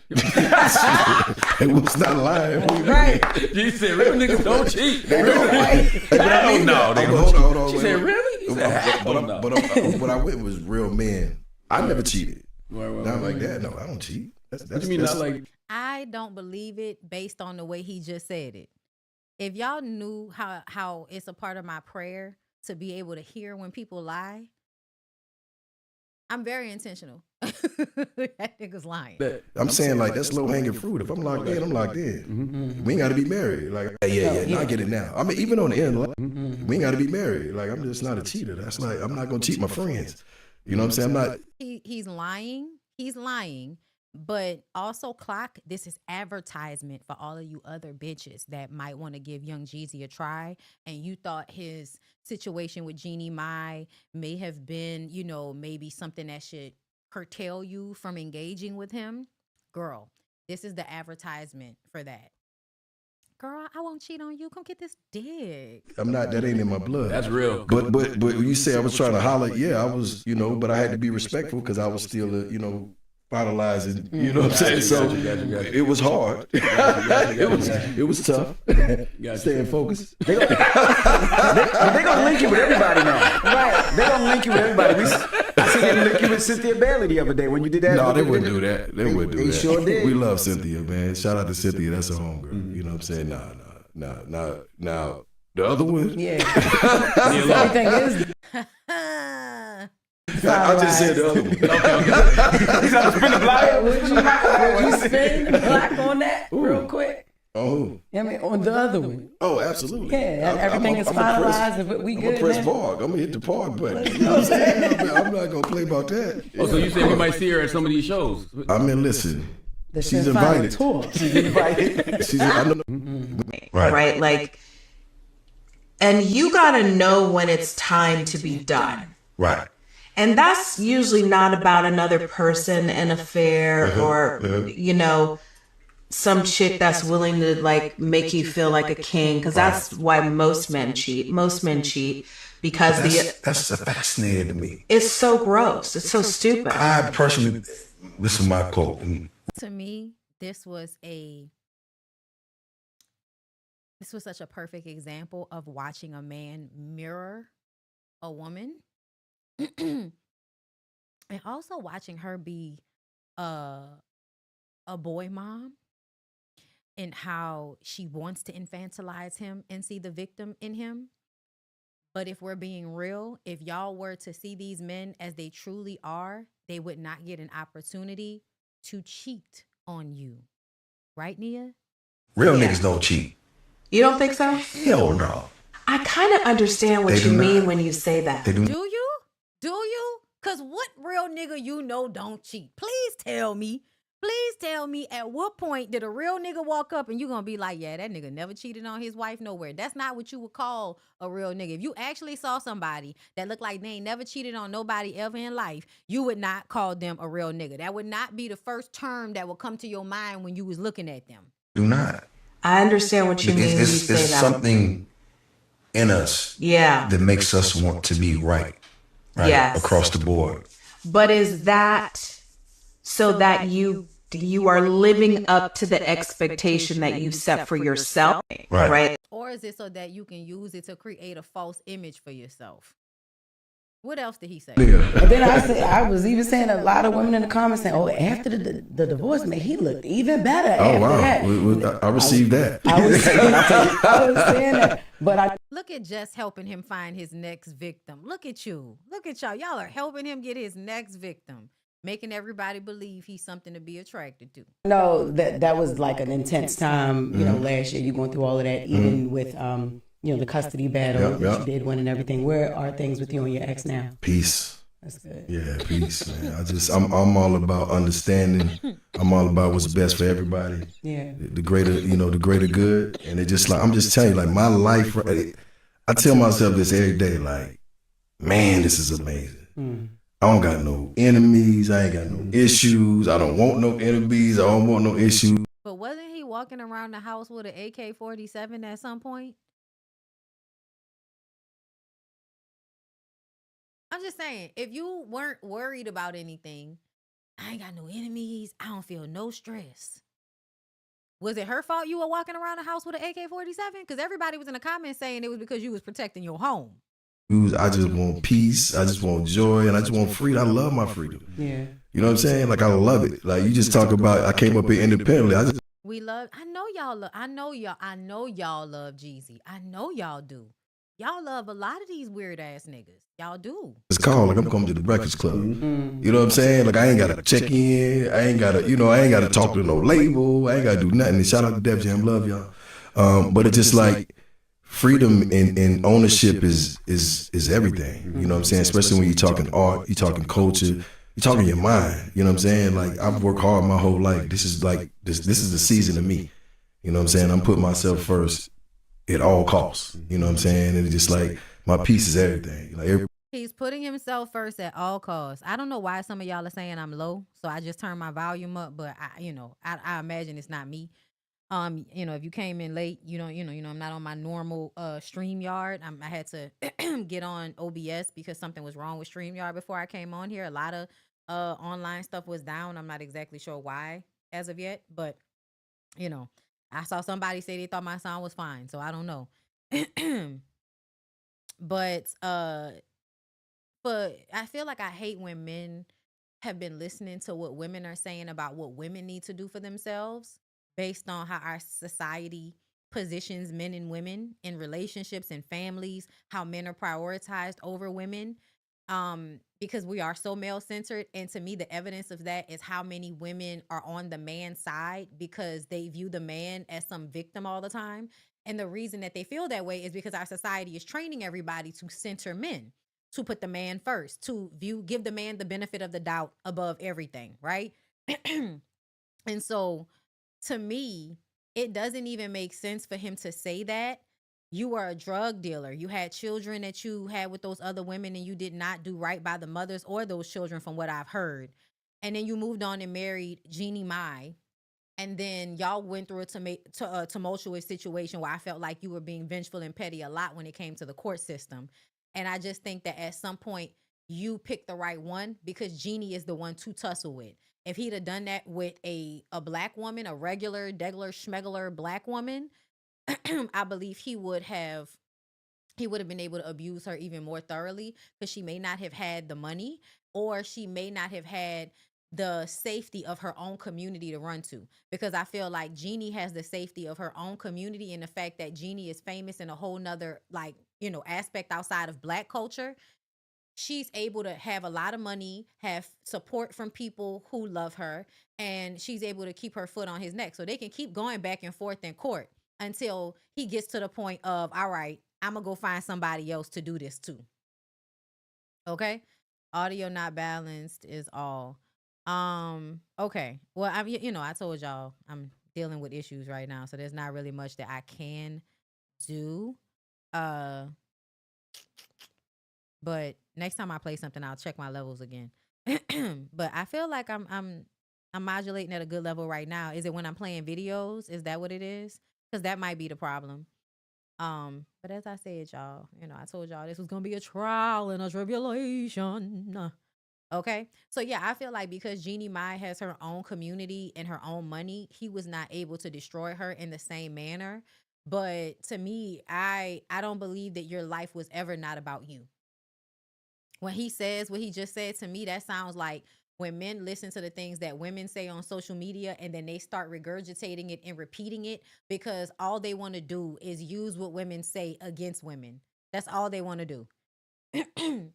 They was not lying. Right. You said real niggas don't cheat. Hold on. She said really? He said, but I went was real men. I never cheated. Not like that. No, I don't cheat. What you mean not like? I don't believe it based on the way he just said it. If y'all knew how it's a part of my prayer to be able to hear when people lie, I'm very intentional. That nigga's lying. I'm saying that's low hanging fruit. If I'm locked in, I'm locked in. Mm-hmm. We ain't got to be married. I get it now. I mean, even on the end, we ain't got to be married. I'm just not a cheater. That's I'm not gonna cheat my friends. You know what I'm saying? I'm not. He's lying. He's lying. But also clock, this is advertisement for all of you other bitches that might want to give young Jeezy a try. And you thought his situation with Jeannie Mai may have been, maybe something that should curtail you from engaging with him. Girl, this is the advertisement for that. Girl, I won't cheat on you. Come get this dick. I'm not. That ain't in my blood. That's real. But when you say I was trying to holler, yeah, I was, but I had to be respectful because I was still, finalizing. You know what I'm saying? So it was hard. It was tough. Staying focused. They're gonna link you with everybody now. Right. They're gonna link you with everybody. see them lick you with Cynthia BALI the other day when you did that. No, they wouldn't do that. They wouldn't do that. They sure did. We love Cynthia, man. Shout out to Cynthia. That's a homegirl. You know what I'm saying? Now, the other one? Yeah. Everything is. I just said the other one. Okay. He's on the spin the block. Would you spin the block on that real quick? Oh. I mean, on the other one. Oh, absolutely. Yeah, everything is finalized. If we good, I'm going to press man. Berg. I'm going to hit the pause button. You know what I'm saying? I'm not going to play about that. Oh, so you said we might see her at some of these shows? I mean, listen. She's invited. She's invited. Right. Like, and you got to know when it's time to be done. Right. And that's usually not about another person, an affair, or, you know, some chick that's willing to like make you feel like a king. Because that's why most men cheat. Most men cheat because that's fascinating to me. It's so gross. It's so stupid. I personally, this is my quote. To me, this was such a perfect example of watching a man mirror a woman. And also watching her be a boy mom and how she wants to infantilize him and see the victim in him. But if we're being real, if y'all were to see these men as they truly are, they would not get an opportunity to cheat on you. Right, Nia? Real niggas don't cheat. You don't think so? Hell no. I kind of understand what you mean when you say that. Do you? Do you? Because what real nigga you know don't cheat? Please tell me. Please tell me at what point did a real nigga walk up and you going to be like, yeah, that nigga never cheated on his wife nowhere. That's not what you would call a real nigga. If you actually saw somebody that looked like they ain't never cheated on nobody ever in life, you would not call them a real nigga. That would not be the first term that would come to your mind when you was looking at them. Do not. I understand what you mean when you say it's that. something in us that makes us want to be right across the board. But is that so that you are living up to the expectation that you set for yourself, right? Or is it so that you can use it to create a false image for yourself? What else did he say? And then I was even saying a lot of women in the comments saying, "Oh, after the divorce, man, he looked even better." Oh after wow, I received that. I was saying that, but look at Jess helping him find his next victim. Look at you. Look at y'all. Y'all are helping him get his next victim, making everybody believe he's something to be attracted to. No, that was like an intense time. You know, last year you going through all of that, even with you know, the custody battle that you did win and everything. Where are things with you and your ex now? Peace. That's good. Yeah, peace, man. I'm all about understanding. I'm all about what's best for everybody. Yeah. The greater good. And it just like, I'm just telling you, like my life, I tell myself this every day, like, man, this is amazing. I don't got no enemies. I ain't got no issues. I don't want no enemies. I don't want no issues. But wasn't he walking around the house with an AK-47 at some point? I'm just saying, if you weren't worried about anything, I ain't got no enemies, I don't feel no stress. Was it her fault you were walking around the house with an AK-47? Because everybody was in the comments saying it was because you was protecting your home. I just want peace. I just want joy. And I just want freedom. I love my freedom. Yeah. You know what I'm saying? Like, I love it. Like, you just talk about, I came up here independently. I know y'all love Jeezy. I know y'all do. Y'all love a lot of these weird ass niggas. Y'all do. It's called, like, I'm coming to the Breakfast Club. You know what I'm saying? Like, I ain't got to check in. I ain't got to talk to no label. I ain't got to do nothing. And shout out to Def Jam. Love y'all. But it's just like, freedom and ownership is everything. You know what I'm saying? Especially when you're talking art, you're talking culture, you're talking your mind. You know what I'm saying? Like, I've worked hard my whole life. This is the season of me. You know what I'm saying? I'm putting myself first at all costs. You know what I'm saying? And it's just like, my peace is everything. Like, he's putting himself first at all costs. I don't know why some of y'all are saying I'm low, so I just turned my volume up, but I imagine it's not me. If you came in late, I'm not on my normal StreamYard. I had to get on OBS because something was wrong with StreamYard before I came on here. A lot of online stuff was down. I'm not exactly sure why as of yet, but I saw somebody say they thought my sound was fine, so I don't know. But I feel like I hate when men have been listening to what women are saying about what women need to do for themselves based on how our society positions men and women in relationships and families, how men are prioritized over women. Because we are so male centered. And to me, the evidence of that is how many women are on the man's side because they view the man as some victim all the time. And the reason that they feel that way is because our society is training everybody to center men, to put the man first, to give the man the benefit of the doubt above everything, right? And so to me, it doesn't even make sense for him to say that. You were a drug dealer. You had children that you had with those other women and you did not do right by the mothers or those children from what I've heard. And then you moved on and married Jeannie Mai. And then y'all went through a tumultuous situation where I felt like you were being vengeful and petty a lot when it came to the court system. And I just think that at some point you picked the right one because Jeannie is the one to tussle with. If he'd have done that with a black woman, a regular, degular, schmegular black woman, I believe he would have been able to abuse her even more thoroughly because she may not have had the money or she may not have had the safety of her own community to run to. Because I feel like Jeannie has the safety of her own community and the fact that Jeannie is famous in a whole nother, like, aspect outside of black culture. She's able to have a lot of money, have support from people who love her, and she's able to keep her foot on his neck. So they can keep going back and forth in court until he gets to the point of, all right, I'm going to go find somebody else to do this too. Okay? Audio not balanced is all. Okay. Well, I told y'all I'm dealing with issues right now, so there's not really much that I can do. But next time I play something, I'll check my levels again. But I feel like I'm modulating at a good level right now. Is it when I'm playing videos? Is that what it is? Because that might be the problem. But as I said, y'all, I told y'all this was gonna be a trial and a tribulation. Okay. So yeah, I feel like because Jeannie Mai has her own community and her own money, he was not able to destroy her in the same manner. But to me, I don't believe that your life was ever not about you. When he says what he just said to me, that sounds like when men listen to the things that women say on social media and then they start regurgitating it and repeating it because all they want to do is use what women say against women. That's all they want to do. And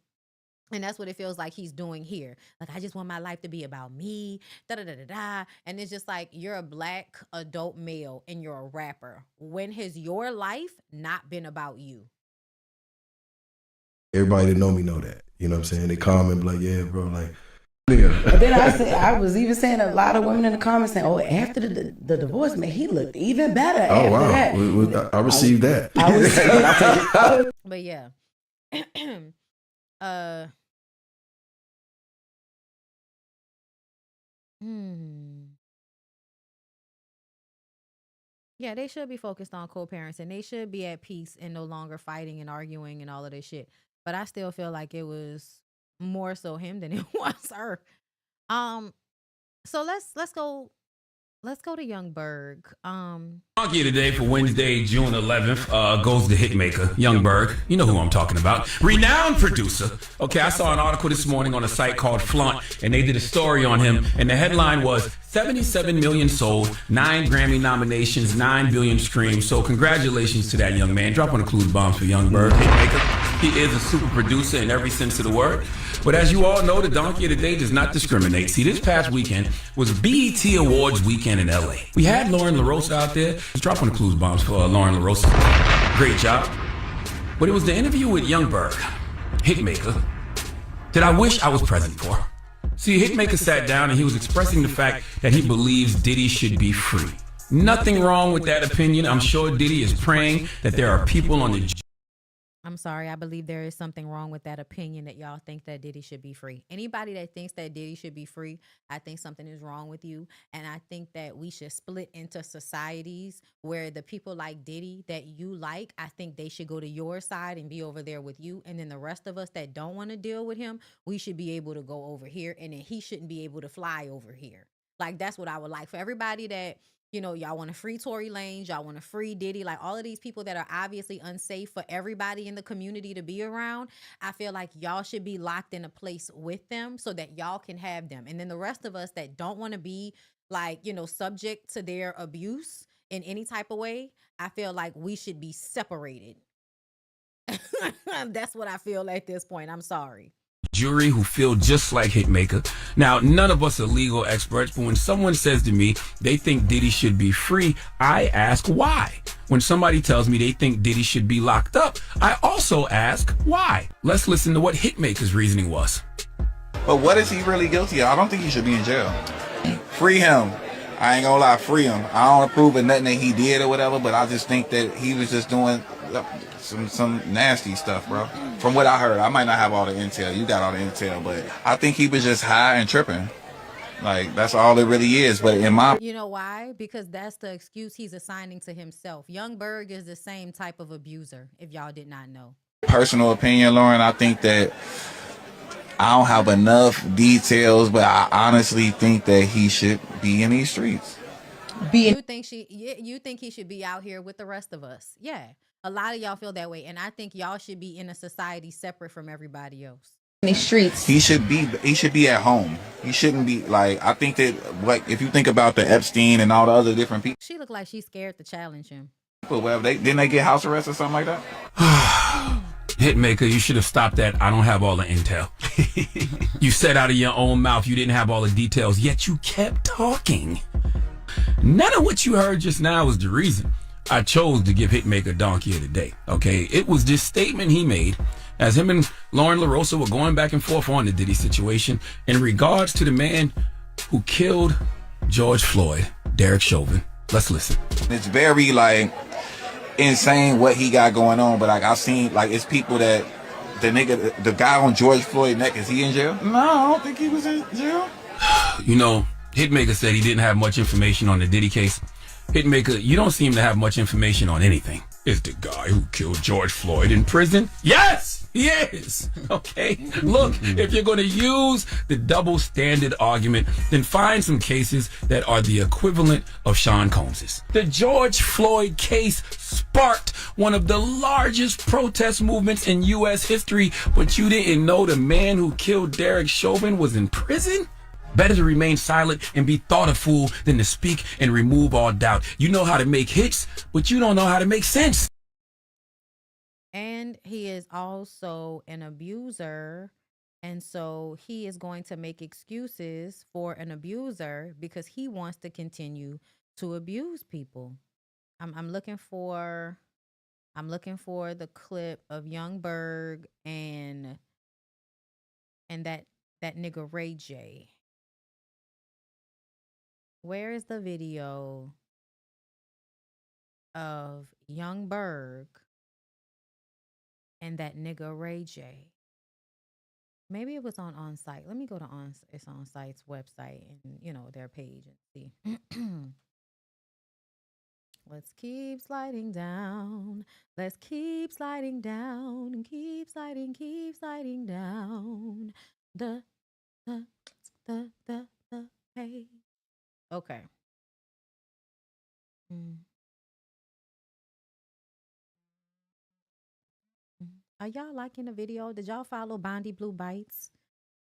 that's what it feels like he's doing here. Like, I just want my life to be about me, da-da-da-da-da. And it's just like, you're a black adult male and you're a rapper. When has your life not been about you? Everybody that know me know that. You know what I'm saying? They comment like, yeah, bro, like, But then I was even saying a lot of women in the comments saying, "Oh, after the divorce, man, he looked even better." Oh after wow, that. I received that. But yeah, yeah, they should be focused on co-parenting. They should be at peace and no longer fighting and arguing and all of this shit. But I still feel like it was more so him than it was her. So let's go to Youngberg. Donkey today for Wednesday, June 11th, goes to Hitmaker, Youngberg. You know who I'm talking about. Renowned producer. Okay, I saw an article this morning on a site called Flaunt, and they did a story on him, and the headline was 77 million sold, 9 Grammy nominations, 9 billion streams. So congratulations to that young man. Drop on the clues bombs for Youngberg, Hitmaker. He is a super producer in every sense of the word. But as you all know, the Donkey of the Day does not discriminate. See, this past weekend was BET Awards weekend in LA. We had Lauren LaRosa out there. Just drop on the clues bombs for Lauren LaRosa. Great job. But it was the interview with Youngberg, Hitmaker, that I wish I was present for. See, Hitmaker sat down and he was expressing the fact that he believes Diddy should be free. Nothing wrong with that opinion. I'm sure Diddy is praying that there are people on the... I'm sorry, I believe there is something wrong with that opinion that y'all think that Diddy should be free. Anybody that thinks that Diddy should be free, I think something is wrong with you. And I think that we should split into societies where the people like Diddy that you like, I think they should go to your side and be over there with you. And then the rest of us that don't want to deal with him, we should be able to go over here. And then he shouldn't be able to fly over here. Like, that's what I would like for everybody that, You know, y'all want to free Tory Lanez, y'all want to free Diddy, like all of these people that are obviously unsafe for everybody in the community to be around. I feel like y'all should be locked in a place with them so that y'all can have them. And then the rest of us that don't want to be like, you know, subject to their abuse in any type of way, I feel like we should be separated. That's what I feel at this point. I'm sorry. Jury who feel just like Hitmaker. Now, none of us are legal experts, but when someone says to me they think Diddy should be free, I ask why. When somebody tells me they think Diddy should be locked up, I also ask why. Let's listen to what Hitmaker's reasoning was. But what is he really guilty of? I don't think he should be in jail. Free him. I ain't gonna lie, free him. I don't approve of nothing that he did or whatever, but I just think that he was just doing some nasty stuff, bro. From what I heard, I might not have all the intel. You got all the intel, but I think he was just high and tripping. Like, that's all it really is. But in my... You know why? Because that's the excuse he's assigning to himself. Youngberg is the same type of abuser, if y'all did not know. personal opinion, Lauren, I think that I don't have enough details, but I honestly think that he should be in these streets. You think he should be out here with the rest of us? Yeah. A lot of y'all feel that way, and I think y'all should be in a society separate from everybody else. In these streets, he should be at home. He shouldn't be like. I think that if you think about the Epstein and all the other different people, She looked like she's scared to challenge him. well, didn't they get house arrest or something like that? Hitmaker, you should have stopped that. I don't have all the intel. You said out of your own mouth you didn't have all the details, yet you kept talking. None of what you heard just now is the reason I chose to give Hitmaker Donkey of the Day. Okay, it was this statement he made as him and Lauren LaRosa were going back and forth on the Diddy situation in regards to the man who killed George Floyd, Derek Chauvin. Let's listen. It's very insane what he got going on, but I've seen it's people that the guy on George Floyd's neck, is he in jail? No, I don't think he was in jail. You know, Hitmaker said he didn't have much information on the Diddy case. Hitmaker, you don't seem to have much information on anything. Is the guy who killed George Floyd in prison? Yes, he is. Okay. Look, if you're going to use the double standard argument, then find some cases that are the equivalent of Sean Combs's. The George Floyd case sparked one of the largest protest movements in U.S. history, but you didn't know the man who killed Derek Chauvin was in prison? Better to remain silent and be thought a fool than to speak and remove all doubt. You know how to make hits, but you don't know how to make sense. And he is also an abuser. And so he is going to make excuses for an abuser because he wants to continue to abuse people. I'm looking for the clip of Youngberg and that nigga Ray J. Where is the video of Youngberg and that nigga Ray J? Maybe it was on site. Let me go to it's on site's website and their page and see. Let's keep sliding down. Let's keep sliding down and keep sliding down. The page. Okay. Are y'all liking the video? Did y'all follow BondyBlue Bites?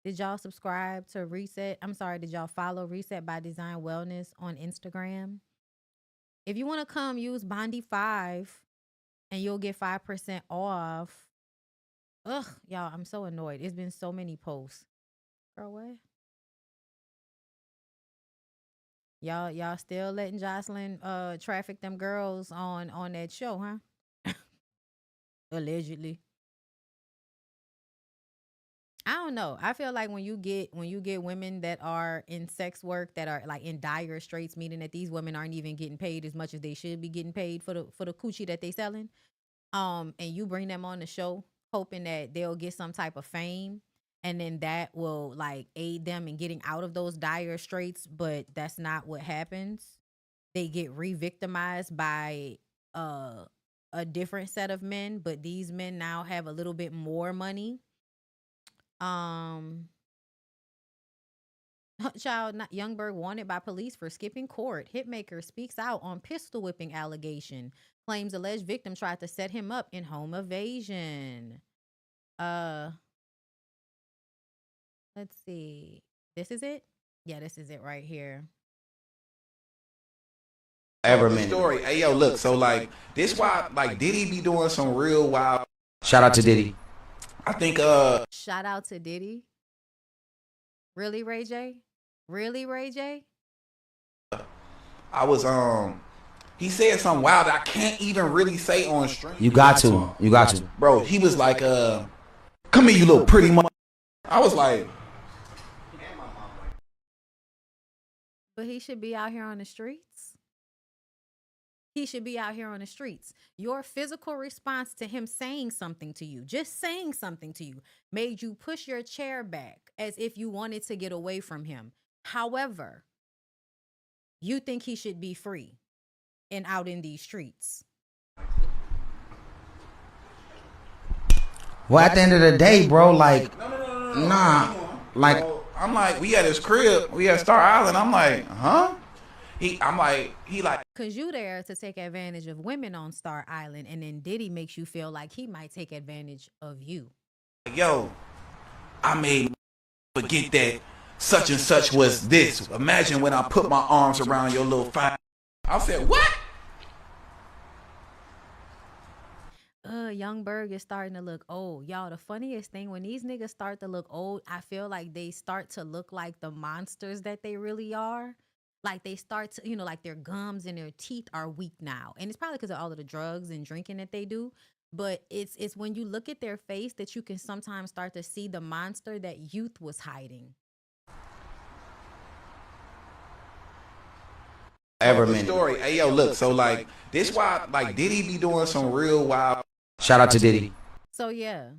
Did y'all subscribe to did y'all follow Reset by Design Wellness on Instagram? If you want to come use Bondy5 and you'll get 5% off. Ugh, y'all, I'm so annoyed. It's been so many posts. Girl, what? Y'all still letting Jocelyn traffic them girls on that show, huh? Allegedly. I don't know. I feel like when you get women that are in sex work that are in dire straits, meaning that these women aren't even getting paid as much as they should be getting paid for the coochie that they selling, and you bring them on the show hoping that they'll get some type of fame, and then that will aid them in getting out of those dire straits, but that's not what happens. They get re-victimized by a different set of men, but these men now have a little bit more money. Child, Youngberg wanted by police for skipping court. Hitmaker speaks out on pistol whipping allegation. Claims alleged victim tried to set him up in home evasion. Let's see. This is it? Yeah, this is it right here. Ever story. Hey yo, look. So like this why like Diddy be doing some real wild. Shout out to Diddy. I think Shout out to Diddy. Really, Ray J? Really, Ray J? I was he said something wild that I can't even really say on stream. You got to. You got to. Bro, he was like come here you little pretty mother. I was like, but he should be out here on the streets. He should be out here on the streets. Your physical response to him saying something to you, just saying something to you, made you push your chair back as if you wanted to get away from him. However, you think he should be free and out in these streets. Well, at the end of the day, bro, like, nah, like, I'm like, we at his crib, we at Star Island. I'm like, huh? He like, cause you there to take advantage of women on Star Island, and then Diddy makes you feel like he might take advantage of you. Yo, I made forget that such and such was this. Imagine when I put my arms around your little fine. I said, what? Youngberg is starting to look old. Y'all, the funniest thing, when these niggas start to look old, I feel like they start to look like the monsters that they really are. Like they start to, you know, like their gums and their teeth are weak now. And it's probably because of all of the drugs and drinking that they do. But it's when you look at their face that you can sometimes start to see the monster that youth was hiding. Story. Hey yo, look, so like this why like Diddy be doing some real wild. Shout out to Diddy. So yeah,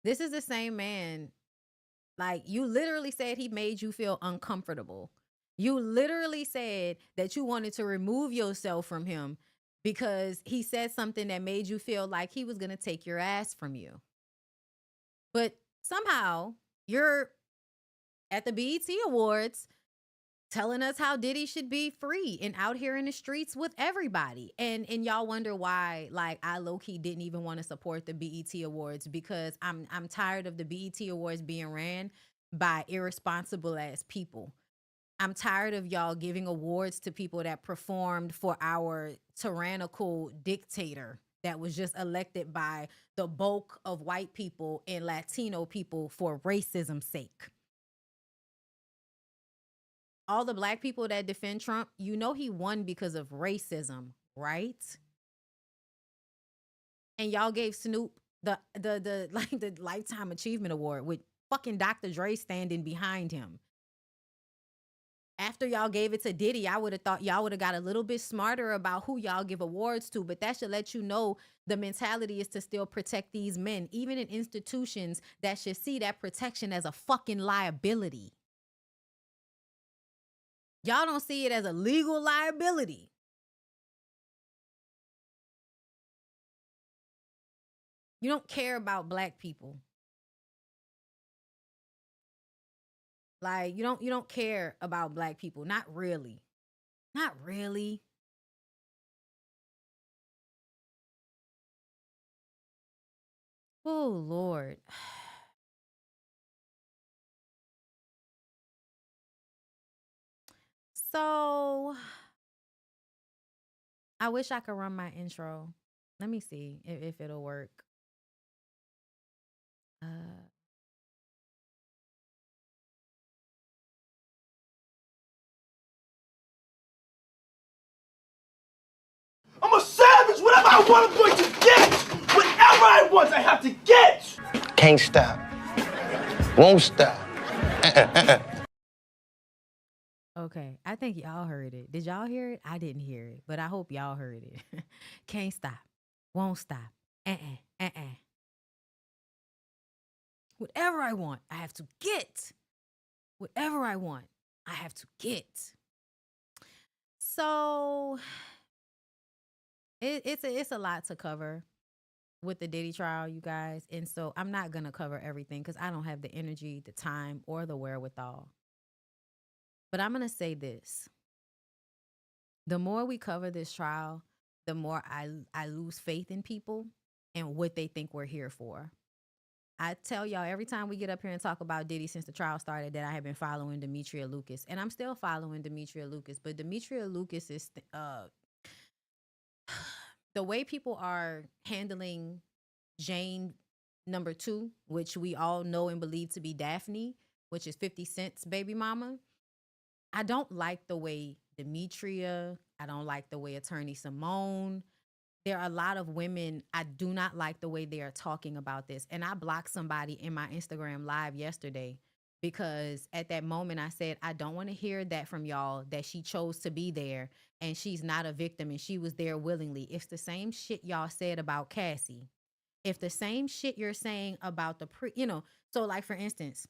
this is the same man. Like you literally said he made you feel uncomfortable. You literally said that you wanted to remove yourself from him because he said something that made you feel like he was going to take your ass from you. But somehow you're at the BET Awards telling us how Diddy should be free and out here in the streets with everybody. And y'all wonder why, like, I low-key didn't even want to support the BET Awards because I'm tired of the BET Awards being ran by irresponsible ass people. I'm tired of y'all giving awards to people that performed for our tyrannical dictator that was just elected by the bulk of white people and Latino people for racism's sake. All the black people that defend Trump, you know he won because of racism, right? And y'all gave Snoop the Lifetime Achievement Award with fucking Dr. Dre standing behind him. After y'all gave it to Diddy, I would have thought y'all would have got a little bit smarter about who y'all give awards to, but that should let you know the mentality is to still protect these men, even in institutions that should see that protection as a fucking liability. Y'all don't see it as a legal liability. You don't care about black people. Like, you don't care about black people. Not really. Not really. Oh, Lord. So, I wish I could run my intro. Let me see if it'll work. I'm a savage. Whatever I want, I'm going to get. Whatever I want, I have to get. Can't stop. Won't stop. Okay, I think y'all heard it. Did y'all hear it? I didn't hear it, but I hope y'all heard it. Can't stop. Won't stop. Whatever I want, I have to get. Whatever I want, I have to get. So it's a lot to cover with the Diddy trial, you guys. And so I'm not going to cover everything because I don't have the energy, the time, or the wherewithal. But I'm going to say this. The more we cover this trial, the more I lose faith in people and what they think we're here for. I tell y'all every time we get up here and talk about Diddy since the trial started that I have been following Demetria Lucas. And I'm still following Demetria Lucas. But Demetria Lucas is... the way people are handling Jane number 2, which we all know and believe to be Daphne, which is 50 Cent's baby mama. I don't like the way Demetria, I don't like the way Attorney Simone. There are a lot of women, I do not like the way they are talking about this. And I blocked somebody in my Instagram live yesterday because at that moment I said, I don't want to hear that from y'all, that she chose to be there and she's not a victim and she was there willingly. It's the same shit y'all said about Cassie. If the same shit you're saying about the so like for instance,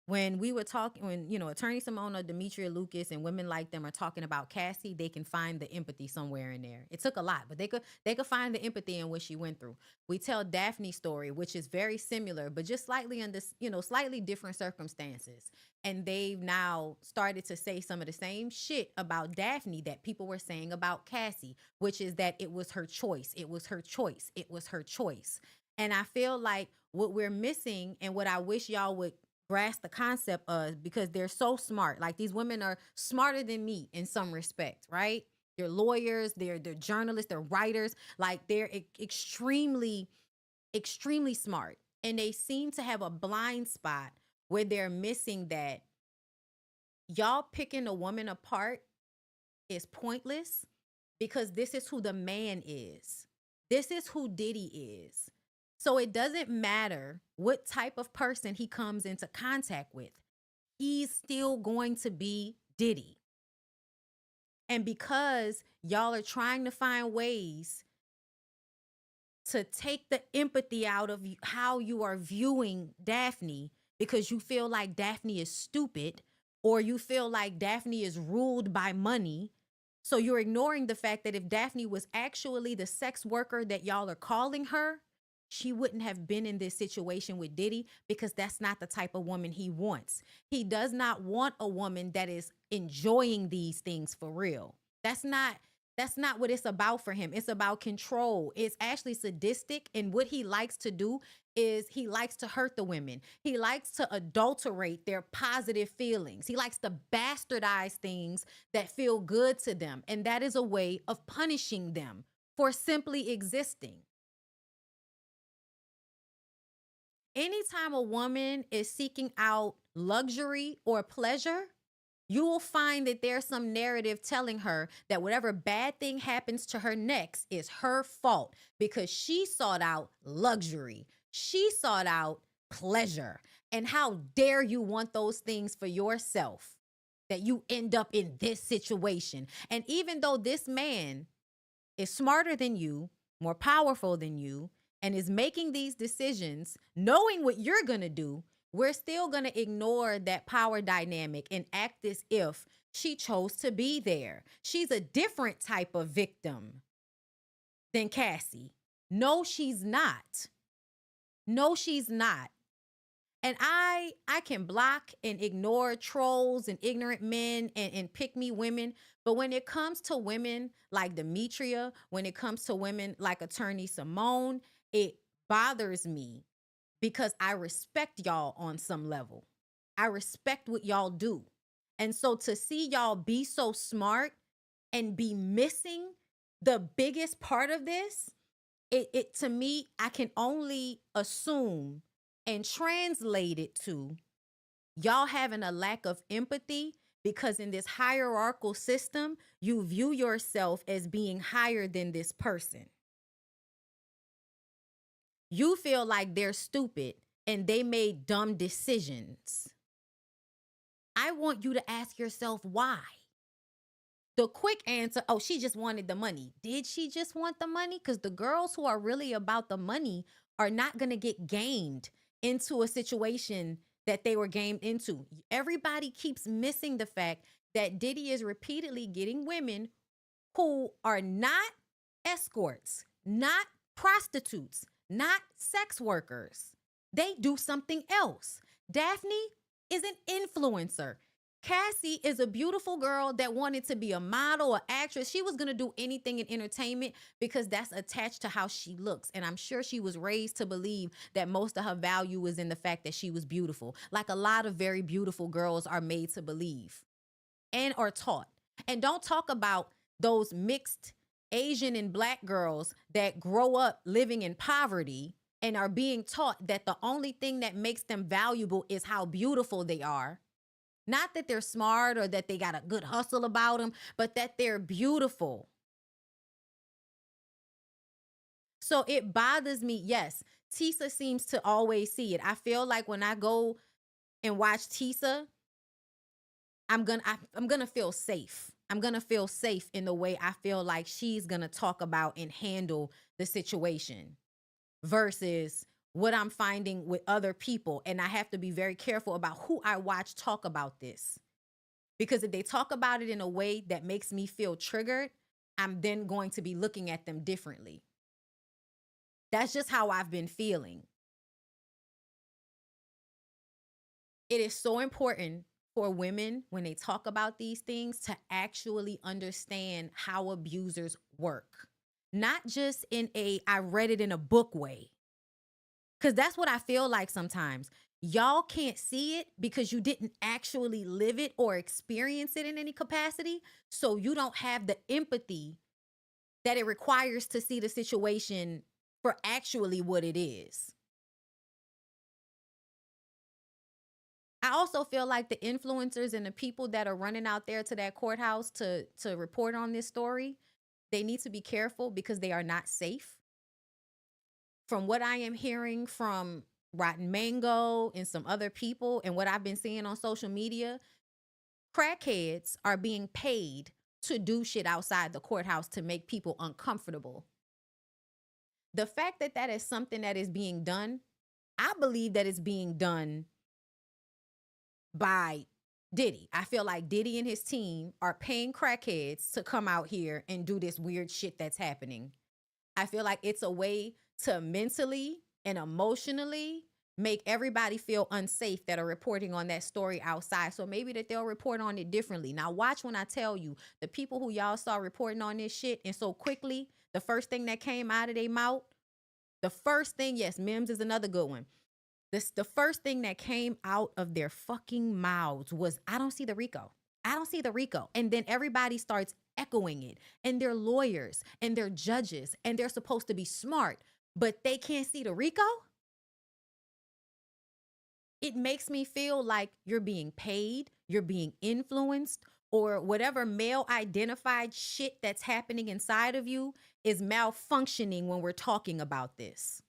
when we were talking, when, Attorney Simone or Demetria Lucas and women like them are talking about Cassie, they can find the empathy somewhere in there. It took a lot, but they could find the empathy in what she went through. We tell Daphne's story, which is very similar, but just slightly under, slightly different circumstances. And they've now started to say some of the same shit about Daphne that people were saying about Cassie, which is that it was her choice. It was her choice. It was her choice. And I feel like what we're missing and what I wish y'all would grasp the concept of, because they're so smart. Like these women are smarter than me in some respect, right? They're lawyers, they're journalists, they're writers. Like they're extremely, extremely smart. And they seem to have a blind spot where they're missing that y'all picking a woman apart is pointless because this is who the man is. This is who Diddy is. So it doesn't matter what type of person he comes into contact with. He's still going to be Diddy. And because y'all are trying to find ways to take the empathy out of how you are viewing Daphne because you feel like Daphne is stupid or you feel like Daphne is ruled by money. So you're ignoring the fact that if Daphne was actually the sex worker that y'all are calling her, she wouldn't have been in this situation with Diddy because that's not the type of woman he wants. He does not want a woman that is enjoying these things for real. That's not what it's about for him. It's about control. It's actually sadistic. And what he likes to do is he likes to hurt the women. He likes to adulterate their positive feelings. He likes to bastardize things that feel good to them. And that is a way of punishing them for simply existing. Anytime a woman is seeking out luxury or pleasure, you will find that there's some narrative telling her that whatever bad thing happens to her next is her fault because she sought out luxury. She sought out pleasure. And how dare you want those things for yourself, that you end up in this situation. And even though this man is smarter than you, more powerful than you, and is making these decisions, knowing what you're going to do, we're still going to ignore that power dynamic and act as if she chose to be there. She's a different type of victim than Cassie. No, she's not. No, she's not. And I can block and ignore trolls and ignorant men and pick-me women. But when it comes to women like Demetria, when it comes to women like Attorney Simone, it bothers me because I respect y'all on some level. I respect what y'all do. And so to see y'all be so smart and be missing the biggest part of this, it to me, I can only assume and translate it to y'all having a lack of empathy because in this hierarchical system, you view yourself as being higher than this person. You feel like they're stupid and they made dumb decisions. I want you to ask yourself why. The quick answer, oh, she just wanted the money. Did she just want the money? Because the girls who are really about the money are not going to get gamed into a situation that they were gamed into. Everybody keeps missing the fact that Diddy is repeatedly getting women who are not escorts, not prostitutes, not sex workers. They do something else. Daphne is an influencer. Cassie is a beautiful girl that wanted to be a model, an actress. She was going to do anything in entertainment because that's attached to how she looks. And I'm sure she was raised to believe that most of her value was in the fact that she was beautiful. Like a lot of very beautiful girls are made to believe and are taught. And don't talk about those mixed Asian and black girls that grow up living in poverty and are being taught that the only thing that makes them valuable is how beautiful they are. Not that they're smart or that they got a good hustle about them, but that they're beautiful. So it bothers me. Yes, Tisa seems to always see it. I feel like when I go and watch Tisa, I'm gonna feel safe. I'm gonna feel safe in the way I feel like she's gonna talk about and handle the situation versus what I'm finding with other people. And I have to be very careful about who I watch talk about this. Because if they talk about it in a way that makes me feel triggered, I'm then going to be looking at them differently. That's just how I've been feeling. It is so important for women, when they talk about these things, to actually understand how abusers work. Not just in I read it in a book way. Because that's what I feel like sometimes. Y'all can't see it because you didn't actually live it or experience it in any capacity. So you don't have the empathy that it requires to see the situation for actually what it is. I also feel like the influencers and the people that are running out there to that courthouse to report on this story, they need to be careful because they are not safe. From what I am hearing from Rotten Mango and some other people and what I've been seeing on social media, crackheads are being paid to do shit outside the courthouse to make people uncomfortable. The fact that that is something that is being done, I believe that it's being done by Diddy. I feel like Diddy and his team are paying crackheads to come out here and do this weird shit that's happening. I feel like it's a way to mentally and emotionally make everybody feel unsafe that are reporting on that story outside. So maybe that they'll report on it differently. Now watch when I tell you, the people who y'all saw reporting on this shit and so quickly, the first thing that came out of their mouth, the first thing, yes, Mims is another good one. The first thing that came out of their fucking mouths was, I don't see the RICO. I don't see the RICO. And then everybody starts echoing it. And they're lawyers and they're judges and they're supposed to be smart, but they can't see the RICO? It makes me feel like you're being paid, you're being influenced, or whatever male identified shit that's happening inside of you is malfunctioning when we're talking about this.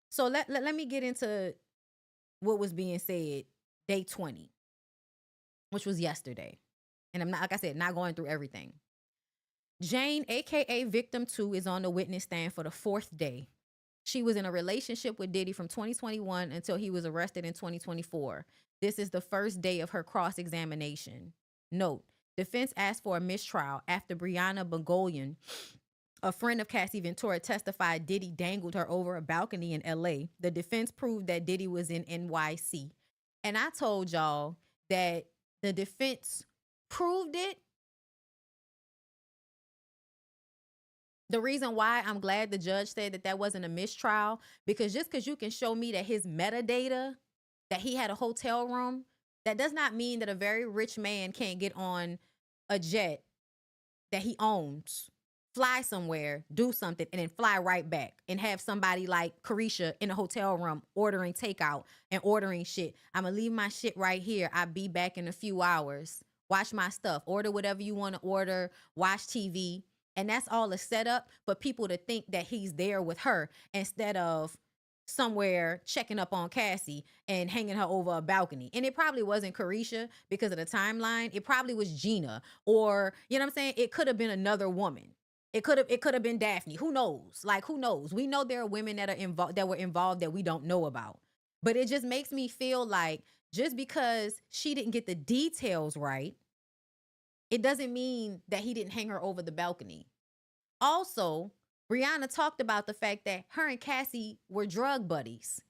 So let me get into what was being said day 20, which was yesterday. And I'm not, like I said, not going through everything. Jane, aka Victim 2, is on the witness stand for the 4th day. She was in a relationship with Diddy from 2021 until he was arrested in 2024. This is the first day of her cross-examination. Note, defense asked for a mistrial after Brianna Bogolian, a friend of Cassie Ventura, testified Diddy dangled her over a balcony in LA. The defense proved that Diddy was in NYC. And I told y'all that the defense proved it. The reason why I'm glad the judge said that that wasn't a mistrial, because just because you can show me that his metadata, that he had a hotel room, that does not mean that a very rich man can't get on a jet that he owns, fly somewhere, do something, and then fly right back and have somebody like Carisha in a hotel room ordering takeout and ordering shit. I'm going to leave my shit right here. I'll be back in a few hours. Watch my stuff. Order whatever you want to order. Watch TV. And that's all a setup for people to think that he's there with her instead of somewhere checking up on Cassie and hanging her over a balcony. And it probably wasn't Carisha because of the timeline. It probably was Gina, or, you know what I'm saying? It could have been another woman. It could have been Daphne. Who knows? Like, who knows? We know there are women that are involved, that were involved, that we don't know about. But it just makes me feel like just because she didn't get the details right, it doesn't mean that he didn't hang her over the balcony. Also, Brianna talked about the fact that her and Cassie were drug buddies.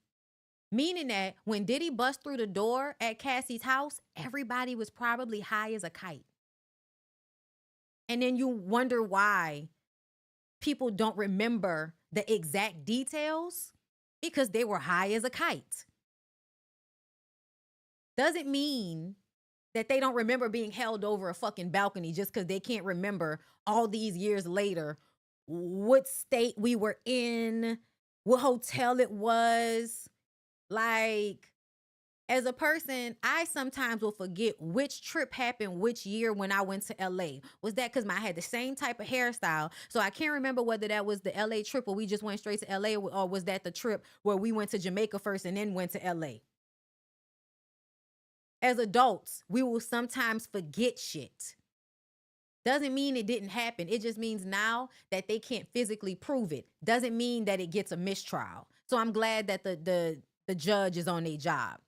Meaning that when Diddy bust through the door at Cassie's house, everybody was probably high as a kite. And then you wonder why people don't remember the exact details, because they were high as a kite. Doesn't mean that they don't remember being held over a fucking balcony just because they can't remember all these years later what state we were in, what hotel it was. Like, as a person, I sometimes will forget which trip happened which year when I went to LA. Was that because I had the same type of hairstyle? So I can't remember whether that was the LA trip where we just went straight to LA, or was that the trip where we went to Jamaica first and then went to LA? As adults, we will sometimes forget shit. Doesn't mean it didn't happen. It just means now that they can't physically prove it. Doesn't mean that it gets a mistrial. So I'm glad that the judge is on their job.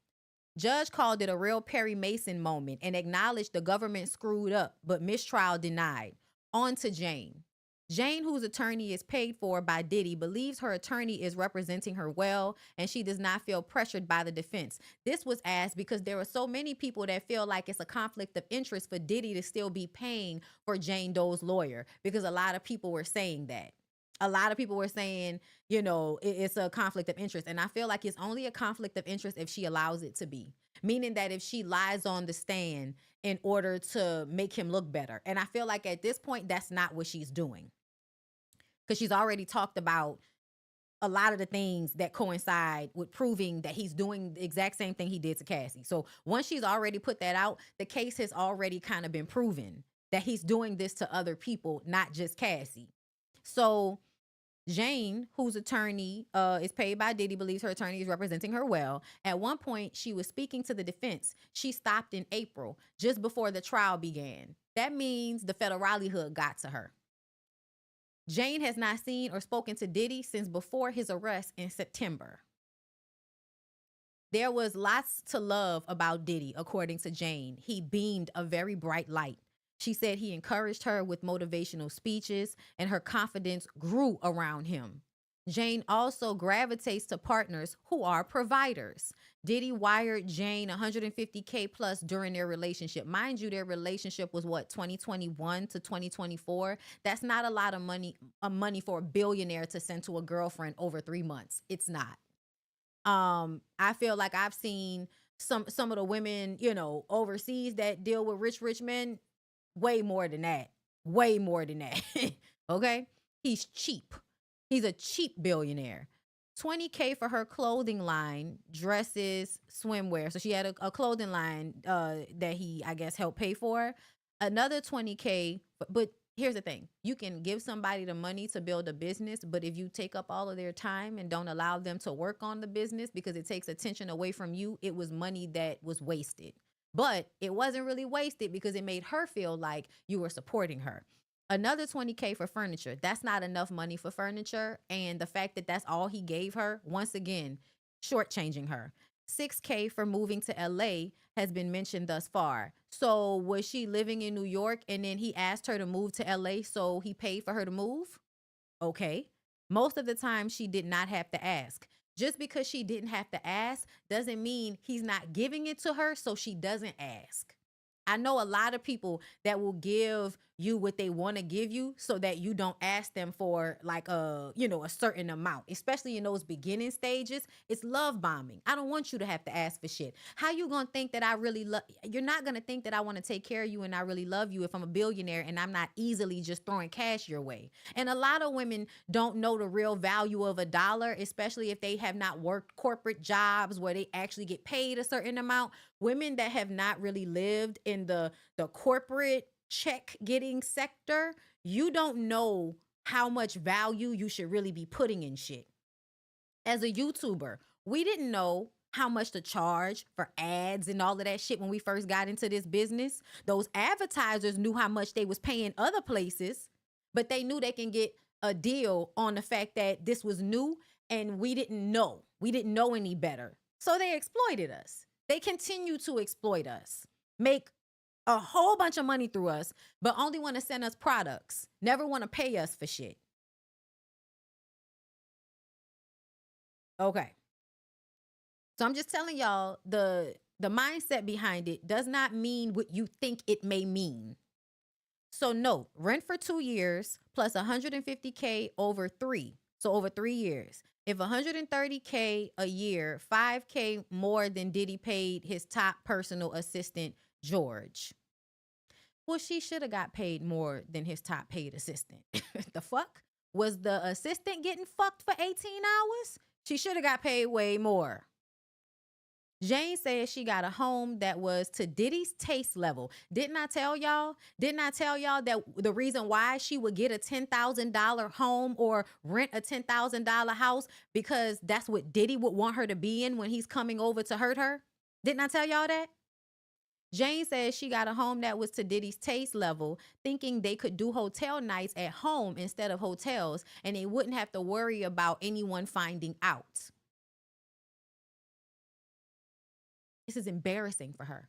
Judge called it a real Perry Mason moment and acknowledged the government screwed up, but mistrial denied. On to Jane. Jane, whose attorney is paid for by Diddy, believes her attorney is representing her well, and she does not feel pressured by the defense. This was asked because there are so many people that feel like it's a conflict of interest for Diddy to still be paying for Jane Doe's lawyer, because a lot of people were saying that. A lot of people were saying, you know, it's a conflict of interest. And I feel like it's only a conflict of interest if she allows it to be. Meaning that if she lies on the stand in order to make him look better. And I feel like at this point, that's not what she's doing. Because she's already talked about a lot of the things that coincide with proving that he's doing the exact same thing he did to Cassie. So once she's already put that out, the case has already kind of been proven that he's doing this to other people, not just Cassie. So Jane, whose attorney is paid by Diddy, believes her attorney is representing her well. At one point, she was speaking to the defense. She stopped in April, just before the trial began. That means the federale hood got to her. Jane has not seen or spoken to Diddy since before his arrest in September. There was lots to love about Diddy, according to Jane. He beamed a very bright light. She said he encouraged her with motivational speeches, and her confidence grew around him. Jane also gravitates to partners who are providers. Diddy wired Jane $150K plus during their relationship. Mind you, their relationship was 2021 to 2024. That's not a lot of money for a billionaire to send to a girlfriend over 3 months. It's not. I feel like I've seen some of the women, you know, overseas that deal with rich men. Way more than that. Way more than that. Okay? He's cheap. He's a cheap billionaire. $20K for her clothing line, dresses, swimwear. So she had a clothing line that he, I guess, helped pay for. Another $20K. But here's the thing. You can give somebody the money to build a business, but if you take up all of their time and don't allow them to work on the business because it takes attention away from you, it was money that was wasted. But it wasn't really wasted because it made her feel like you were supporting her. Another $20K for furniture. That's not enough money for furniture. And the fact that that's all he gave her, once again, shortchanging her. $6K for moving to LA has been mentioned thus far. So was she living in New York and then he asked her to move to LA, so he paid for her to move? Okay. Most of the time she did not have to ask. Just because she didn't have to ask doesn't mean he's not giving it to her, so she doesn't ask. I know a lot of people that will give you what they want to give you so that you don't ask them for like a certain amount, especially in those beginning stages. It's love bombing. I don't want you to have to ask for shit. How you going to think that I really love? You're not going to think that I want to take care of you and I really love you if I'm a billionaire and I'm not easily just throwing cash your way. And a lot of women don't know the real value of a dollar, especially if they have not worked corporate jobs where they actually get paid a certain amount. Women that have not really lived in the corporate check getting sector, you don't know how much value you should really be putting in shit. As a YouTuber, we didn't know how much to charge for ads and all of that shit when we first got into this business. Those advertisers knew how much they was paying other places, but they knew they can get a deal on the fact that this was new and we didn't know. We didn't know any better. So they exploited us. They continue to exploit us, make a whole bunch of money through us, but only want to send us products, never want to pay us for shit. Okay. So I'm just telling y'all the mindset behind it does not mean what you think it may mean. So no, rent for 2 years plus $150K over 3. So over 3 years. If $130K a year, $5K more than Diddy paid his top personal assistant, George. Well, she should have got paid more than his top paid assistant. The fuck? Was the assistant getting fucked for 18 hours? She should have got paid way more. Jane says she got a home that was to Diddy's taste level. Didn't I tell y'all? Didn't I tell y'all that the reason why she would get a $10,000 home or rent a $10,000 house? Because that's what Diddy would want her to be in when he's coming over to hurt her? Didn't I tell y'all that? Jane says she got a home that was to Diddy's taste level, thinking they could do hotel nights at home instead of hotels, and they wouldn't have to worry about anyone finding out. This is embarrassing for her.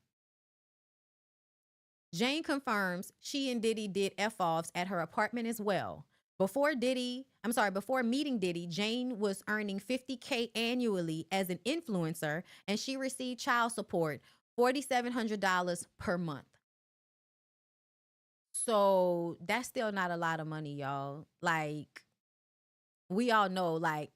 Jane confirms she and Diddy did F-offs at her apartment as well. Before meeting Diddy, Jane was earning $50K annually as an influencer, and she received child support, $4,700 per month. So that's still not a lot of money, y'all. Like, we all know, like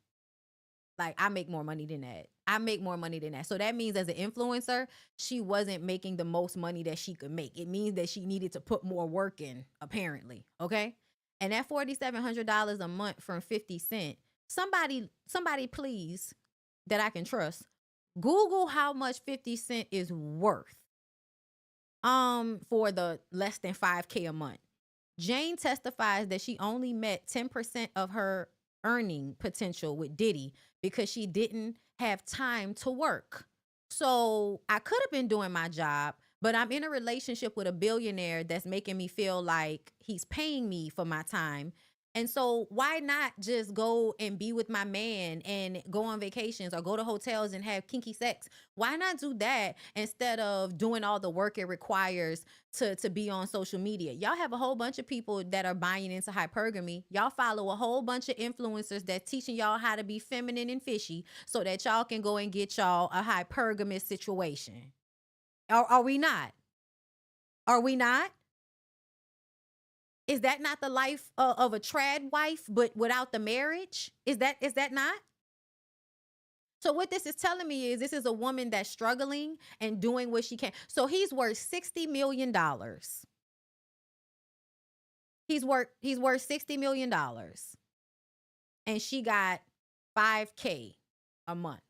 I make more money than that. I make more money than that. So that means as an influencer, she wasn't making the most money that she could make. It means that she needed to put more work in, apparently. Okay? And that $4,700 a month from 50 Cent, somebody please, that I can trust, Google how much 50 Cent is worth for the less than $5K a month. Jane testifies that she only met 10% of her earning potential with Diddy because she didn't have time to work. So I could have been doing my job, but I'm in a relationship with a billionaire that's making me feel like he's paying me for my time. And so why not just go and be with my man and go on vacations or go to hotels and have kinky sex? Why not do that instead of doing all the work it requires to be on social media? Y'all have a whole bunch of people that are buying into hypergamy. Y'all follow a whole bunch of influencers that's teaching y'all how to be feminine and fishy so that y'all can go and get y'all a hypergamous situation. Are we not? Are we not? Is that not the life of a trad wife, but without the marriage? Is that not? So what this is telling me is this is a woman that's struggling and doing what she can. So he's worth $60 million. He's worth $60 million. And she got $5K a month.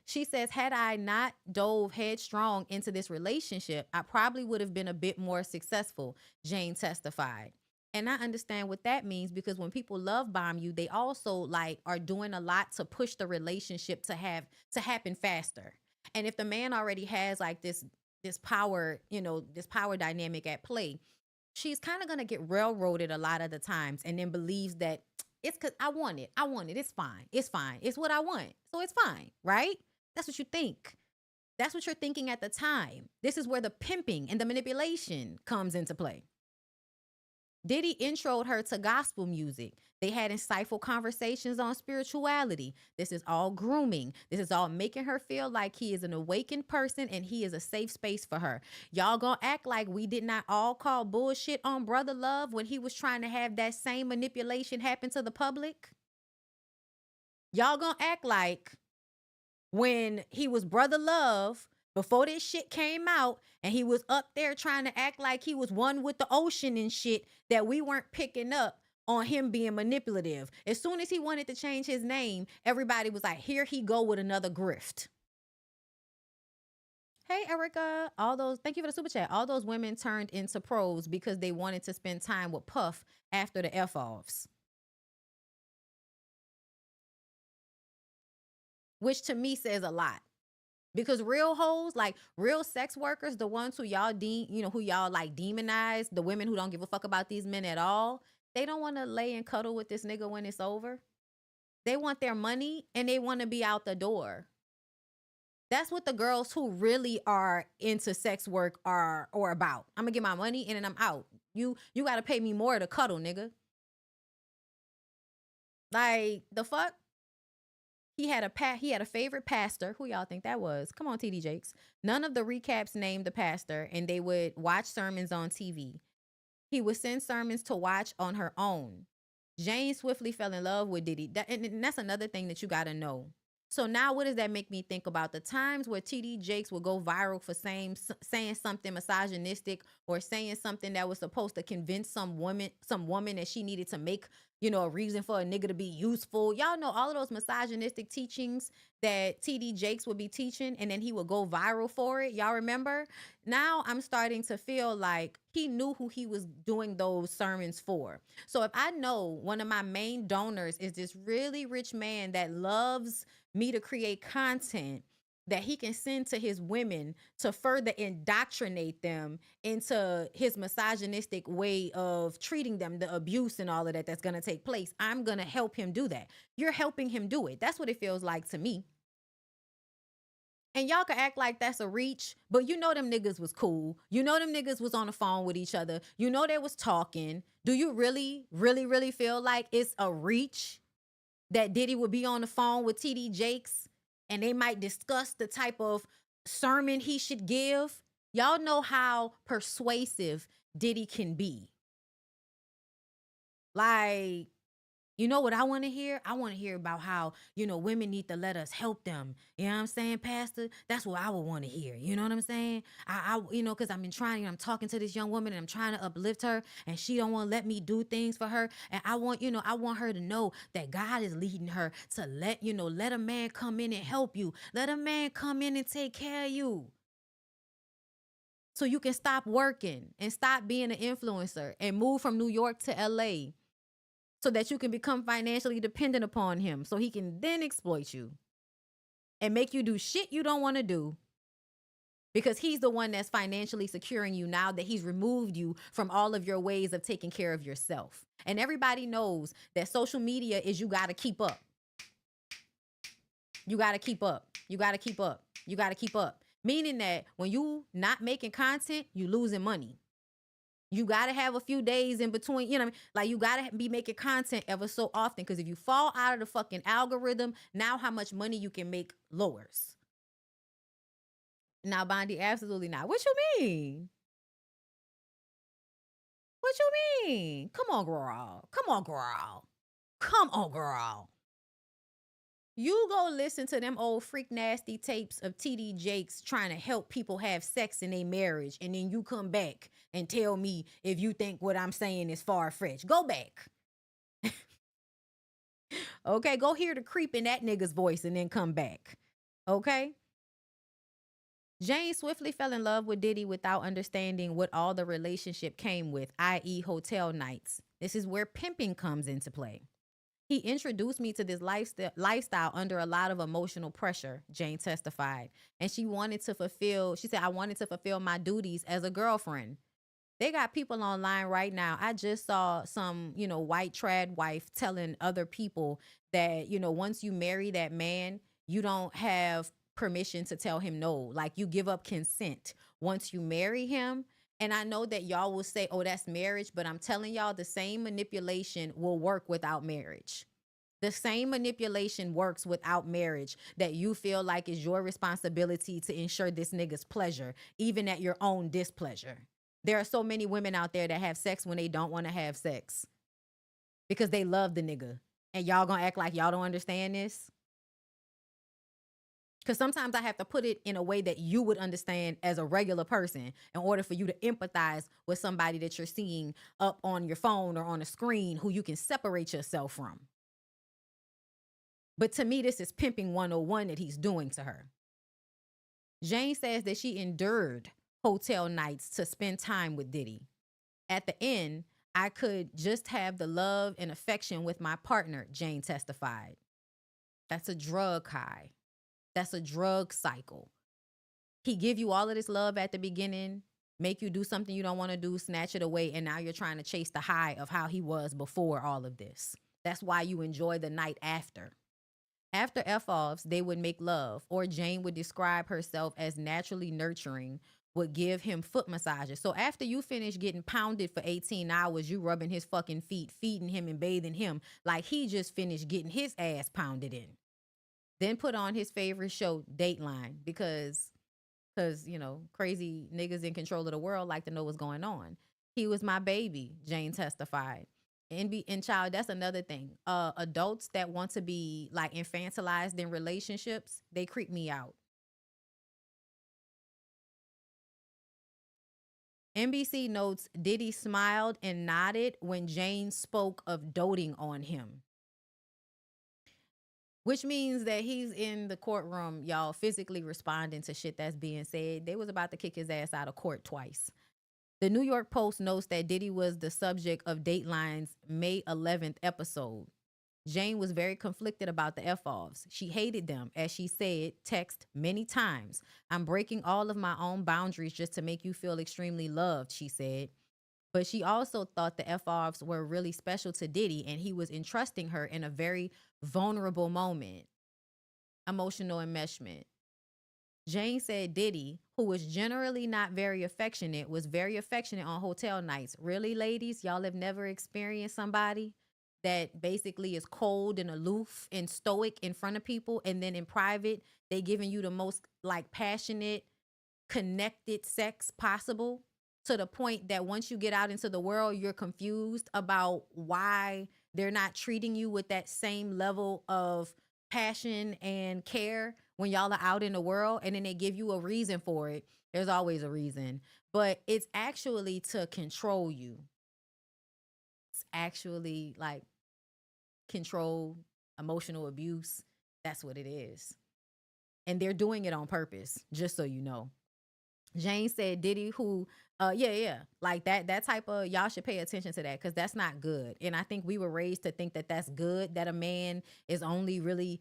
She says, had I not dove headstrong into this relationship, I probably would have been a bit more successful, Jane testified. And I understand what that means because when people love bomb you, they also like are doing a lot to push the relationship to happen faster. And if the man already has like this power, this power dynamic at play, she's kind of going to get railroaded a lot of the times and then believes that it's because I want it. It's fine. It's what I want. So it's fine, right? That's what you think. That's what you're thinking at the time. This is where the pimping and the manipulation comes into play. Diddy introed her to gospel music. They had insightful conversations on spirituality. This is all grooming. This is all making her feel like he is an awakened person and he is a safe space for her. Y'all gonna act like we did not all call bullshit on Brother Love when he was trying to have that same manipulation happen to the public? Y'all gonna act like when he was Brother Love, before this shit came out, and he was up there trying to act like he was one with the ocean and shit, that we weren't picking up on him being manipulative. As soon as he wanted to change his name, everybody was like, here he go with another grift. Hey, Erica. Thank you for the super chat. All those women turned into pros because they wanted to spend time with Puff after the F-offs. Which to me says a lot. Because real hoes, like real sex workers, the ones who y'all who y'all like demonize, the women who don't give a fuck about these men at all, they don't want to lay and cuddle with this nigga when it's over. They want their money and they want to be out the door. That's what the girls who really are into sex work are or about. I'm gonna get my money in and I'm out. You gotta pay me more to cuddle, nigga. Like the fuck? He had a favorite pastor. Who y'all think that was? Come on, TD Jakes. None of the recaps named the pastor, and they would watch sermons on TV. He would send sermons to watch on her own. Jane swiftly fell in love with Diddy. And that's another thing that you gotta know. So now what does that make me think about? The times where TD Jakes would go viral for saying something misogynistic or saying something that was supposed to convince some woman that she needed to make, a reason for a nigga to be useful. Y'all know all of those misogynistic teachings that TD Jakes would be teaching, and then he would go viral for it. Y'all remember? Now I'm starting to feel like he knew who he was doing those sermons for. So if I know one of my main donors is this really rich man that loves me to create content that he can send to his women to further indoctrinate them into his misogynistic way of treating them, the abuse and all of that that's going to take place, I'm going to help him do that. You're helping him do it. That's what it feels like to me. And y'all can act like that's a reach, but them niggas was cool. Them niggas was on the phone with each other. They was talking. Do you really, really, really feel like it's a reach that Diddy would be on the phone with TD Jakes and they might discuss the type of sermon he should give? Y'all know how persuasive Diddy can be. Like, you know what I want to hear? I want to hear about how, women need to let us help them. You know what I'm saying, Pastor? That's what I would want to hear. You know what I'm saying? Because I've been trying, I'm talking to this young woman and I'm trying to uplift her and she don't want to let me do things for her. And I want her to know that God is leading her to let a man come in and help you. Let a man come in and take care of you. So you can stop working and stop being an influencer and move from New York to LA. So that you can become financially dependent upon him. So he can then exploit you and make you do shit you don't want to do. Because he's the one that's financially securing you now that he's removed you from all of your ways of taking care of yourself. And everybody knows that social media is you got to keep up. You got to keep up. You got to keep up. You got to keep up. Meaning that when you not making content, you losing money. You got to have a few days in between, like you got to be making content ever so often. Because if you fall out of the fucking algorithm, now how much money you can make lowers. Now, Bondy, absolutely not. What you mean? What you mean? Come on, girl. Come on, girl. Come on, girl. You go listen to them old freak nasty tapes of TD Jakes trying to help people have sex in their marriage, and then you come back and tell me if you think what I'm saying is far-fetched. Go back. Okay, go hear the creep in that nigga's voice and then come back. Okay? Jane swiftly fell in love with Diddy without understanding what all the relationship came with, i.e. hotel nights. This is where pimping comes into play. He introduced me to this lifestyle under a lot of emotional pressure, Jane testified. And she said, I wanted to fulfill my duties as a girlfriend. They got people online right now. I just saw some, white trad wife telling other people that, once you marry that man, you don't have permission to tell him no. Like you give up consent once you marry him. And I know that y'all will say, oh, that's marriage. But I'm telling y'all, the same manipulation will work without marriage. The same manipulation works without marriage that you feel like is your responsibility to ensure this nigga's pleasure, even at your own displeasure. There are so many women out there that have sex when they don't want to have sex because they love the nigga. And y'all gonna act like y'all don't understand this? Because sometimes I have to put it in a way that you would understand as a regular person in order for you to empathize with somebody that you're seeing up on your phone or on a screen who you can separate yourself from. But to me, this is pimping 101 that he's doing to her. Jane says that she endured hotel nights to spend time with Diddy. At the end, I could just have the love and affection with my partner, Jane testified. That's a drug high. That's a drug cycle. He give you all of this love at the beginning, make you do something you don't want to do, snatch it away, and now you're trying to chase the high of how he was before all of this. That's why you enjoy the night after. After F-offs, they would make love, or Jane would describe herself as naturally nurturing, would give him foot massages. So after you finish getting pounded for 18 hours, you rubbing his fucking feet, feeding him and bathing him like he just finished getting his ass pounded in. Then put on his favorite show, Dateline, because you know, crazy niggas in control of the world like to know what's going on. He was my baby, Jane testified. And child, that's another thing. Adults that want to be like infantilized in relationships, they creep me out. NBC notes Diddy smiled and nodded when Jane spoke of doting on him. Which means that he's in the courtroom, y'all, physically responding to shit that's being said. They was about to kick his ass out of court twice. The New York Post notes that Diddy was the subject of Dateline's May 11th episode. Jane was very conflicted about the F-offs. She hated them, as she said, text many times. I'm breaking all of my own boundaries just to make you feel extremely loved, she said. But she also thought the F-offs were really special to Diddy, and he was entrusting her in a very vulnerable moment. Emotional enmeshment. Jane said Diddy, who was generally not very affectionate, was very affectionate on hotel nights. Really, ladies? Y'all have never experienced somebody that basically is cold and aloof and stoic in front of people, and then in private, they giving you the most like passionate, connected sex possible, to the point that once you get out into the world, you're confused about why they're not treating you with that same level of passion and care when y'all are out in the world, and then they give you a reason for it. There's always a reason, but it's actually to control you. It's actually like control, emotional abuse. That's what it is. And they're doing it on purpose, just so you know. Jane said Diddy, who, like that type of, y'all should pay attention to that, because that's not good. And I think we were raised to think that that's good, that a man is only really,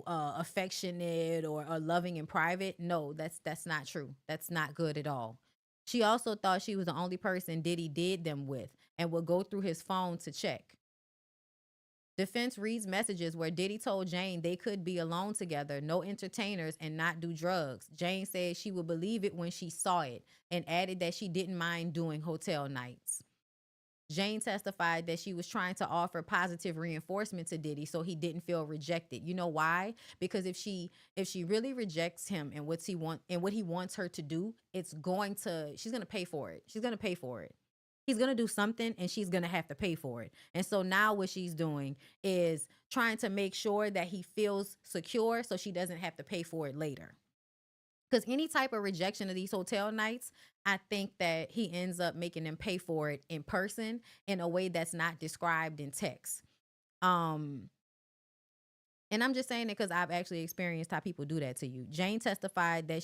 affectionate or loving in private. No, that's not true. That's not good at all. She also thought she was the only person Diddy did them with and would go through his phone to check. Defense reads messages where Diddy told Jane they could be alone together, no entertainers, and not do drugs. Jane said she would believe it when she saw it, and added that she didn't mind doing hotel nights. Jane testified that she was trying to offer positive reinforcement to Diddy so he didn't feel rejected. You know why? Because if she really rejects him and what he wants her to do, she's gonna pay for it. She's gonna pay for it. He's going to do something and she's going to have to pay for it. And so now what she's doing is trying to make sure that he feels secure so she doesn't have to pay for it later. Because any type of rejection of these hotel nights, I think that he ends up making them pay for it in person in a way that's not described in text. And I'm just saying it because I've actually experienced how people do that to you. Jane testified that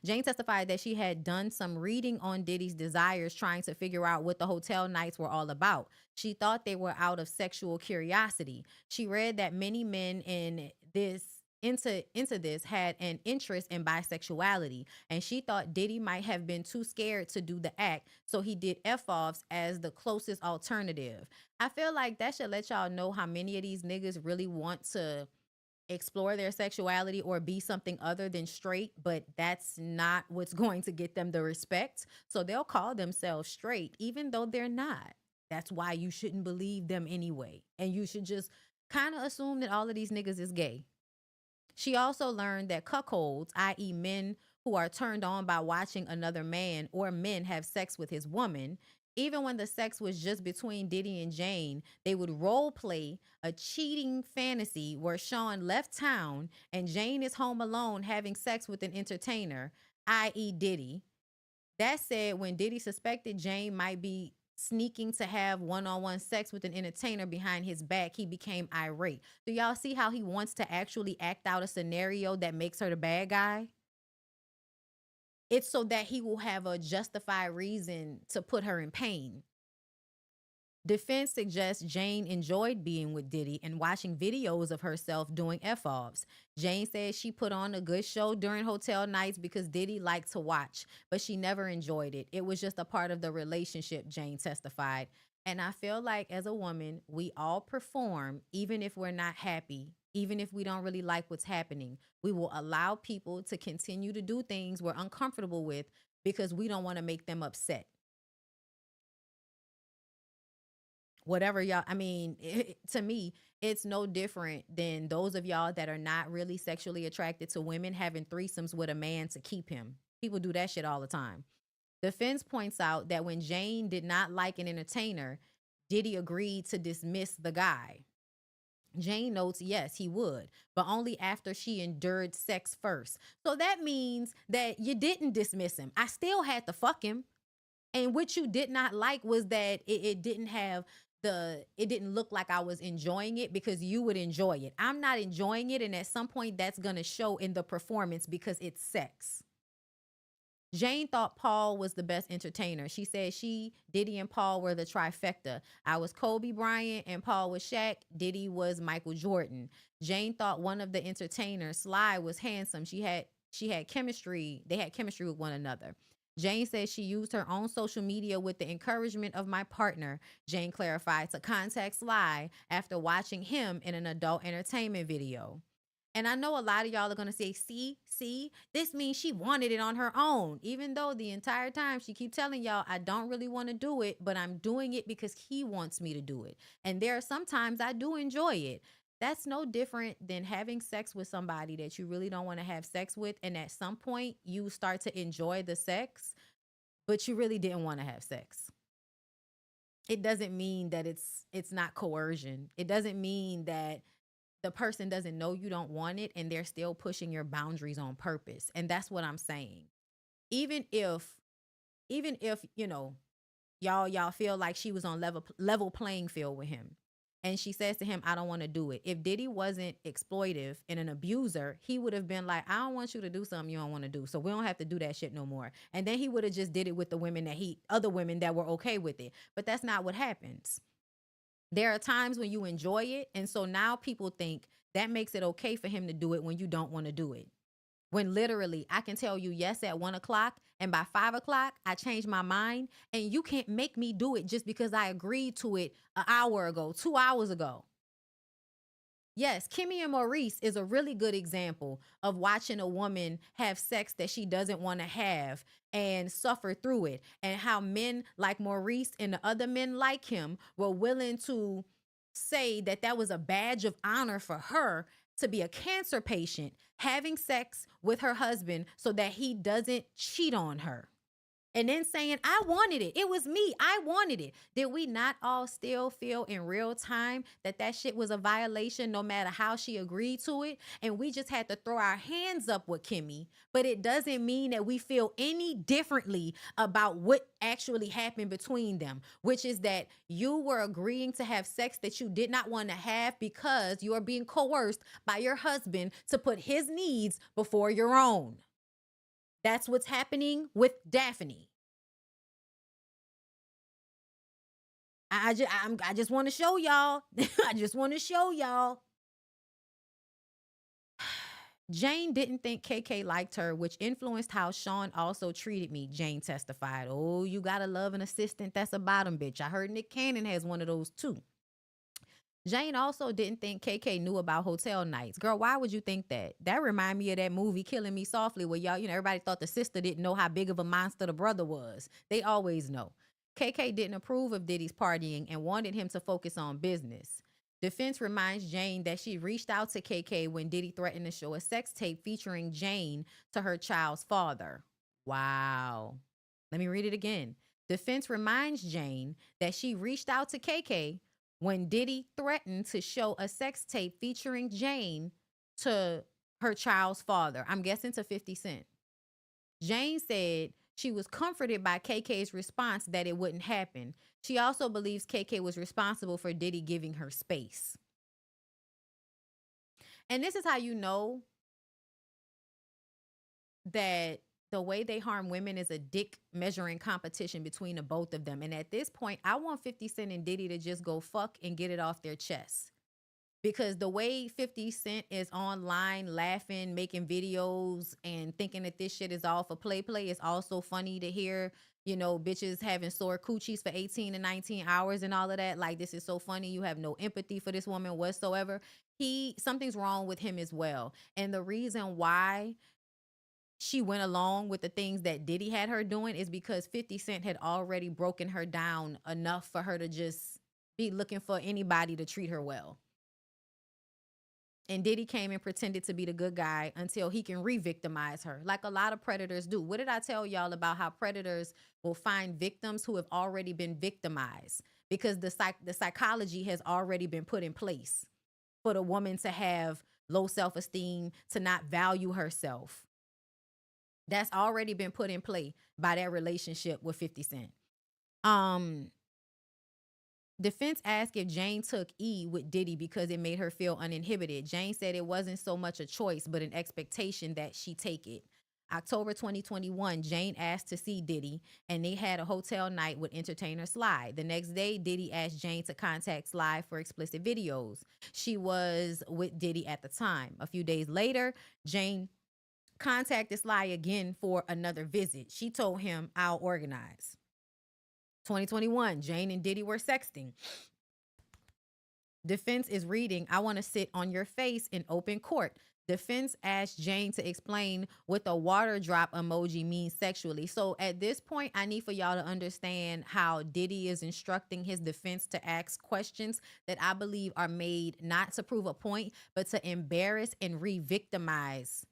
Jane testified that she had done some reading on Diddy's desires, trying to figure out what the hotel nights were all about. She thought they were out of sexual curiosity. She read that many men into this had an interest in bisexuality, and she thought Diddy might have been too scared to do the act, so he did F-offs as the closest alternative. I feel like that should let y'all know how many of these niggas really want to explore their sexuality or be something other than straight, but that's not what's going to get them the respect. So they'll call themselves straight, even though they're not. That's why you shouldn't believe them anyway. And you should just kind of assume that all of these niggas is gay. She also learned that cuckolds, i.e. men who are turned on by watching another man or men have sex with his woman, even when the sex was just between Diddy and Jane, they would role play a cheating fantasy where Sean left town and Jane is home alone having sex with an entertainer, i.e. Diddy. That said, when Diddy suspected Jane might be sneaking to have one-on-one sex with an entertainer behind his back, he became irate. Do y'all see how he wants to actually act out a scenario that makes her the bad guy? It's so that he will have a justified reason to put her in pain. Defense suggests Jane enjoyed being with Diddy and watching videos of herself doing F-offs. Jane says she put on a good show during hotel nights because Diddy liked to watch, but she never enjoyed it. It was just a part of the relationship, Jane testified. And I feel like as a woman, we all perform even if we're not happy even if we don't really like what's happening. We will allow people to continue to do things we're uncomfortable with because we don't want to make them upset. Whatever y'all, I mean, to me, it's no different than those of y'all that are not really sexually attracted to women having threesomes with a man to keep him. People do that shit all the time. Defense points out that when Jane did not like an entertainer, Diddy agreed to dismiss the guy. Jane notes, yes, he would, but only after she endured sex first. So that means that you didn't dismiss him. I still had to fuck him. And what you did not like was that it didn't have it didn't look like I was enjoying it because you would enjoy it. I'm not enjoying it. And at some point that's going to show in the performance because it's sex. Jane thought Paul was the best entertainer. She said Diddy and Paul were the trifecta. I was Kobe Bryant and Paul was Shaq. Diddy was Michael Jordan. Jane thought one of the entertainers, Sly, was handsome. She had chemistry. They had chemistry with one another. Jane says she used her own social media with the encouragement of my partner, Jane clarified, to contact Sly after watching him in an adult entertainment video. And I know a lot of y'all are going to say, see, this means she wanted it on her own, even though the entire time she keep telling y'all, I don't really want to do it, but I'm doing it because he wants me to do it. And there are sometimes I do enjoy it. That's no different than having sex with somebody that you really don't want to have sex with. And at some point you start to enjoy the sex, but you really didn't want to have sex. It doesn't mean that it's not coercion. It doesn't mean that the person doesn't know you don't want it and they're still pushing your boundaries on purpose. And that's what I'm saying. Even if, you know, y'all feel like she was on level playing field with him. And she says to him, I don't want to do it. If Diddy wasn't exploitive and an abuser, he would have been like, I don't want you to do something you don't want to do. So we don't have to do that shit no more. And then he would have just did it with the women other women that were okay with it. But that's not what happens. There are times when you enjoy it. And so now people think that makes it okay for him to do it when you don't want to do it. When literally I can tell you yes at 1 o'clock and by 5 o'clock, I changed my mind and you can't make me do it just because I agreed to it an hour ago, 2 hours ago. Yes, Kimmy and Maurice is a really good example of watching a woman have sex that she doesn't want to have and suffer through it, and how men like Maurice and the other men like him were willing to say that that was a badge of honor for her to be a cancer patient having sex with her husband so that he doesn't cheat on her. And then saying, I wanted it. It was me. I wanted it. Did we not all still feel in real time that that shit was a violation no matter how she agreed to it? And we just had to throw our hands up with Kimmy. But it doesn't mean that we feel any differently about what actually happened between them, which is that you were agreeing to have sex that you did not want to have because you are being coerced by your husband to put his needs before your own. That's what's happening with Daphne. I just want to show y'all. I just want to show y'all. Jane didn't think KK liked her, which influenced how Sean also treated me, Jane testified. Oh, you gotta love an assistant that's a bottom bitch. I heard Nick Cannon has one of those too. Jane also didn't think KK knew about hotel nights. Girl, why would you think that? That remind me of that movie Killing Me Softly where y'all, everybody thought the sister didn't know how big of a monster the brother was. They always know. KK didn't approve of Diddy's partying and wanted him to focus on business. Defense reminds Jane that she reached out to KK when Diddy threatened to show a sex tape featuring Jane to her child's father. Wow. Let me read it again. Defense reminds Jane that she reached out to KK when Diddy threatened to show a sex tape featuring Jane to her child's father. I'm guessing to 50 Cent. Jane said she was comforted by KK's response that it wouldn't happen. She also believes KK was responsible for Diddy giving her space. And this is how you know that the way they harm women is a dick measuring competition between the both of them. And at this point, I want 50 Cent and Diddy to just go fuck and get it off their chest. Because the way 50 Cent is online laughing, making videos, and thinking that this shit is all for play, it's also funny to hear, you know, bitches having sore coochies for 18 and 19 hours and all of that. Like, this is so funny. You have no empathy for this woman whatsoever. Something's wrong with him as well. And the reason why she went along with the things that Diddy had her doing is because 50 Cent had already broken her down enough for her to just be looking for anybody to treat her well. And Diddy came and pretended to be the good guy until he can re-victimize her, like a lot of predators do. What did I tell y'all about how predators will find victims who have already been victimized? Because the psychology has already been put in place for the woman to have low self-esteem, to not value herself. That's already been put in play by that relationship with 50 Cent. Defense asked if Jane took E with Diddy because it made her feel uninhibited. Jane said it wasn't so much a choice, but an expectation that she take it. October 2021, Jane asked to see Diddy, and they had a hotel night with entertainer Sly. The next day, Diddy asked Jane to contact Sly for explicit videos. She was with Diddy at the time. A few days later, Jane contacted Sly again for another visit. She told him, "I'll organize." 2021, Jane and Diddy were sexting. Defense is reading, "I want to sit on your face in open court." Defense asked Jane to explain what the water drop emoji means sexually. So at this point, I need for y'all to understand how Diddy is instructing his defense to ask questions that I believe are made not to prove a point, but to embarrass and re-victimize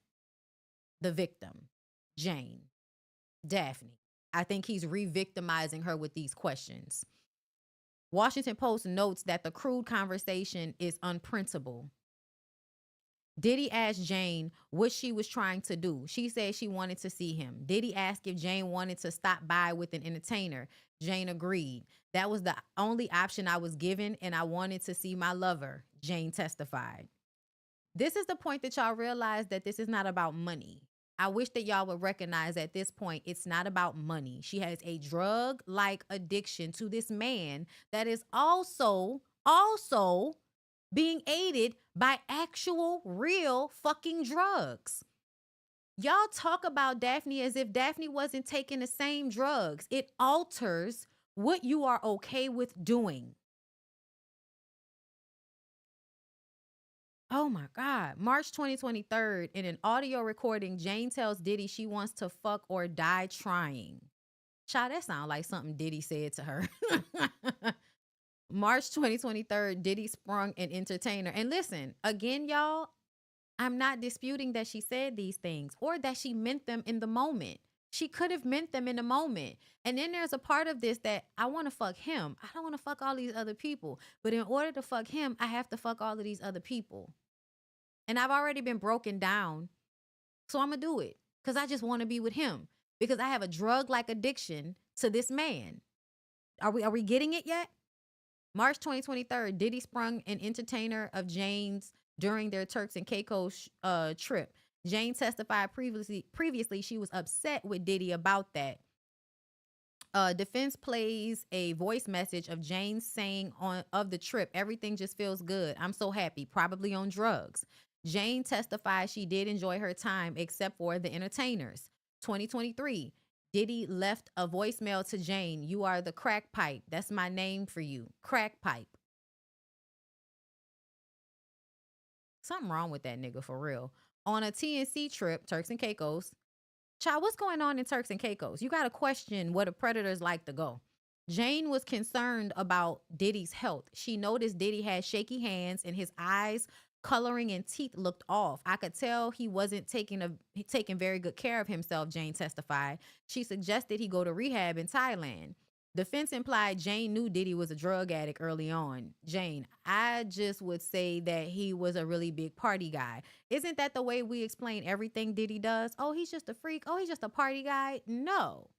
the victim, Jane, Daphne. I think he's re-victimizing her with these questions. Washington Post notes that the crude conversation is unprintable. Diddy asked Jane what she was trying to do. She said she wanted to see him. Diddy asked if Jane wanted to stop by with an entertainer. Jane agreed. "That was the only option I was given, and I wanted to see my lover," Jane testified. This is the point that y'all realize that this is not about money. I wish that y'all would recognize at this point, it's not about money. She has a drug-like addiction to this man that is also being aided by actual, real fucking drugs. Y'all talk about Daphne as if Daphne wasn't taking the same drugs. It alters what you are okay with doing. Oh my God. March 2023, in an audio recording, Jane tells Diddy she wants to fuck or die trying. Child, that sounds like something Diddy said to her. March 2023, Diddy sprung an entertainer. And listen, again, y'all, I'm not disputing that she said these things or that she meant them in the moment. She could have meant them in the moment. And then there's a part of this that I want to fuck him. I don't want to fuck all these other people. But in order to fuck him, I have to fuck all of these other people. And I've already been broken down. So I'm going to do it because I just want to be with him because I have a drug-like addiction to this man. Are we getting it yet? March 2023, Diddy sprung an entertainer of Jane's during their Turks and Caicos trip. Jane testified previously she was upset with Diddy about that. Defense plays a voice message of Jane saying of the trip, "Everything just feels good. I'm so happy, probably on drugs." Jane testified she did enjoy her time except for the entertainers. 2023, Diddy left a voicemail to Jane. "You are the crack pipe. That's my name for you. Crack pipe." Something wrong with that nigga for real. On a TNC trip, Turks and Caicos. Child, what's going on in Turks and Caicos? You got to question where the predators like to go. Jane was concerned about Diddy's health. She noticed Diddy had shaky hands and his eyes, coloring, and teeth looked off. "I could tell he wasn't taking very good care of himself," Jane testified. She suggested he go to rehab in Thailand. Defense implied Jane knew Diddy was a drug addict early on. Jane, I just would say that he was a really big party guy. Isn't that the way we explain everything Diddy does? Oh, he's just a freak. Oh, he's just a party guy. No.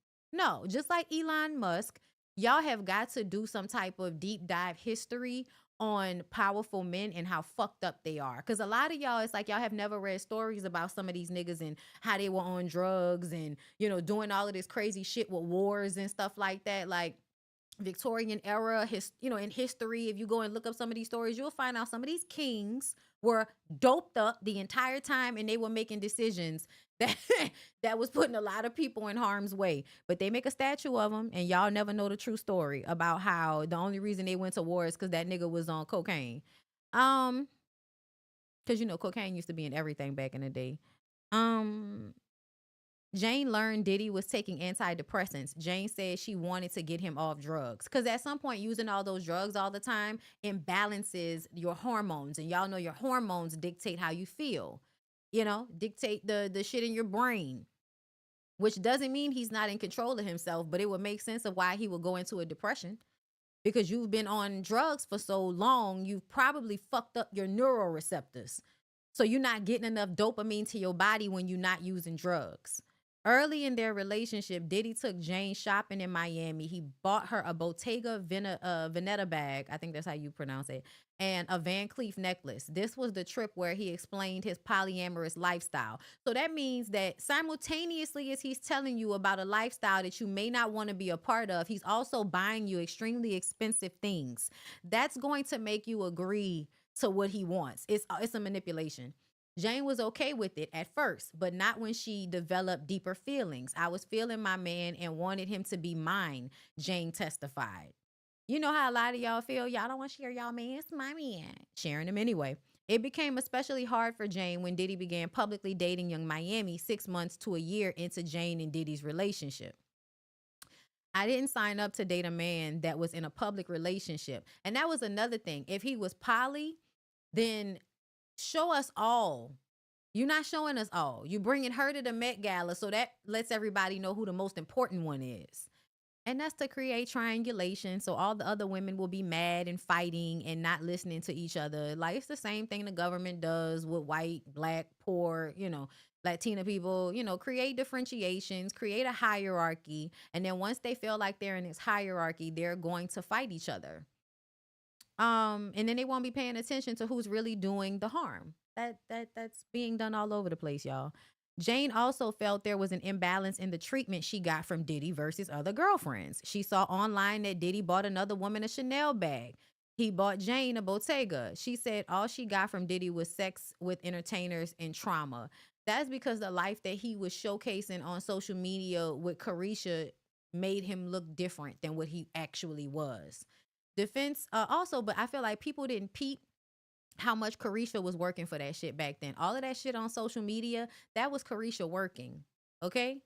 Just like Elon Musk, y'all have got to do some type of deep dive history on powerful men and how fucked up they are. Because a lot of y'all, it's like y'all have never read stories about some of these niggas and how they were on drugs and, doing all of this crazy shit with wars and stuff like that. Like, Victorian era, in history, if you go and look up some of these stories, you'll find out some of these kings were doped up the entire time, and they were making decisions that that was putting a lot of people in harm's way. But they make a statue of them, and y'all never know the true story about how the only reason they went to war is because that nigga was on cocaine. Because cocaine used to be in everything back in the day. Jane learned Diddy was taking antidepressants. Jane said she wanted to get him off drugs. Because at some point, using all those drugs all the time imbalances your hormones. And y'all know your hormones dictate how you feel. Dictate the shit in your brain. Which doesn't mean he's not in control of himself, but it would make sense of why he would go into a depression. Because you've been on drugs for so long, you've probably fucked up your neuroreceptors. So you're not getting enough dopamine to your body when you're not using drugs. Early in their relationship, Diddy took Jane shopping in Miami. He bought her a Bottega Veneta bag, I think that's how you pronounce it, and a Van Cleef necklace. This was the trip where he explained his polyamorous lifestyle. So that means that simultaneously as he's telling you about a lifestyle that you may not want to be a part of, he's also buying you extremely expensive things. That's going to make you agree to what he wants. It's a manipulation. Jane was okay with it at first, but not when she developed deeper feelings. I was feeling my man and wanted him to be mine, Jane testified. You know how a lot of y'all feel? Y'all don't want to share y'all man. It's my man. Sharing him anyway. It became especially hard for Jane when Diddy began publicly dating Young Miami 6 months to a year into Jane and Diddy's relationship. I didn't sign up to date a man that was in a public relationship. And that was another thing. If he was poly, then show us all. You're not showing us all. You bringing her to the Met Gala, so that lets everybody know who the most important one is. And that's to create triangulation, so all the other women will be mad and fighting and not listening to each other. Like, it's the same thing the government does with white, black, poor, Latina people. Create differentiations, create a hierarchy, and then once they feel like they're in this hierarchy, they're going to fight each other. And then they won't be paying attention to who's really doing the harm. That's being done all over the place, y'all. Jane also felt there was an imbalance in the treatment she got from Diddy versus other girlfriends. She saw online that Diddy bought another woman a Chanel bag. He bought Jane a Bottega. She said all she got from Diddy was sex with entertainers and trauma. That's because the life that he was showcasing on social media with Carisha made him look different than what he actually was. Defense also, but I feel like people didn't peep how much Carisha was working for that shit back then. All of that shit on social media, that was Carisha working. Okay?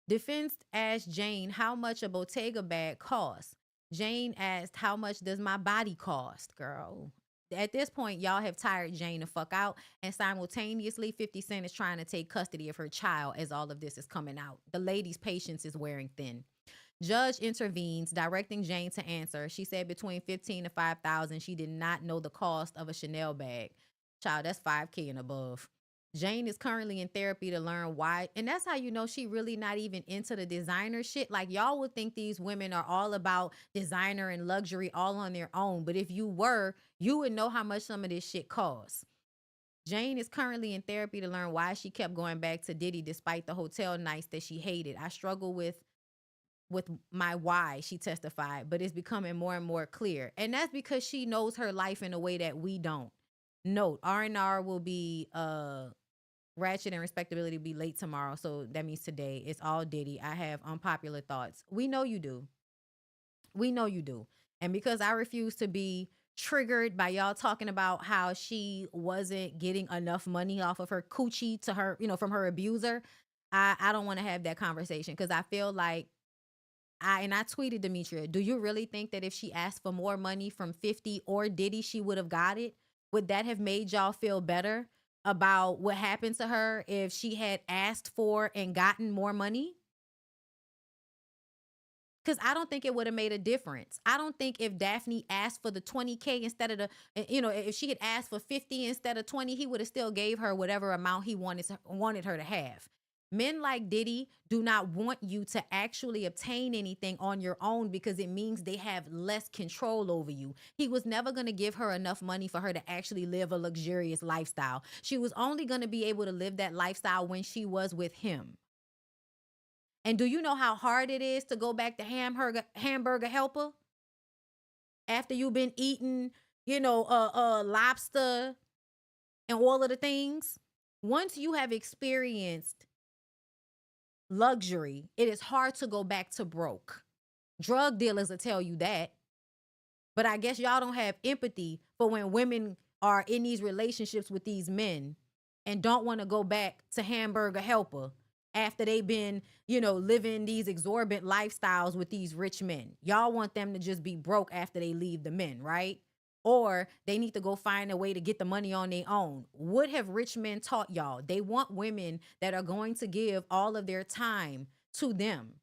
Defense asked Jane how much a Bottega bag cost. Jane asked, how much does my body cost, girl? At this point, y'all have tired Jane to fuck out, and simultaneously 50 Cent is trying to take custody of her child as all of this is coming out. The lady's patience is wearing thin. Judge intervenes, directing Jane to answer. She said between $15,000 to $5,000. She did not know the cost of a Chanel bag. Child, that's $5,000 and above. Jane is currently in therapy to learn why. And that's how you know she really not even into the designer shit. Like, y'all would think these women are all about designer and luxury all on their own. But if you were, you would know how much some of this shit costs. Jane is currently in therapy to learn why she kept going back to Diddy despite the hotel nights that she hated. I struggle with my why, she testified, but it's becoming more and more clear. And that's because she knows her life in a way that we don't. Note, R&R will be, Ratchet and Respectability will be late tomorrow. So that means today. It's all Diddy. I have unpopular thoughts. We know you do. We know you do. And because I refuse to be triggered by y'all talking about how she wasn't getting enough money off of her coochie to her, from her abuser, I don't want to have that conversation because I feel like I tweeted Demetria, do you really think that if she asked for more money from 50 or Diddy, she would have got it? Would that have made y'all feel better about what happened to her if she had asked for and gotten more money? Because I don't think it would have made a difference. I don't think if Daphne asked for the $20,000 instead of if she had asked for 50 instead of 20, he would have still gave her whatever amount he wanted her to have. Men like Diddy do not want you to actually obtain anything on your own because it means they have less control over you. He was never going to give her enough money for her to actually live a luxurious lifestyle. She was only going to be able to live that lifestyle when she was with him. And do you know how hard it is to go back to hamburger helper? after you've been eating, lobster and all of the things. Once you have experienced luxury, it is hard to go back to broke. Drug dealers will tell you that. But I guess y'all don't have empathy for when women are in these relationships with these men and don't want to go back to hamburger helper after they've been, living these exorbitant lifestyles with these rich men. Y'all want them to just be broke after they leave the men, right? Or they need to go find a way to get the money on their own. What have rich men taught y'all? They want women that are going to give all of their time to them.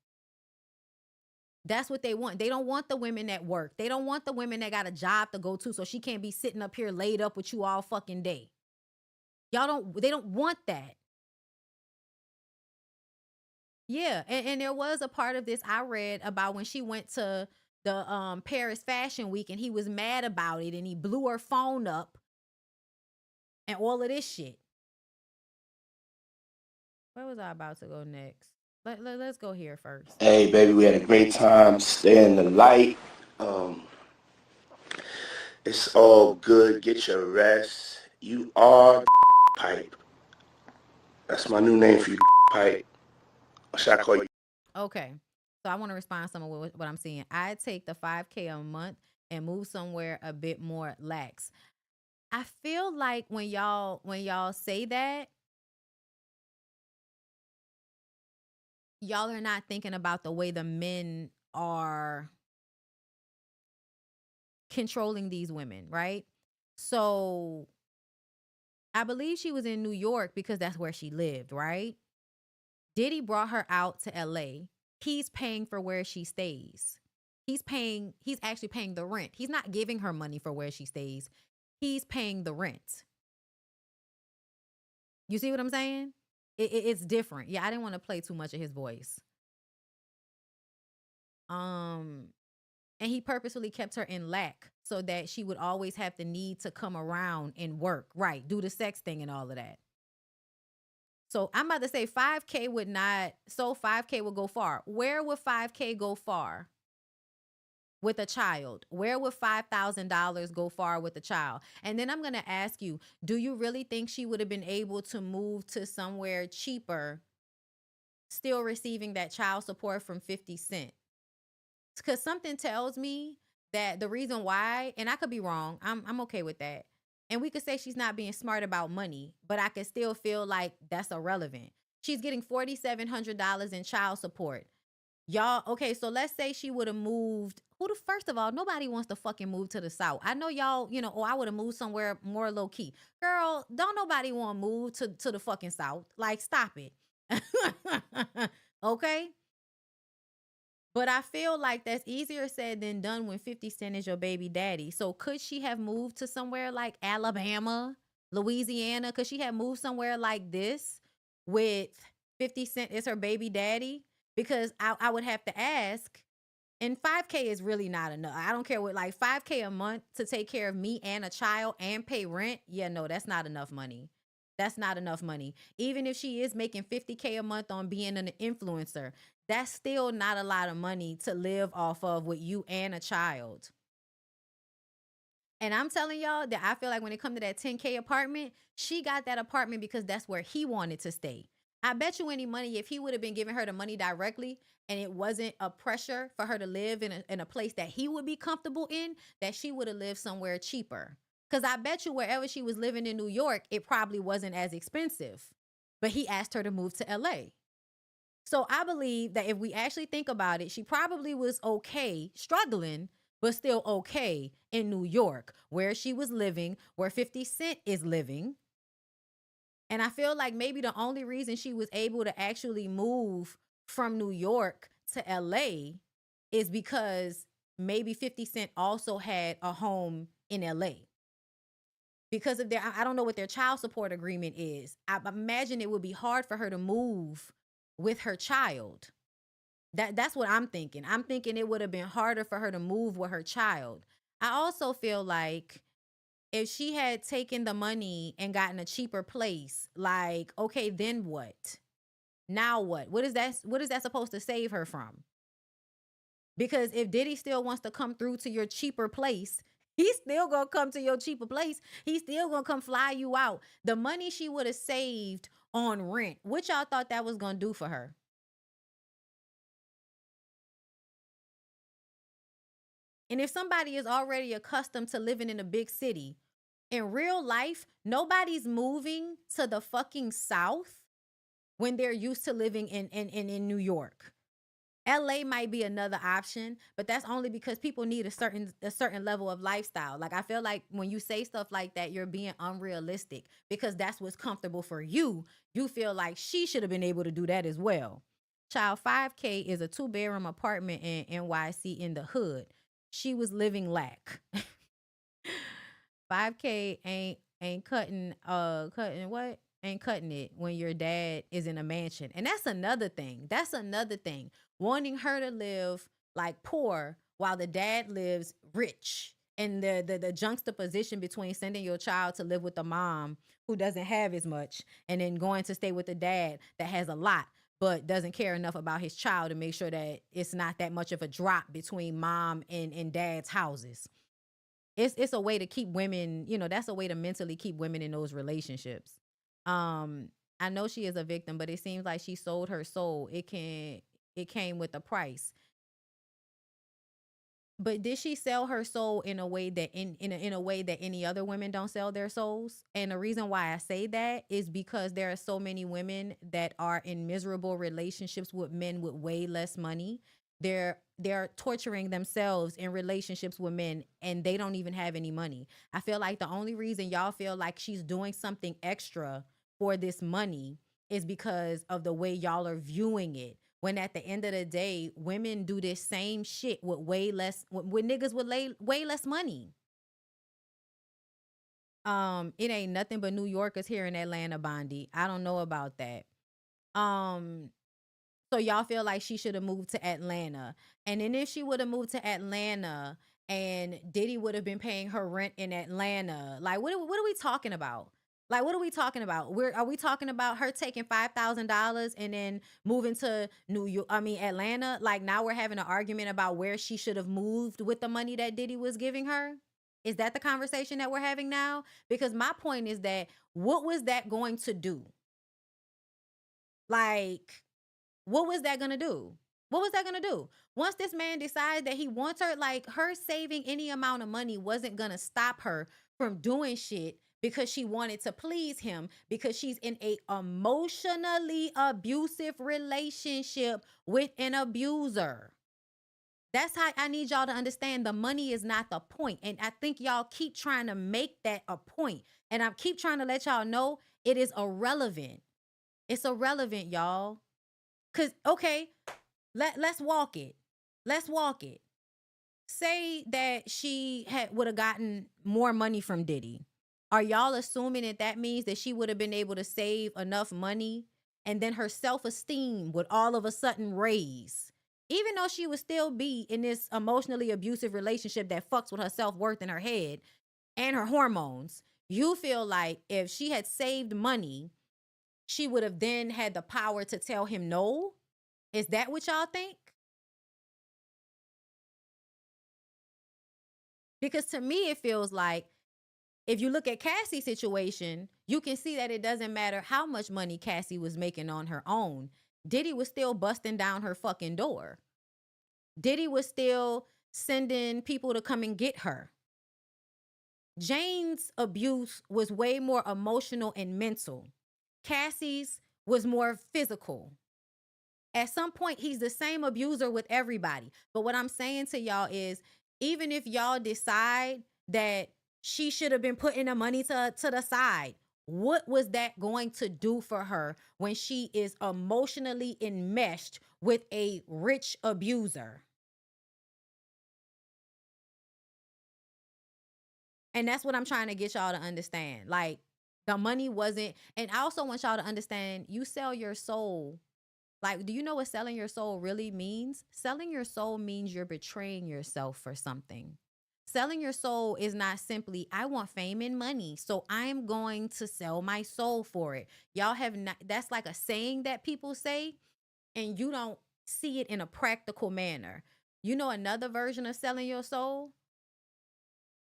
That's what they want. They don't want the women that work. They don't want the women that got a job to go to so she can't be sitting up here laid up with you all fucking day. They don't want that. Yeah, and there was a part of this I read about when she went to the Paris Fashion Week and he was mad about it and he blew her phone up and all of this shit. Where was I about to go next? Let's go here first. Hey, baby, we had a great time. Stay in the light. It's all good. Get your rest. You are pipe. That's my new name for you, pipe. Or should I call you? Okay. So I want to respond to some of what I'm seeing. I take the 5K a month and move somewhere a bit more lax. I feel like when y'all say that, y'all are not thinking about the way the men are controlling these women, right? So I believe she was in New York because that's where she lived, right? Diddy brought her out to LA. He's paying for where she stays. He's actually paying the rent. He's not giving her money for where she stays. He's paying the rent. You see what I'm saying? It's different. Yeah, I didn't want to play too much of his voice. And he purposefully kept her in lack so that she would always have the need to come around and work, right? Do the sex thing and all of that. So I'm about to say 5K would not, so 5K would go far. Where would 5K go far with a child? Where would $5,000 go far with a child? And then I'm going to ask you, do you really think she would have been able to move to somewhere cheaper, still receiving that child support from 50 Cent? Because something tells me that the reason why, and I could be wrong, I'm okay with that. And we could say she's not being smart about money, but I could still feel like that's irrelevant. She's getting $4,700 in child support. Y'all, okay, so let's say she would have moved. First of all, nobody wants to fucking move to the South. I know y'all, I would have moved somewhere more low key. Girl, don't nobody want to move to the fucking South. Like, stop it. Okay? But I feel like that's easier said than done when 50 Cent is your baby daddy. So could she have moved to somewhere like Alabama, Louisiana? Could she have moved somewhere like this with 50 Cent as her baby daddy? Because I would have to ask, and 5K is really not enough. I don't care what, like 5K a month to take care of me and a child and pay rent. Yeah, no, that's not enough money. That's not enough money. Even if she is making 50K a month on being an influencer, that's still not a lot of money to live off of with you and a child. And I'm telling y'all that I feel like when it comes to that 10K apartment, she got that apartment because that's where he wanted to stay. I bet you any money, if he would have been giving her the money directly and it wasn't a pressure for her to live in a place that he would be comfortable in, that she would have lived somewhere cheaper. Because I bet you wherever she was living in New York, it probably wasn't as expensive. But he asked her to move to LA. So I believe that if we actually think about it, she probably was okay, struggling, but still okay in New York, where she was living, where 50 Cent is living. And I feel like maybe the only reason she was able to actually move from New York to LA is because maybe 50 Cent also had a home in LA. Because of I don't know what their child support agreement is. I imagine it would be hard for her to move with her child. That's what I'm thinking. I'm thinking it would have been harder for her to move with her child. I also feel like if she had taken the money and gotten a cheaper place, like, okay, then what? Now what? What is that supposed to save her from? Because if Diddy still wants to come through to your cheaper place, he's still gonna come to your cheaper place. He's still gonna come fly you out. The money she would have saved on rent, what y'all thought that was gonna do for her? And if somebody is already accustomed to living in a big city, in real life, nobody's moving to the fucking South when they're used to living in New York. LA might be another option, but that's only because people need a certain level of lifestyle. Like, I feel like when you say stuff like that, you're being unrealistic because that's what's comfortable for you. You feel like she should have been able to do that as well. Child, 5K is a 2-bedroom apartment in NYC in the hood. She was living lack. 5K ain't cutting what? Ain't cutting it when your dad is in a mansion. And that's another thing. Wanting her to live like poor while the dad lives rich. And the juxtaposition between sending your child to live with a mom who doesn't have as much and then going to stay with the dad that has a lot but doesn't care enough about his child to make sure that it's not that much of a drop between mom and dad's houses. It's a way to keep women, that's a way to mentally keep women in those relationships. I know she is a victim, but it seems like she sold her soul. It came with a price. But did she sell her soul in a way that in a way that any other women don't sell their souls? And the reason why I say that is because there are so many women that are in miserable relationships with men with way less money. They're torturing themselves in relationships with men and they don't even have any money. I feel like the only reason y'all feel like she's doing something extra for this money is because of the way y'all are viewing it. When at the end of the day, women do this same shit with way less, with niggas with way less money. It ain't nothing but New Yorkers here in Atlanta, Bondy. I don't know about that. So y'all feel like she should have moved to Atlanta. And then if she would have moved to Atlanta and Diddy would have been paying her rent in Atlanta, like what are we talking about? Like, what are we talking about? Are we talking about her taking $5,000 and then moving to Atlanta? Like, now we're having an argument about where she should have moved with the money that Diddy was giving her? Is that the conversation that we're having now? Because my point is that what was that going to do? Like, what was that going to do? What was that going to do? Once this man decides that he wants her, like, her saving any amount of money wasn't going to stop her from doing shit because she wanted to please him, because she's in a emotionally abusive relationship with an abuser. That's how I need y'all to understand the money is not the point. And I think y'all keep trying to make that a point. And I keep trying to let y'all know it is irrelevant. It's irrelevant, y'all. Because, okay, let's walk it. Let's walk it. Say that she would have gotten more money from Diddy. Are y'all assuming that means that she would have been able to save enough money and then her self-esteem would all of a sudden raise? Even though she would still be in this emotionally abusive relationship that fucks with her self-worth in her head and her hormones, you feel like if she had saved money, she would have then had the power to tell him no? Is that what y'all think? Because to me, it feels like if you look at Cassie's situation, you can see that it doesn't matter how much money Cassie was making on her own. Diddy was still busting down her fucking door. Diddy was still sending people to come and get her. Jane's abuse was way more emotional and mental. Cassie's was more physical. At some point, he's the same abuser with everybody. But what I'm saying to y'all is, even if y'all decide that she should have been putting the money to the side, what was that going to do for her when she is emotionally enmeshed with a rich abuser? And that's what I'm trying to get y'all to understand. Like, the money wasn't, and I also want y'all to understand, you sell your soul. Like, do you know what selling your soul really means? Selling your soul means you're betraying yourself for something. Selling your soul is not simply, I want fame and money, so I'm going to sell my soul for it. Y'all have not, that's like a saying that people say, and you don't see it in a practical manner. You know another version of selling your soul?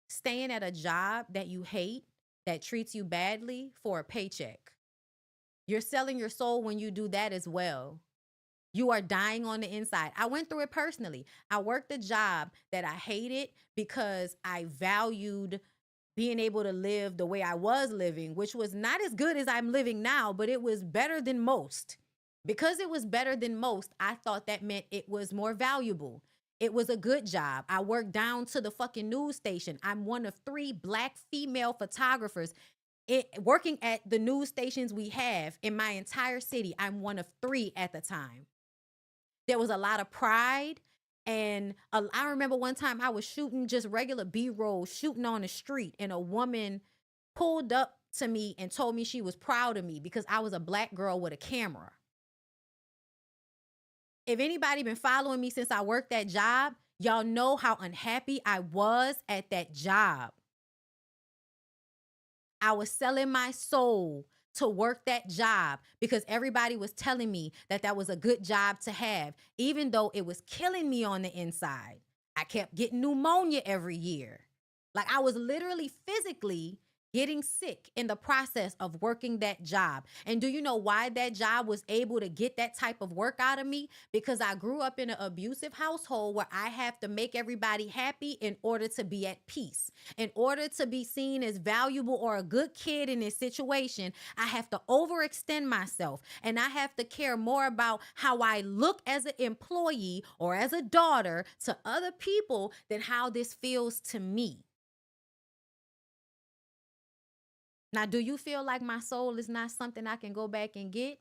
Staying at a job that you hate, that treats you badly for a paycheck. You're selling your soul when you do that as well. You are dying on the inside. I went through it personally. I worked a job that I hated because I valued being able to live the way I was living, which was not as good as I'm living now, but it was better than most. Because it was better than most, I thought that meant it was more valuable. It was a good job. I worked down to the fucking news station. I'm one of 3 Black female photographers working at the news stations we have in my entire city. I'm one of 3 at the time. There was a lot of pride. And I remember one time I was shooting just regular B-roll, shooting on the street, and a woman pulled up to me and told me she was proud of me because I was a Black girl with a camera. If anybody been following me since I worked that job, y'all know how unhappy I was at that job. I was selling my soul to work that job because everybody was telling me that that was a good job to have, even though it was killing me on the inside. I kept getting pneumonia every year. Like I was literally physically getting sick in the process of working that job. And do you know why that job was able to get that type of work out of me? Because I grew up in an abusive household where I have to make everybody happy in order to be at peace. In order to be seen as valuable or a good kid in this situation, I have to overextend myself and I have to care more about how I look as an employee or as a daughter to other people than how this feels to me. Now, do you feel like my soul is not something I can go back and get?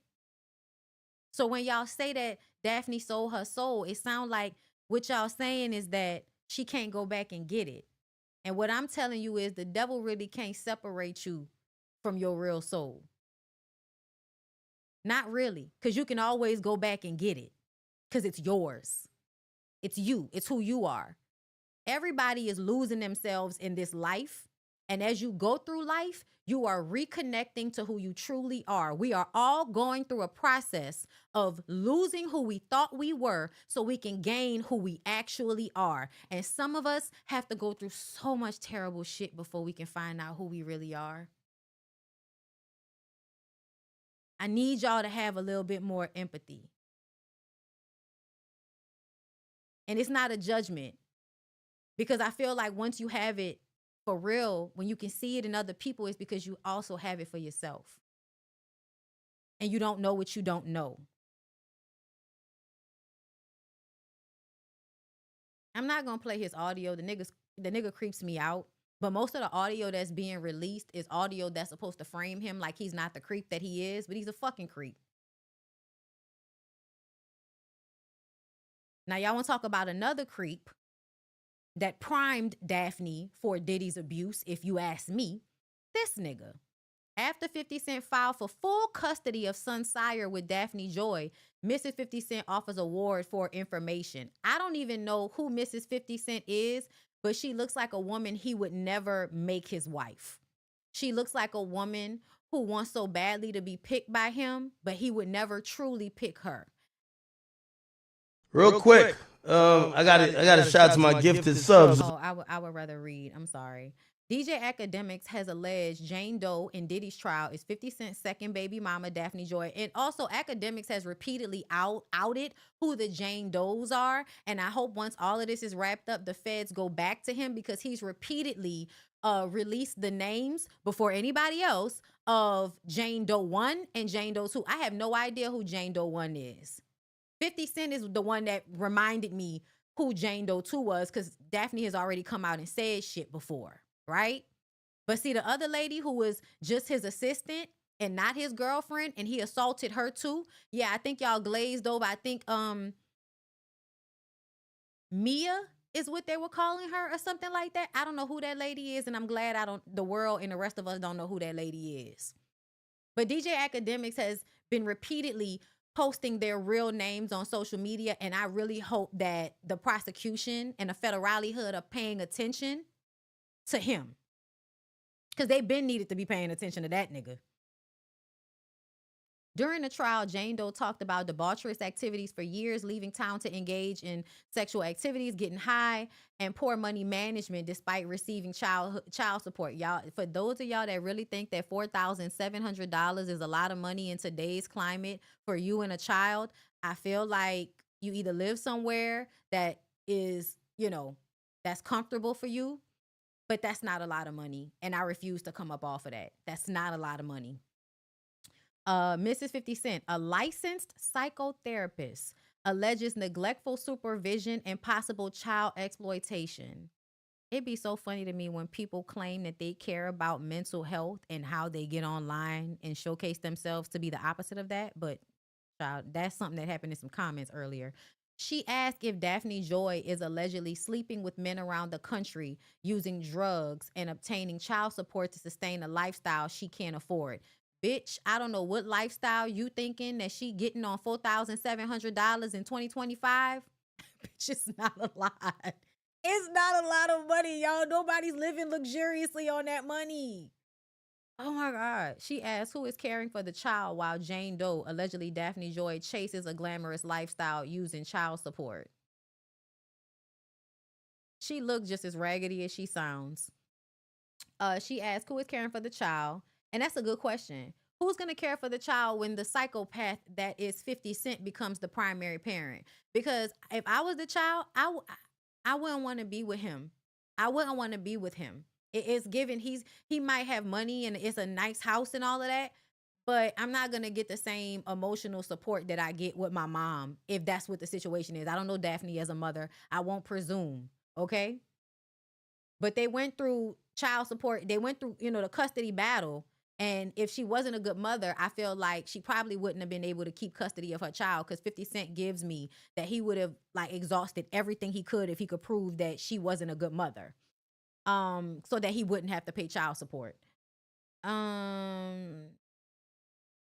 So when y'all say that Daphne sold her soul, it sounds like what y'all saying is that she can't go back and get it. And what I'm telling you is the devil really can't separate you from your real soul. Not really, because you can always go back and get it because it's yours. It's you. It's who you are. Everybody is losing themselves in this life. And as you go through life, you are reconnecting to who you truly are. We are all going through a process of losing who we thought we were so we can gain who we actually are. And some of us have to go through so much terrible shit before we can find out who we really are. I need y'all to have a little bit more empathy. And it's not a judgment, because I feel like once you have it for real, when you can see it in other people, it's because you also have it for yourself. And you don't know what you don't know. I'm not going to play his audio. The nigga creeps me out. But most of the audio that's being released is audio that's supposed to frame him like he's not the creep that he is, but he's a fucking creep. Now, y'all want to talk about another creep that primed Daphne for Diddy's abuse, if you ask me? This nigga. After 50 Cent filed for full custody of son Sire with Daphne Joy, Mrs. 50 Cent offers award for information. I don't even know who Mrs. 50 Cent is, but she looks like a woman he would never make his wife. She looks like a woman who wants so badly to be picked by him, but he would never truly pick her. Real quick, I got a shout to my gifted subs. Oh, I would rather read. I'm sorry. DJ Academics has alleged Jane Doe in Diddy's trial is 50 Cent's second baby mama, Daphne Joy. And also Academics has repeatedly outed who the Jane Does are. And I hope once all of this is wrapped up, the feds go back to him, because he's repeatedly released the names before anybody else of Jane Doe 1 and Jane Doe 2. I have no idea who Jane Doe 1 is. 50 Cent is the one that reminded me who Jane Doe 2 was, because Daphne has already come out and said shit before. Right? But see, the other lady who was just his assistant and not his girlfriend, and he assaulted her too. Yeah, I think y'all glazed over. I think Mia is what they were calling her or something like that. I don't know who that lady is, and I'm glad the world and the rest of us don't know who that lady is. But DJ Academics has been repeatedly posting their real names on social media, and I really hope that the prosecution and the federale hood are paying attention to him, because they've been needed to be paying attention to that nigga. During the trial, Jane Doe talked about debaucherous activities for years, leaving town to engage in sexual activities, getting high, and poor money management despite receiving child support. Y'all, for those of y'all that really think that $4,700 is a lot of money in today's climate for you and a child, I feel like you either live somewhere that is, that's comfortable for you, but that's not a lot of money. And I refuse to come up off of that. That's not a lot of money. Mrs. 50 Cent, a licensed psychotherapist, alleges neglectful supervision and possible child exploitation. It'd be so funny to me when people claim that they care about mental health and how they get online and showcase themselves to be the opposite of that. But child, that's something that happened in some comments earlier. She asked if Daphne Joy is allegedly sleeping with men around the country, using drugs, and obtaining child support to sustain a lifestyle she can't afford. Bitch, I don't know what lifestyle you thinking that she getting on $4,700 in 2025. Bitch, it's not a lot. It's not a lot of money, y'all. Nobody's living luxuriously on that money. Oh my God. She asked who is caring for the child while Jane Doe, allegedly Daphne Joy, chases a glamorous lifestyle using child support. She looked just as raggedy as she sounds. She asked who is caring for the child. And that's a good question. Who's going to care for the child when the psychopath that is 50 Cent becomes the primary parent? Because if I was the child, I wouldn't want to be with him. I wouldn't want to be with him. It's given he might have money and it's a nice house and all of that, but I'm not going to get the same emotional support that I get with my mom if that's what the situation is. I don't know Daphne as a mother. I won't presume, okay? But they went through child support. They went through, the custody battle. And if she wasn't a good mother, I feel like she probably wouldn't have been able to keep custody of her child, because 50 Cent gives me that he would have exhausted everything he could if he could prove that she wasn't a good mother. So that he wouldn't have to pay child support. And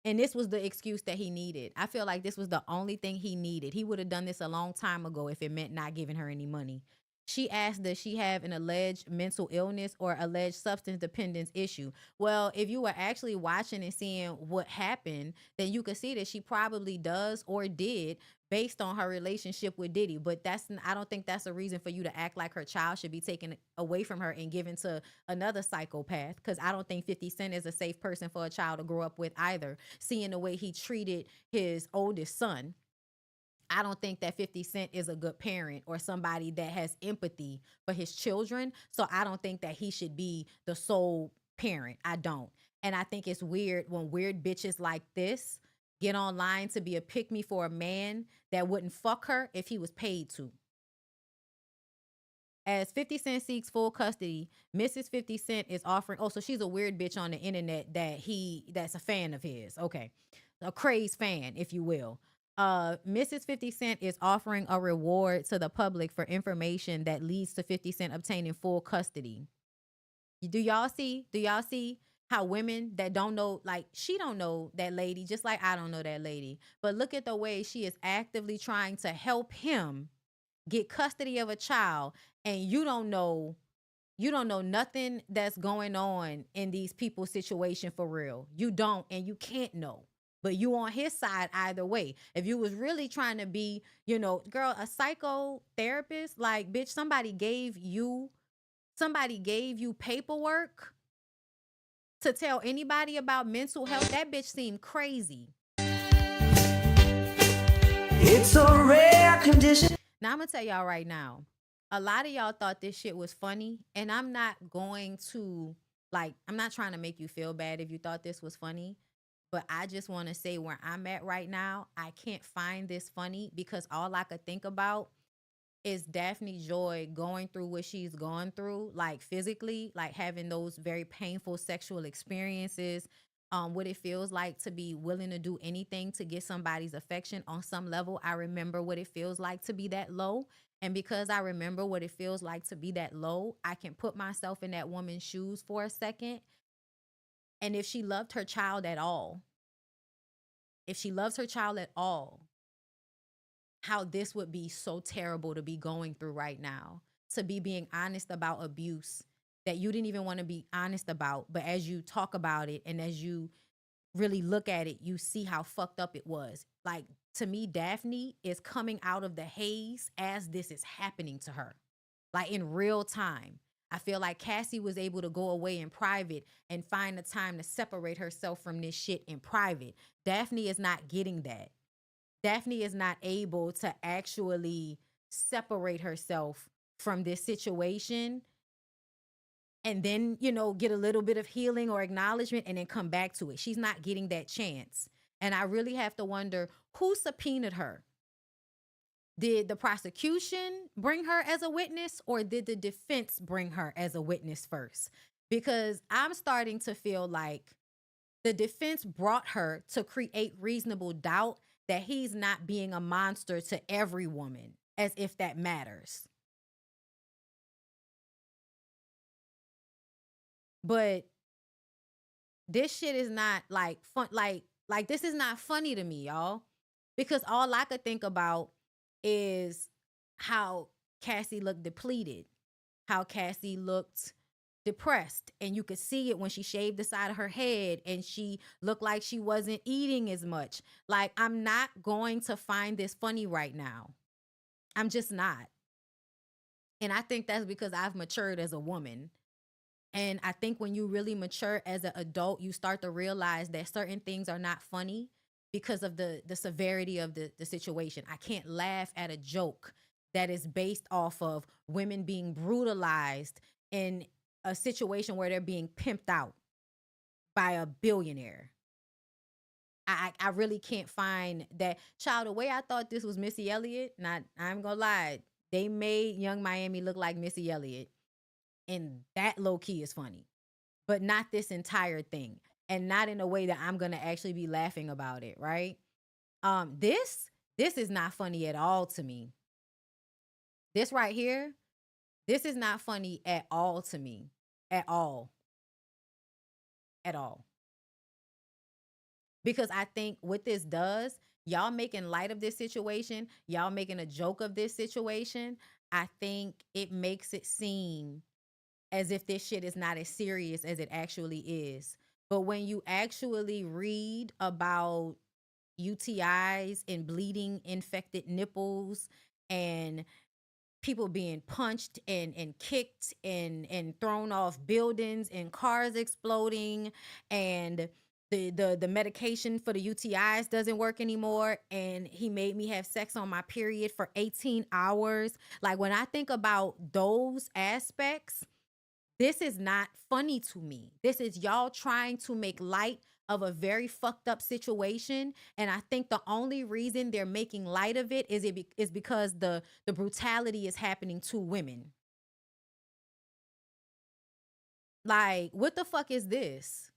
this was the excuse that he needed. I feel like this was the only thing he needed. He would have done this a long time ago if it meant not giving her any money. She asked, does she have an alleged mental illness or alleged substance dependence issue? Well, if you were actually watching and seeing what happened, then you could see that she probably does or did, based on her relationship with Diddy. But I don't think that's a reason for you to act like her child should be taken away from her and given to another psychopath, because I don't think 50 Cent is a safe person for a child to grow up with either, seeing the way he treated his oldest son. I don't think that 50 Cent is a good parent or somebody that has empathy for his children. So I don't think that he should be the sole parent. I don't. And I think it's weird when weird bitches like this get online to be a pick-me for a man that wouldn't fuck her if he was paid to. As 50 Cent seeks full custody, Mrs. 50 Cent is offering, so she's a weird bitch on the internet that's a fan of his. Okay. A crazed fan, if you will. Mrs. 50 Cent is offering a reward to the public for information that leads to 50 Cent obtaining full custody. Do y'all see how women that don't know, she don't know that lady, just like I don't know that lady. But look at the way she is actively trying to help him get custody of a child, and you don't know nothing that's going on in these people's situation for real. You don't, and you can't know. But you on his side either way. If you was really trying to be, girl, a psychotherapist, bitch, somebody gave you paperwork to tell anybody about mental health. That bitch seemed crazy. It's a rare condition. Now I'm gonna tell y'all right now, a lot of y'all thought this shit was funny, and I'm not going to I'm not trying to make you feel bad if you thought this was funny. But I just want to say where I'm at right now, I can't find this funny, because all I could think about is Daphne Joy going through what she's gone through, physically, having those very painful sexual experiences, what it feels like to be willing to do anything to get somebody's affection on some level. I remember what it feels like to be that low. And because I remember what it feels like to be that low, I can put myself in that woman's shoes for a second. And if she loved her child at all, how this would be so terrible to be going through right now, to be being honest about abuse that you didn't even want to be honest about. But as you talk about it and as you really look at it, you see how fucked up it was. Like, to me, Daphne is coming out of the haze as this is happening to her, like in real time. I feel like Cassie was able to go away in private and find the time to separate herself from this shit in private. Daphne is not getting that. Daphne is not able to actually separate herself from this situation and then, you know, get a little bit of healing or acknowledgement and then come back to it. She's not getting that chance. And I really have to wonder who subpoenaed her. Did the prosecution bring her as a witness, or did the defense bring her as a witness first? Because I'm starting to feel like the defense brought her to create reasonable doubt that he's not being a monster to every woman, as if that matters. But this shit is not like fun. Like this is not funny to me, y'all, because all I could think about is how Cassie looked depleted, how Cassie looked depressed, and you could see it when she shaved the side of her head and she looked like she wasn't eating as much. Like, I'm not going to find this funny right now. I'm just not. And I think that's because I've matured as a woman. And I think when you really mature as an adult, you start to realize that certain things are not funny because of the severity of the situation. I can't laugh at a joke that is based off of women being brutalized in a situation where they're being pimped out by a billionaire. I really can't find that. Child, the way I thought this was Missy Elliott, I'm gonna lie, they made Young Miami look like Missy Elliott. And that low key is funny, but not this entire thing, and not in a way that I'm gonna actually be laughing about it, right? This is not funny at all to me. This right here, this is not funny at all to me, at all, at all. Because I think what this does, y'all making light of this situation, y'all making a joke of this situation, I think it makes it seem as if this shit is not as serious as it actually is. But when you actually read about UTIs and bleeding infected nipples and people being punched and kicked and thrown off buildings and cars exploding, and the medication for the UTIs doesn't work anymore, and he made me have sex on my period for 18 hours. Like, when I think about those aspects, this is not funny to me. This is y'all trying to make light of a very fucked up situation. And I think the only reason they're making light of it is because the brutality is happening to women. Like, what the fuck is this?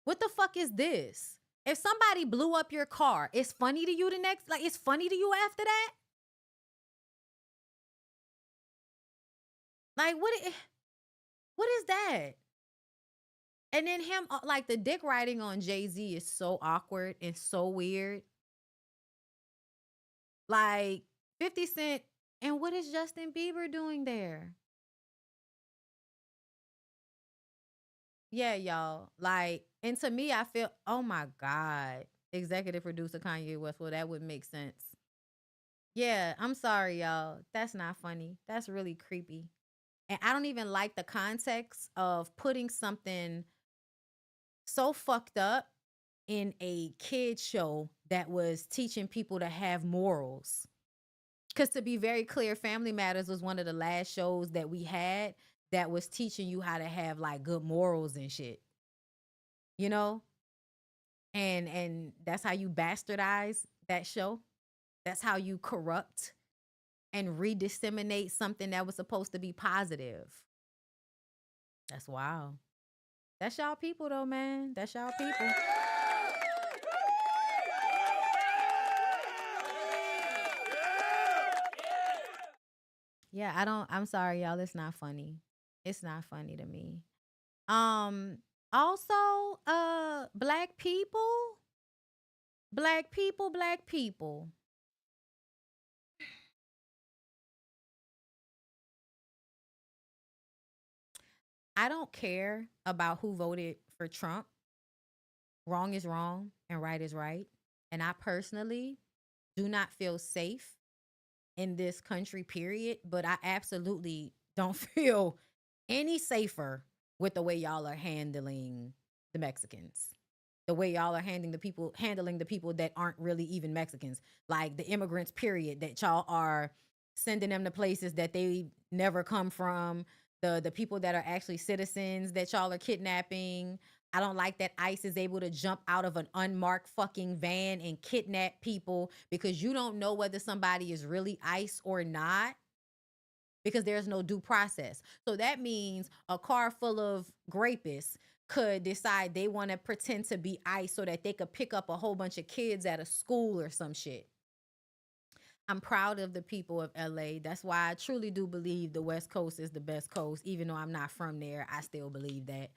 What the fuck is this? If somebody blew up your car, it's funny to you it's funny to you after that? Like, what is that? And then him, like, the dick riding on Jay-Z is so awkward and so weird. Like, 50 Cent, and what is Justin Bieber doing there? Yeah, y'all. Like, and to me, I feel, oh my God, executive producer Kanye West, well, that would make sense. Yeah, I'm sorry, y'all. That's not funny. That's really creepy. And I don't even like the context of putting something so fucked up in a kid show that was teaching people to have morals. Because to be very clear, Family Matters was one of the last shows that we had that was teaching you how to have like good morals and shit. You know? And that's how you bastardize that show. That's how you corrupt and redisseminate something that was supposed to be positive. That's wild. That's y'all people though, man. That's y'all people. Yeah, I'm sorry, y'all. It's not funny. It's not funny to me. Also, black people. I don't care about who voted for Trump. wrong is wrong and right is right. And I personally do not feel safe in this country, period. But I absolutely don't feel any safer with the way y'all are handling the Mexicans. The way y'all are handling the people that aren't really even Mexicans, like the immigrants, period, that y'all are sending them to places that they never come from, the people that are actually citizens that y'all are kidnapping. I don't like that ICE is able to jump out of an unmarked fucking van and kidnap people because you don't know whether somebody is really ICE or not, because there's no due process. So that means a car full of grapists could decide they want to pretend to be ICE so that they could pick up a whole bunch of kids at a school or some shit. I'm proud of the people of LA. That's why I truly do believe the West Coast is the best coast. Even though I'm not from there, I still believe that.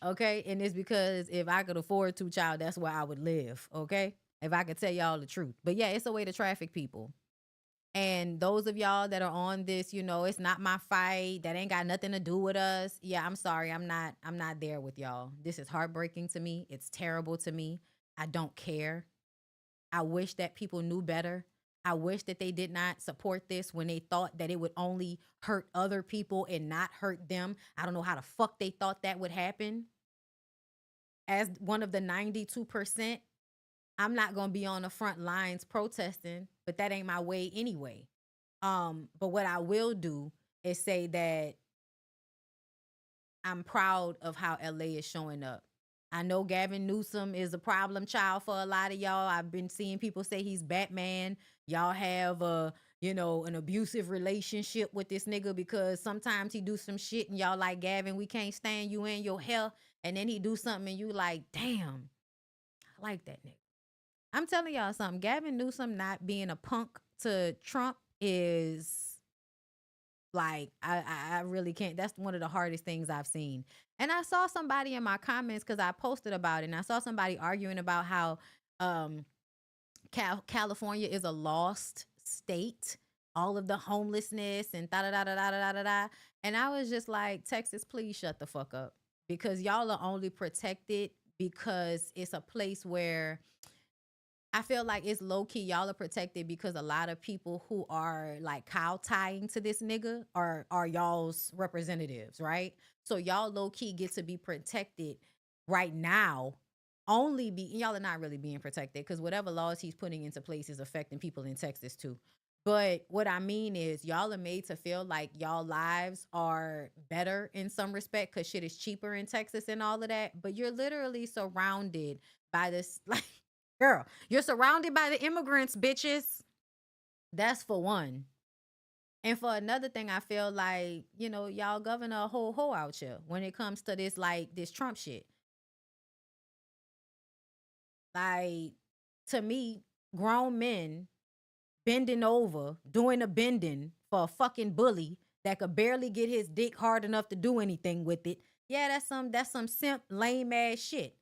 Okay? And it's because if I could afford to, child, that's where I would live. Okay? If I could tell y'all the truth. But yeah, it's a way to traffic people. And those of y'all that are on this, you know, it's not my fight. That ain't got nothing to do with us. Yeah, I'm sorry. I'm not there with y'all. This is heartbreaking to me. It's terrible to me. I don't care. I wish that people knew better. I wish that they did not support this when they thought that it would only hurt other people and not hurt them. I don't know how the fuck they thought that would happen. As one of the 92%, I'm not going to be on the front lines protesting, but that ain't my way anyway. But what I will do is say that I'm proud of how LA is showing up. I know Gavin Newsom is a problem child for a lot of y'all. I've been seeing people say he's Batman. Y'all have an abusive relationship with this nigga because sometimes he do some shit and y'all like, Gavin, we can't stand you in your hell. And then he do something and you like, damn, I like that nigga. I'm telling y'all something. Gavin Newsom not being a punk to Trump is like, I really can't. That's one of the hardest things I've seen. And I saw somebody in my comments because I posted about it, and I saw somebody arguing about how California is a lost state, all of the homelessness and da da da da da da da da. And I was just like, Texas, please shut the fuck up, because y'all are only protected because it's a place where I feel like it's low key. Y'all are protected because a lot of people who are like cow tying to this nigga are y'all's representatives, right? So y'all low key get to be protected right now. Y'all are not really being protected because whatever laws he's putting into place is affecting people in Texas too. But what I mean is y'all are made to feel like y'all lives are better in some respect because shit is cheaper in Texas and all of that. But you're literally surrounded by this, like, girl, you're surrounded by the immigrants, bitches. That's for one. And for another thing, I feel like, y'all govern a whole hoe out here when it comes to this, like, this Trump shit. Like, to me, grown men bending over, doing a bending for a fucking bully that could barely get his dick hard enough to do anything with it. Yeah, that's some simp, lame ass shit.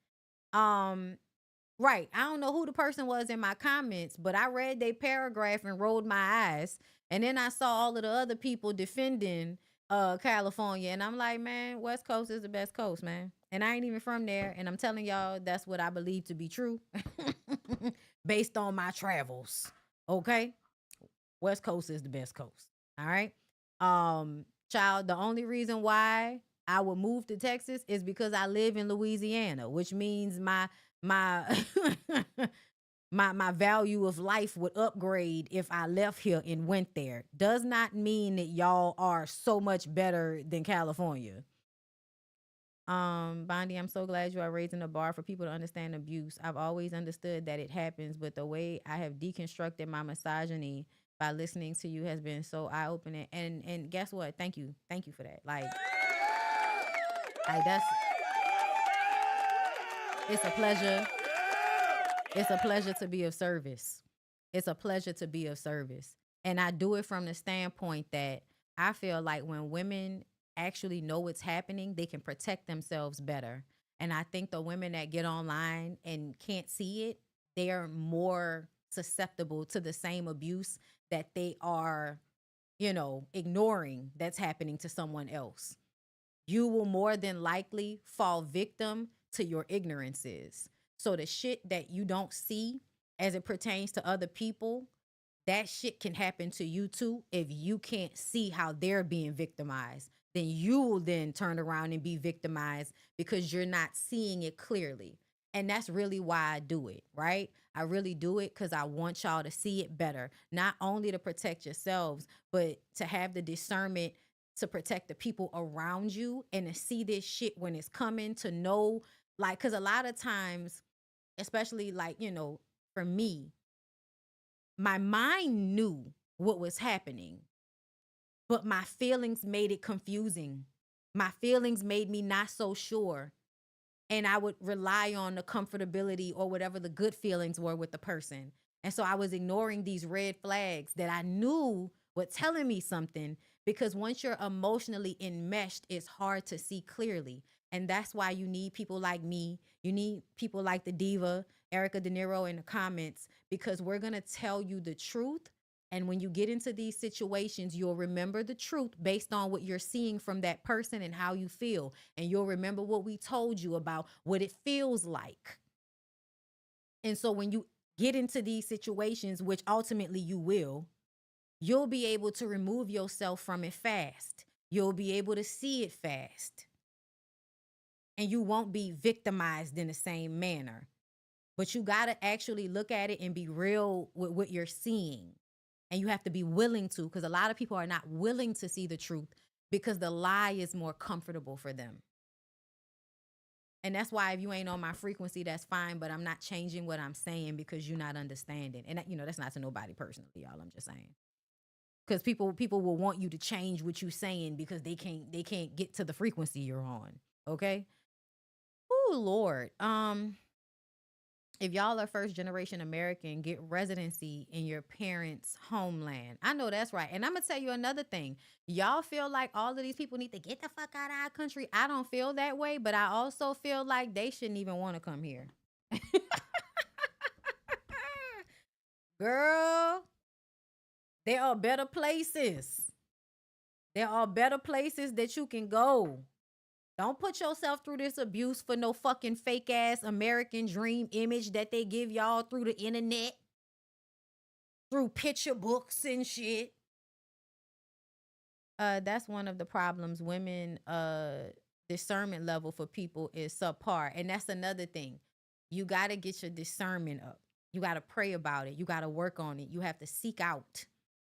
Right. I don't know who the person was in my comments, but I read their paragraph and rolled my eyes. And then I saw all of the other people defending California. And I'm like, man, West Coast is the best coast, man. And I ain't even from there. And I'm telling y'all, that's what I believe to be true based on my travels. Okay? West Coast is the best coast. All right? Child, the only reason why I would move to Texas is because I live in Louisiana, which means my my value of life would upgrade if I left here and went there. Does not mean that y'all are so much better than California. Bondy, I'm so glad you are raising the bar for people to understand abuse. I've always understood that it happens, but the way I have deconstructed my misogyny by listening to you has been so eye-opening. And guess what? Thank you for that. Like that's, it's a pleasure. It's a pleasure to be of service. It's a pleasure to be of service. And I do it from the standpoint that I feel like when women actually know what's happening, they can protect themselves better. And I think the women that get online and can't see it, they are more susceptible to the same abuse that they are, ignoring that's happening to someone else. You will more than likely fall victim to your ignorances. So the shit that you don't see as it pertains to other people, that shit can happen to you too. If you can't see how they're being victimized, then you will then turn around and be victimized because you're not seeing it clearly. And that's really why I do it, right? I really do it because I want y'all to see it better, not only to protect yourselves, but to have the discernment to protect the people around you and to see this shit when it's coming, to know, like, because a lot of times, especially like, you know, for me, my mind knew what was happening, but my feelings made it confusing. My feelings made me not so sure. And I would rely on the comfortability or whatever the good feelings were with the person. And so I was ignoring these red flags that I knew were telling me something, because once you're emotionally enmeshed, it's hard to see clearly. And that's why you need people like me. You need people like the diva, Erica De Niro, in the comments, because we're going to tell you the truth. And when you get into these situations, you'll remember the truth based on what you're seeing from that person and how you feel. And you'll remember what we told you about what it feels like. And so when you get into these situations, which ultimately you will, you'll be able to remove yourself from it fast. You'll be able to see it fast. And you won't be victimized in the same manner. But you got to actually look at it and be real with what you're seeing. And you have to be willing to, because a lot of people are not willing to see the truth because the lie is more comfortable for them. And that's why if you ain't on my frequency, that's fine, but I'm not changing what I'm saying because you're not understanding. And you know, that's not to nobody personally, y'all. I'm just saying. Because people will want you to change what you're saying because they can't get to the frequency you're on. Okay? Oh, Lord. If y'all are first generation American, get residency in your parents' homeland. I know that's right. And I'm going to tell you another thing. Y'all feel like all of these people need to get the fuck out of our country. I don't feel that way, but I also feel like they shouldn't even want to come here. Girl, there are better places. There are better places that you can go. Don't put yourself through this abuse for no fucking fake ass American dream image that they give y'all through the internet, through picture books and shit. That's one of the problems. Women discernment level for people is subpar. And that's another thing. You got to get your discernment up. You got to pray about it. You got to work on it. You have to seek out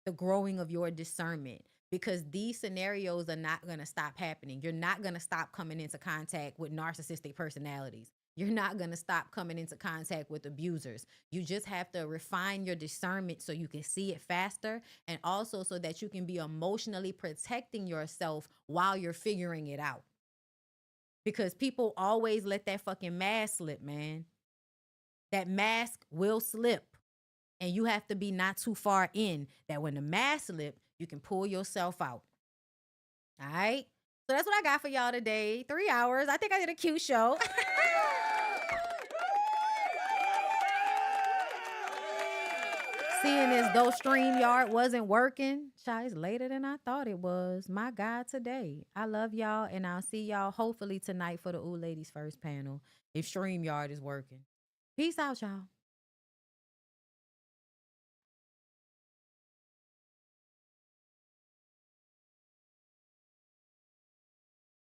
the growing of your discernment. Because these scenarios are not going to stop happening. You're not going to stop coming into contact with narcissistic personalities. You're not going to stop coming into contact with abusers. You just have to refine your discernment so you can see it faster, and also so that you can be emotionally protecting yourself while you're figuring it out. Because people always let that fucking mask slip, man. That mask will slip. And you have to be not too far in that when the mask slip, you can pull yourself out. All right? So that's what I got for y'all today. 3 hours. I think I did a cute show. Seeing as though StreamYard wasn't working, child, it's later than I thought it was. My God, today. I love y'all, and I'll see y'all hopefully tonight for the Ooh Ladies First panel if StreamYard is working. Peace out, y'all.